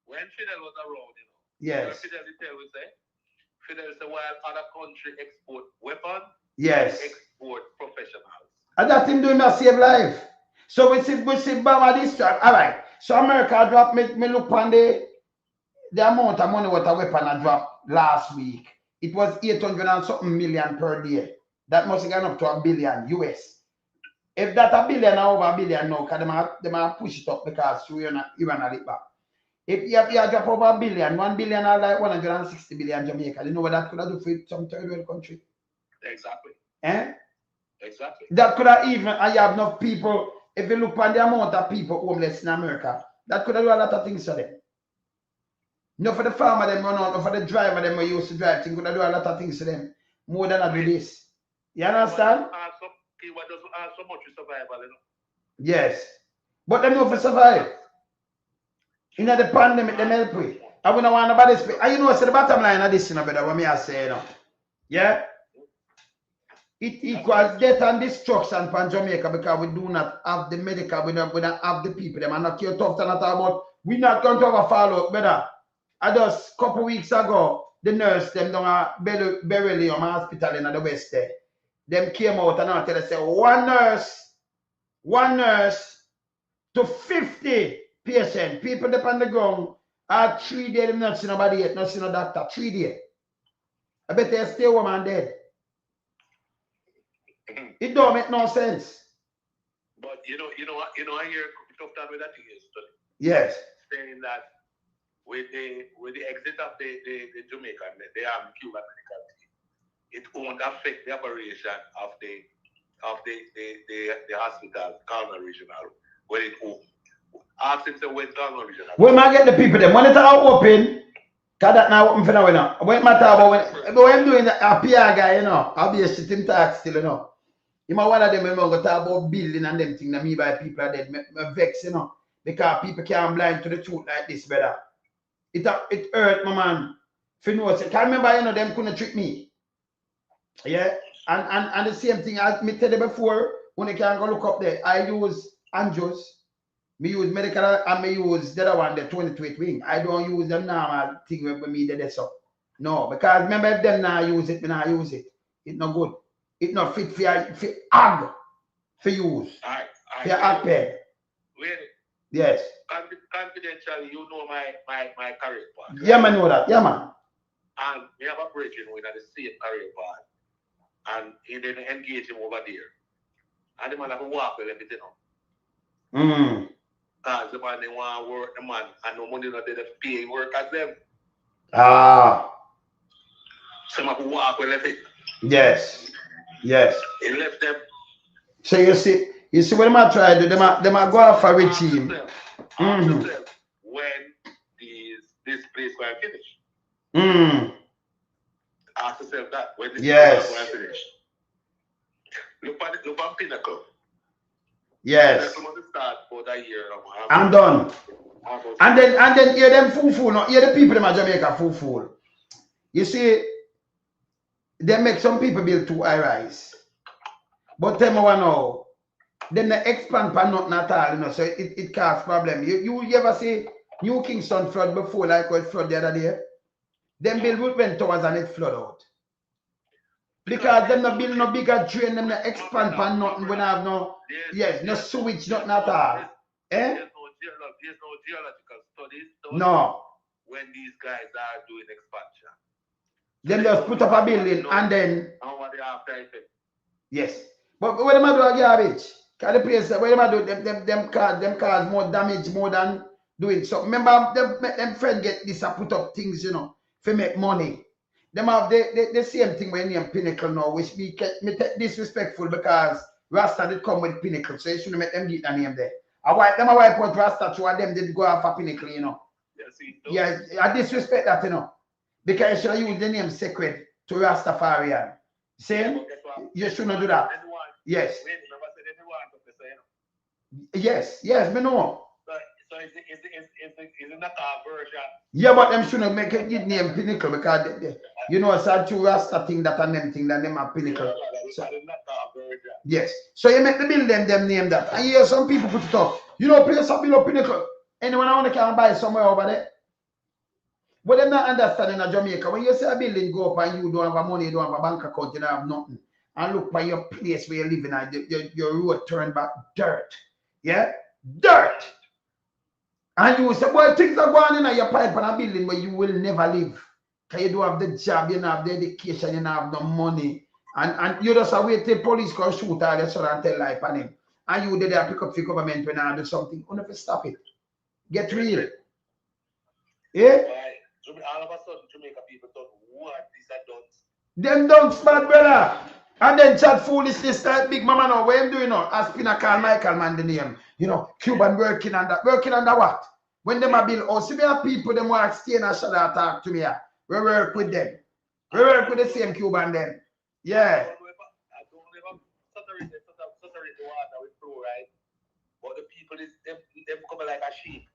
When Fidel was around, yes. Fidel said while other countries export weapons, yes, export professionals. And that him doing a save life. So we see Bama distract. All right. So America drop me look on the amount of money what a weapon I dropped last week. It was 800 and something million per day. That must have gone up to $1 billion US. If that $1 billion or over $1 billion now, because they might push it up because you run it back. If you drop over $1 billion, $1 billion are like 160 billion Jamaica. You know what that could have do for some third world country? Exactly. Eh? Exactly. That could have even, I have enough people, if you look on the amount of people homeless in America, that could have do a lot of things for them. Not for the farmer them run out, not for the driver them who used to drive, things could have do a lot of things for them. More than I do this. You understand? Cuba doesn't ask so much for survival, you know. Yes. But them know for survive. In the pandemic, them help we. I wouldn't want nobody speak. And you know, so the bottom line of this, you know, brother, what me I say, you know. Yeah? It equals death and destruction from Jamaica because we do not have the medical, we don't have the people. Them are not here tough to not talk about. We're not going to have a follow-up, brother. I just a couple weeks ago, the nurse, them down at Beryllium Hospital in the West there. Them came out and I tell us, say, one nurse to 50 patients. People up on the ground are 3 days, them not see nobody yet, not see no doctor. 3 days. I bet they stay woman dead. It don't make no sense. But you know, I hear tough time with that thing is yes. Saying that with the exit of the Jamaican, the Cuban medical team, it won't affect the operation of the hospital, Calma Regional, when it open. Ask him to when Calma Regional. When I get the people them, when it's all open, cause that now open for now, you know. When matter about when I'm doing a PR guy, you know, I'll be a shitting tax still, you know. You might one of them, I'm going to talk about building and them things that me by people are dead. Me vex, you know, because people can't blind to the truth like this, brother. It hurt, my man. If you know, I can't remember, you know, them couldn't trick me. Yeah, and the same thing as me tell you before, when you can go look up there, I use Anjos, me use medical, and me use the other one, the 22 wing. I don't use them normal thing with me there, so. No, because remember if them now use it, me now use it. It's not good. It's not fit for ag for use. For ag pen. Yes. Confidentially, you know my career path. Yeah, man, know that. Yeah, man. And we have a bridging with the same career path. And he didn't engage him over there. And the man have to walk with everything up. Because the man they want to work the man and no money not there to pay work as them. So he have to walk with everything. Yes. Yes. He left them. So you see what I try to do, them are go off for regime. Ask yourself when this place going to finish. Ask yourself that when this place going to finish. Look at Pinnacle. Yes. Start for that year. I'm done. And then hear them fool, no, hear the people in Jamaica fool. You see, they make some people build 2 high-rise. But tell me one now, then they expand for nothing at all, you know, so it causes problem. You ever see New Kingston flood before, like what flood the other day? Them build went towards and it flood out. Because them not build no bigger drain, them not expand for nothing when I have no, no sewage, nothing at all. There's no geological studies no. When these guys are doing expansion. Them just put up a building and then. Yes. But what them do a garbage? Because the place, what them do, them cause more damage more than doing. So remember, them friends get this and put up things, you know, to make money. Them have the same thing when name Pinnacle now, which me take disrespectful because Rasta did come with Pinnacle, so you shouldn't make them get the name there. I wipe out Rasta to them did go off for Pinnacle, you know. Yeah, I disrespect that, you know. Because you should use the name sacred to Rastafarian. See? You shouldn't do that. Yes. Yes, me know. So is not a version? Yeah, but them shouldn't make it name Pinnacle because you know it's a true Rasta thing that and them thing that them are Pinnacle. So, yes. So you make the build them name that. And you hear some people put it up. You know, place up below Pinnacle. Anyone I want to can buy somewhere over there. But them not understanding in Jamaica. When you see a building go up and you don't have money, you don't have a bank account, you don't have nothing. And look by your place where you're living at, your road turn back dirt. Yeah? Dirt! And you say, boy, things are going in your pipe and a building where you will never live. Because you don't have the job, you don't have the education, you don't have no money. And you just wait till police come shoot all your son and tell life on him. And you did there pick up the government when I do something. You never stop it. Get real. Yeah? All of a sudden, Jamaica people thought, what these are done? Them don't bad, brother. And then chat foolishness that big mama now. What am doing now? As Pinnacle Michael man the name. You know, Cuban working under what? When them a build house, if you have people them want to stay in a shadow talk to me, we work with them. We work with the same Cuban then. Yeah. but the people is them come like a sheep.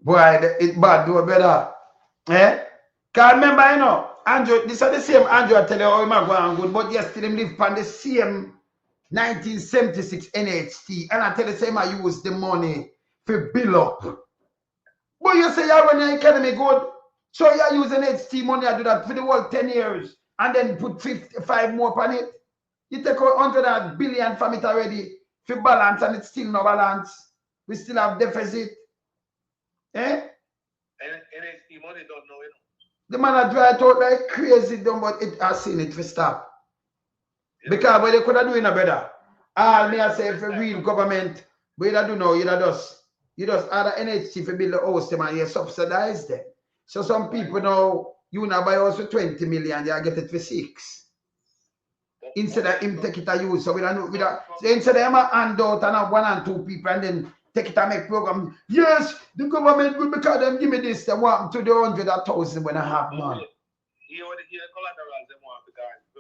Boy, it bad, do better. Eh? Can't remember, you know, Andrew, this is the same Andrew I tell you how him a go on good, but yesterday him live on the same 1976 NHT, and I tell you same I use the money for bill up. But you say you run your economy good, so you use NHT money, I do that for the whole 10 years, and then put 55 more on it. You take out 100 billion from it already for balance, and it's still no balance. We still have deficit. Eh? NHT money don't know, you know. The man a dry it out like crazy, dumb, but it has seen it for stop. Because what they could have doing a better. All me I say for real government, but you do know, you just add an NHT for build the house them and you subsidize them. So some people now, you now buy house for 20 million, they get it for 6. Instead of him take it and use. So so instead of him a hand out and have 1 and 2 people and then take it and make program. Yes, the government will because them give me this, they want to the 100,000 when I have none. You want to hear collaterals they want because to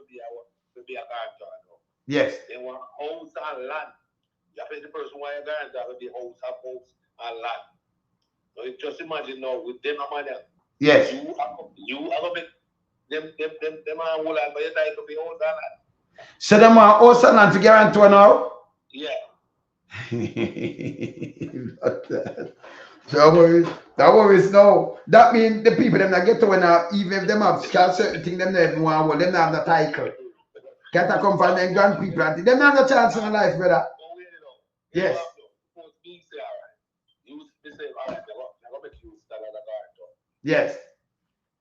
be a guarantor. Yes. They want house and land. You have the person who want a guarantor will be house and land. So you just imagine now with them money. Yes. You are gonna make them are whole land, but you die to be house and land. So them want house and land to guarantor now? Yeah. That worries no. That means the people them that get to when even if them have certain things them never want hold, them not have the title. Can't come from them grand people and them not have the chance in life, brother. Yes. Yes.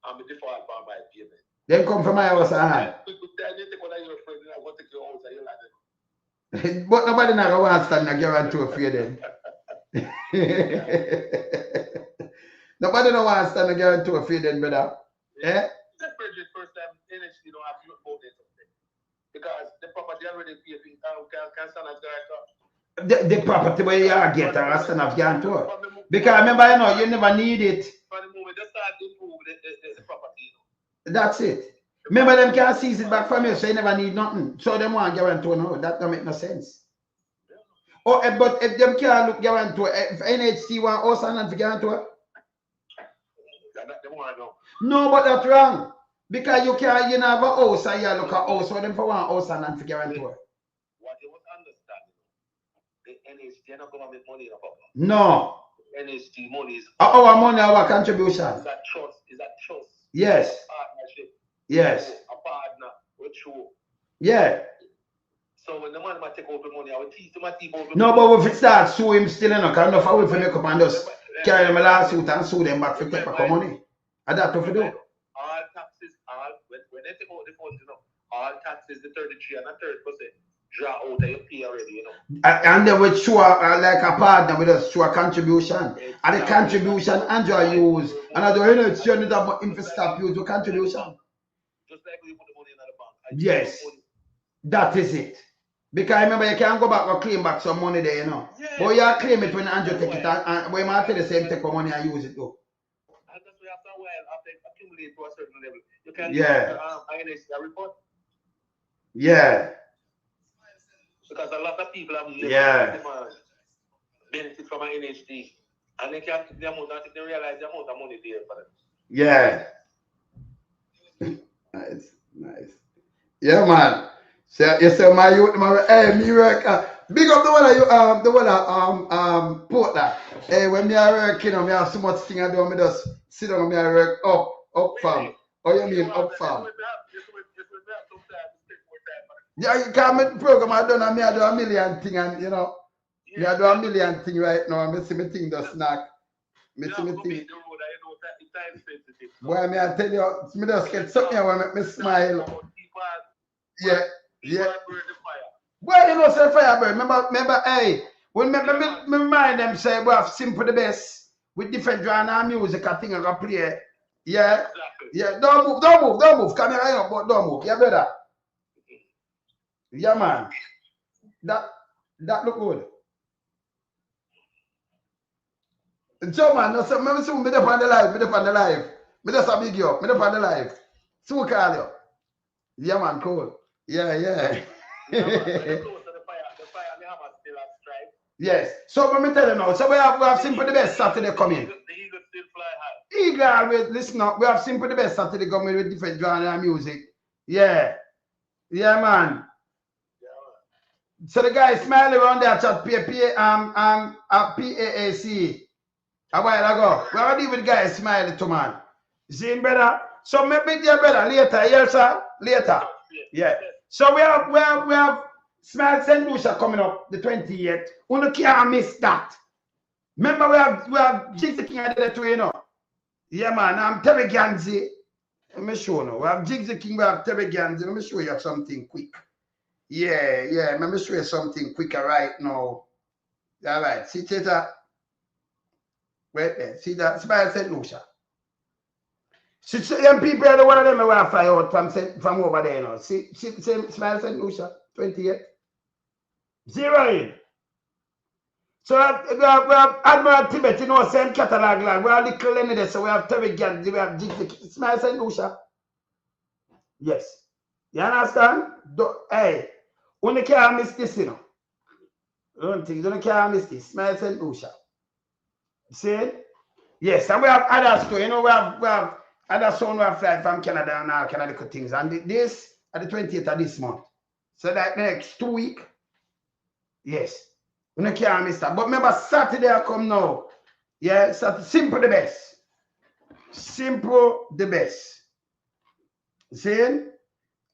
I'm a default for my payment. Then come from my house and hand. But nobody not going to stand and guarantee for them. Nobody don't want to stand and guarantee for them, brother. Eh? First time NHT don't have to look about it. Because the property already paid can stand as guarantor. The property where you are get a stand of guarantor. Because remember, you know, you never need it. For the moment, just start to improve the property. That's it. Remember, them can't seize it back from you, so you never need nothing. So them want guarantor, no, that don't make no sense. Oh, but if them can't look guarantor, if NHT want house and land for guarantor? No, but that's wrong. Because you can't, you have a house and you look at house, so them for one house and land for guarantor. What you must understand, the NHT not going to make money in a property. No. NHT money is our money, our contribution. Is that trust? Is that trust? Yes. Partnership. Yes. A partner with you. Yeah. So when the man might take out the money, I will teach him out. No, but if it starts sue him still, enough, kind of away for make up and just carry them a lawsuit and sue them back for take back money. And that's what we do. All taxes, when they take out the funds, you know, all taxes, the 33 and the 30%. Draw out of your pay already, you know. And then we show like a partner with us, show a contribution. Exactly. And the contribution Andrew use. And I don't know it's your need to stop use the contribution. Just like you put the money in the bank. Yes. That is it. Because remember you can't go back or claim back some money there, you know. Yeah. But you claim it when Andrew take it and when I tell the same take money and use it too. And that's why after a while, after it accumulate to a certain level, you can get a report. Yeah. Because a lot of people have benefit from an NHT and they can't take the amount until they realize the amount of money there for them. Yeah. Nice. Yeah, man. So you say my youth, hey, me work. Big up the one port that. Hey, when me I work, you know, me have so much thing I do, me just sit down and me I work up farm. Oh, you mean up farm? Yeah, you can't make the program I done and me I do a million thing and you know, me I do a million thing right now and me see me thing just snack. Me see me thing. Boy, me I tell you, me just get something here when me smile. Yeah. Boy, you know say Firebird, remember, hey, when me mind them say we have simple the best with different genre music I think I can play. Yeah. Yeah, don't move. Come here right now, but don't move. Yeah, brother. Yeah, man. That look good. So, man, no, so maybe soon, me up on the live. Me just a big you up. Me up on the live. So call you. Yeah, man, cool. Yeah. Yes. So let me tell you now. So we have Simple the Best Saturday coming. The Eagle still fly high. Eagle always listen up. We have Simple the Best Saturday coming with different genre and music. Yeah. Yeah, man. So the guy Smiley around there chat PAC a while ago. We already with the guy Smiley to man. You see him, brother? So maybe dear brother later, yes sir? Later. Yeah. So we have Smile St. Lucia coming up the 28th. You can't miss that. Remember we have Jigsy King at the two, you know. Yeah man, I'm Terry Ganzi. Let me show you. We have Jigsy King, we have Terry Ganzi. Let me show you something quick. Yeah, let me show you something quicker right now. All right, see that? Wait there, see that? Smile St. Lucia. See, young people are the one of them who want to fly out from over there, you know. See Smile St. Lucia, 28. 0 in. So we have Admiral Tibet, you know, same catalog land. We have Little Lenny there, so we have Terry Ganzi, we have Jigsy, Smile St. Lucia. Yes. You understand? Hey, you can't miss this, you know. You can't miss this. Smile St. Lucia. See? Yes, and we have others too. You know, we have other sound we have flight from Canada and all kind of little things. And this at the 28th of this month. So that next 2 weeks. Yes. You can't miss that. But remember, Saturday I come now. Yeah, Simple the Best. Simple the Best. See?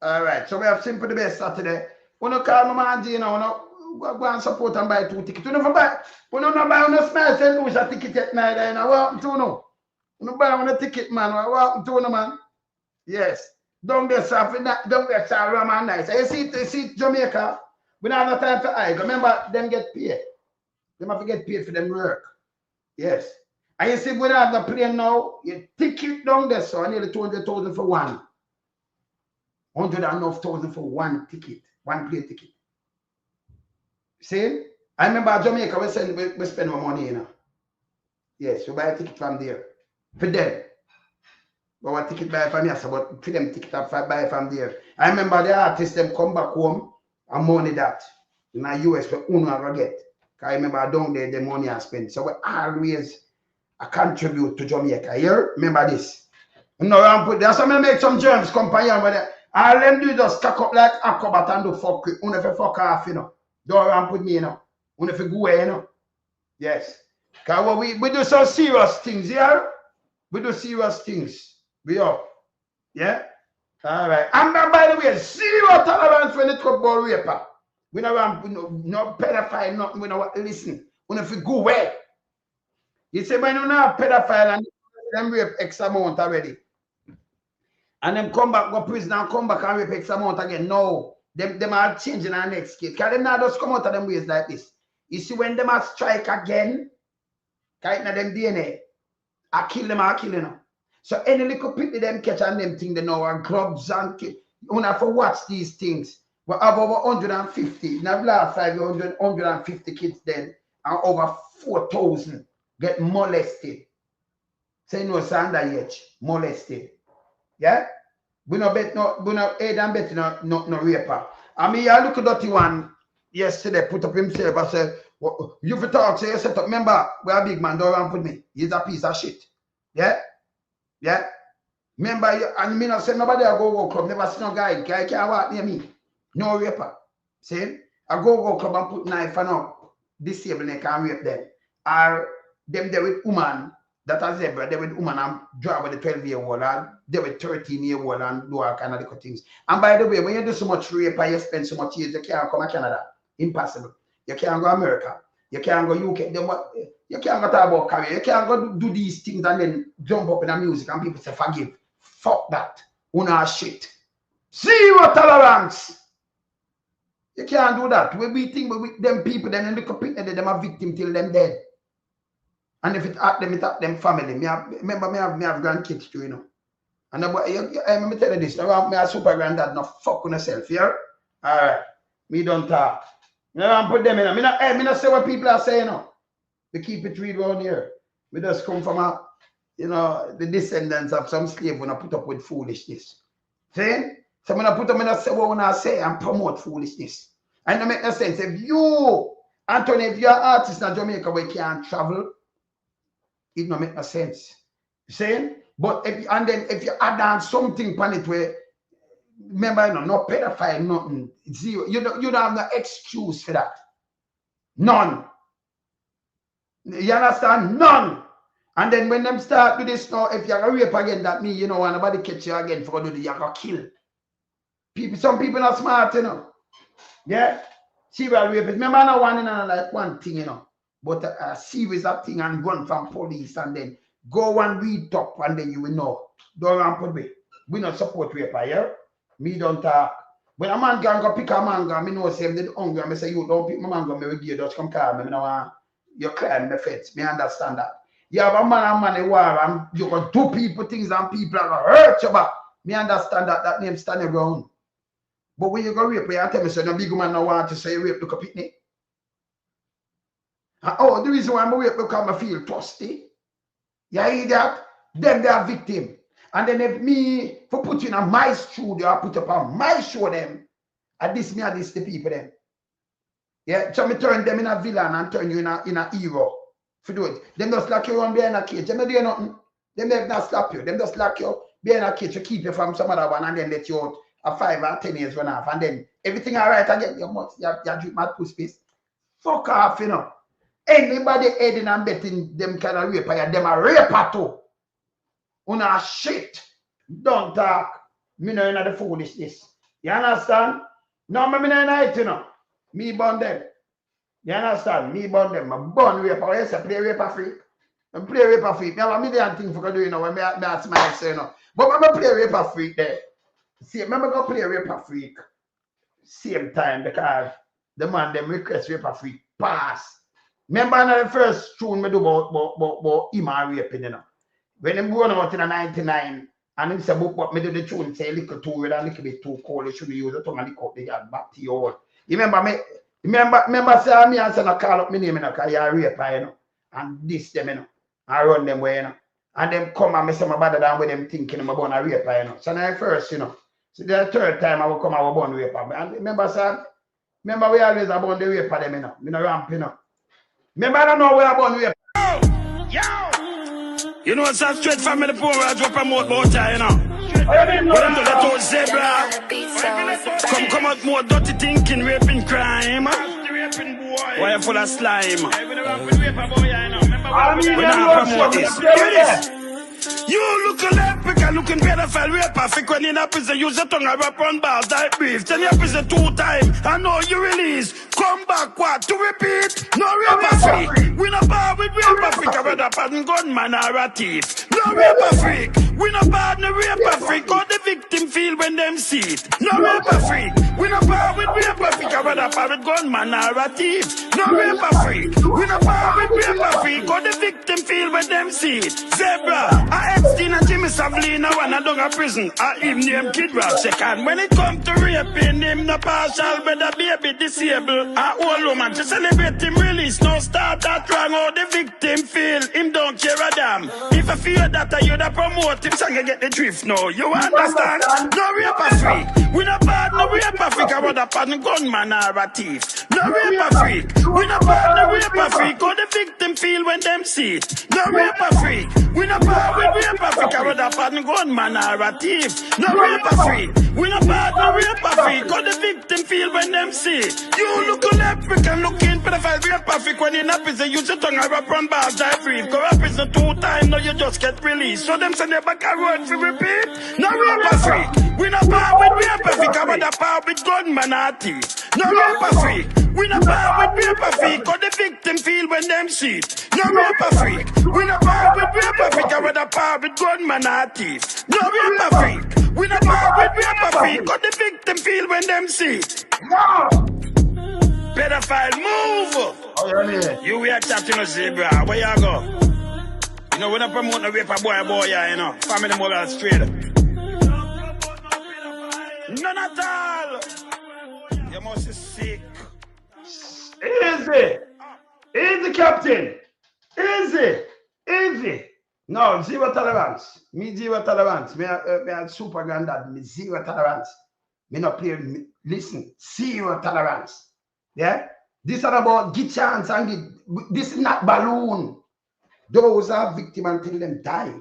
All right. So we have Simple the Best Saturday. When you call my man, you know, go and support and buy 2 tickets. You never buy. When you not buy on a Smile St. Lucia ticket at night, you know, what happened to you? You buy on a ticket, man. What happened to you, man? Yes. Don't get something. Don't get something Roman nice. You see Jamaica. We don't have no time for I. Remember, them get paid. Them have to get paid for them work. Yes. And you see, we don't have the plane now. You ticket down there, so nearly 200,000 for one. 100,000 for one ticket. One plane ticket. See? I remember Jamaica, we spend more money, you know. Yes, we buy a ticket from there. For them. But what ticket buy from here, so but for them ticket up buy from there. I remember the artists them come back home and money that in the US we never get. I remember down there the money I spend. So we always contribute to Jamaica. Here, remember this. You know, there's some make some germs company over all them do just stack up like acrobat and do fuck. You know, fuck off, you know. Don't put me, you know. You know, go away, you know. Yes. Because we do some serious things here. We do serious things. We are. Yeah? All right. And by the way, zero tolerance when it comes to raper. We don't no pedophile, nothing. We don't listen. We don't go away. You say, when you have pedophile and them rape X amount already. And them come back, go prison and come back and rape X amount again. No. Them are changing our next case. Because they not just come out of them ways like this. You see, when them are strike again, because them DNA, I kill them. So any little people them catch and them thing they know are grubs and kill. You have to watch these things. We have over 150. In the last 5 years, 150 kids then, and over 4,000 get molested. So you know, it's underage, molested. Yeah? We no bet no aid and bet no raper. I mean, I look at that one yesterday, put up himself and said, well, you for talk, say you set up. Remember, we are big man, don't run with me. He's a piece of shit. Yeah? Yeah? Remember, and me not say nobody I go club, never see no guy can't walk near me. No raper. See? I go club and put knife and up, disable they can rape them. Or them there with woman that are zebra, they with woman and draw with the 12-year-old and they with 13-year-old and do all kind of little things. And by the way, when you do so much rape and you spend so much years, you can't come to Canada. Impossible. You can't go America. You can't go UK. You can't go talk about career. You can't go do these things and then jump up in the music and people say, forgive. Fuck that. Una shit. Zero tolerance. You can't do that. We think with them people, then look up at them a victim till them dead. And if it at them family. Remember, me have grandkids too, you know. And let me tell you this. Me a super granddad, no fuck on yourself, yeah? Alright. Me don't talk. You know, put them in. Me not say what people are saying, you know. We keep it real around here. We just come from the descendants of some slave when I put up with foolishness. See? So when I put them in a say what when I say and promote foolishness. And it make no sense. If you Anthony, if you're an artist in Jamaica where you can't travel, it don't make no sense. You saying? But if you add on something on it where, remember, you know, no pedophile, nothing, zero. You don't have no excuse for that. None. You understand? None. And then when them start do this now, if you're going to rape again, that means, you know, when nobody catch you again for do the, you're going to kill. People, some people are smart, you know. Yeah? Serial rape. Remember, I know one in like one thing, you know. But a series of thing and run from police and then go and read top and then you will know. Don't run put me. We not support rape, yeah? Me don't talk. When a man can go pick a mango, me know say him did hungry, and me say you don't pick my mango, me will give you just come call me. Me know want you climb the fence. Me understand that. You have a man in war and you go do people things and people are gonna hurt you back. Me understand that that name stand around. But when you go rape, you tell me so no big man no want to say rape look a picnic. Oh, the reason why I'm rape because I feel thirsty. You hear that? Then they are victim. And then if me for put in a my studio, I put up on my show them. And this me and this the people them. Yeah, so me turn them in a villain and turn you in a hero. For do it. Them just lock you on behind a cage. Them not do nothing. Them not slap you. Them just lock you behind a cage to keep you from some other one and then let you out a 5 or 10 years run off. And then everything alright again. You drink mad pussy piece. Fuck off, you know. Anybody aiding and betting them kind of rape, them a raper too. Una shit. Don't talk. Me know the foolishness. You understand? No, me know it, you know. Me born them. You understand? Me born them. I born raper. Yes, I play raper freak. I play raper freak. Me have a million things for do, you know, when me ask my say, you know. But I play raper freak there. See, remember go play raper freak same time because the man them request raper freak pass. Remember the first tune me do about him and raping, you know. When them going out in a 99 and him say but me do the tune say a little too red and a little bit too cold, you shouldn't use the tongue and lick up the yard back to your own. Remember me say me and say no call up my name, you know, because you're a raper, you know. And this them, you know. I run them way, you know. And them come and me say my better than with them thinking I'm born a raper, you know. So now first, you know. So the third time I will come I will born raper. And remember we always about the raper them, you know. Me no ramp, you know. Remember I don't know where I born raper. You know what's that straight from me the poor I drop a moat about you know. What I'm to the told zebra. Come out more dirty thinking, raping crime. Why you full of slime? We not promote this. Hear this. You looking epic, looking pedophile, raper, fake when in a prison, use your tongue and rap on bars, die brief. Then you're prison 2 times, I know you release. Come back, what, to repeat? No raper freak. We no bar with raper freak, I rather pardon gunman or a thief. No raper freak. We no bar no raper freak, how the victim feel when them see it. No raper freak. We no bar with raper freak, I rather pardon gunman or a thief. No raper freak. We no bar with raper freak, how the victim feel when them see it. Zebra. Epstein and Jimmy Savley now one down a prison. I even name Kid Rock second. When it come to raping him, no partial, but the baby disabled. A old woman to celebrate him release. No start that wrong, how the victim feel. Him don't care a damn. If I fear that you da promote him, song get the drift now. You understand? No raper freak. We no bad no raper freak. I rather pardon gunman or a thief. No raper freak. We no bad no raper freak. How the victim feel when them see it. No raper freak. We no bad with raper freak. I rather pardon gunman or a thief. No raper freak. We no bad no raper freak. How the victim feel when them see it. You look electric and looking pedophile raper freak. When in a prison, use your tongue and rap on bars, die brief. Go up prison 2 times, now you just get released. So them send you back a road to repeat. No raper freak. We no bad with raper freak. I rather part with gunman or thief. No raper freak. We no bad with raper freak. How the victim feel when them see it. No raper freak. We no bad with raper freak. I rather part with gunman or thief. No raper freak. We no bad with raper freak. How the victim feel when them see it. Pedophile, move! You we are chatting a zebra. Where you go? You know, we don't promote no raper boy, you know. Family mobile straight. None at all! You must be sick. Easy! Easy, Captain! Easy! No, zero tolerance. Me zero tolerance. Me a super granddad. Me zero tolerance. Me not play. Listen, zero tolerance. Yeah? This is about get chance and get, this is not balloon. Those are victims until them die.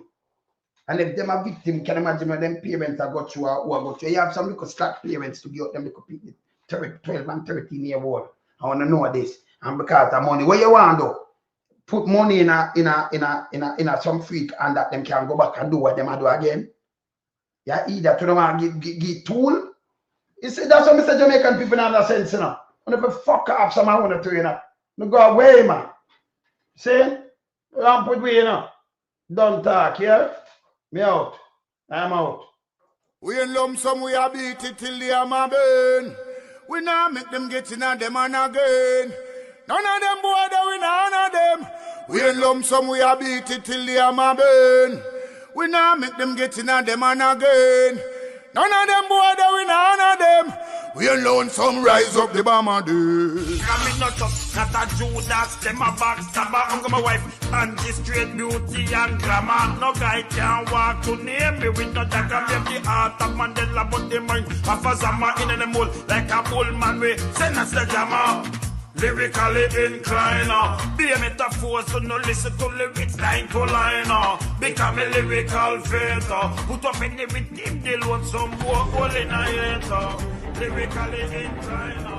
And if them are victim, can you imagine when them parents are go through or go through? You have some little slack parents to give them little 12 and 13-year-old. I want to know this. And because of money, what you want to put money in a some freak and that them can go back and do what them do again. Yeah, either to them give tool. You see, that's what Mr. Jamaican people in that sense, you know. And if you fuck off some I want to, you know. You go away, man. See? Don't put me, you know. Don't talk, yeah? Me out. I'm out. We in lump sum, we a beat it till the hammer burn. We now make them get in and them and again. None of them boy, we none of them. We in lump sum, we a beat it till the hammer burn. We now make them get in and them and again. None of them boy, we none of them. We alone some rise up the bomber dude. I'm not a Judas, them a backstabber. I'm my wife, and she straight beauty and glamour. No guy can walk to name me with no dagger. Maybe the heart of Mandela, but the mind of a Zama in the mold. Like a bullman, we send us the jammer. Lyrically inclined, be a metaphor, so no listen to lyrics line to line. Become a lyrical fighter. Put up any rhythm, they'll want some more hole in a hater. Lyrically inclined.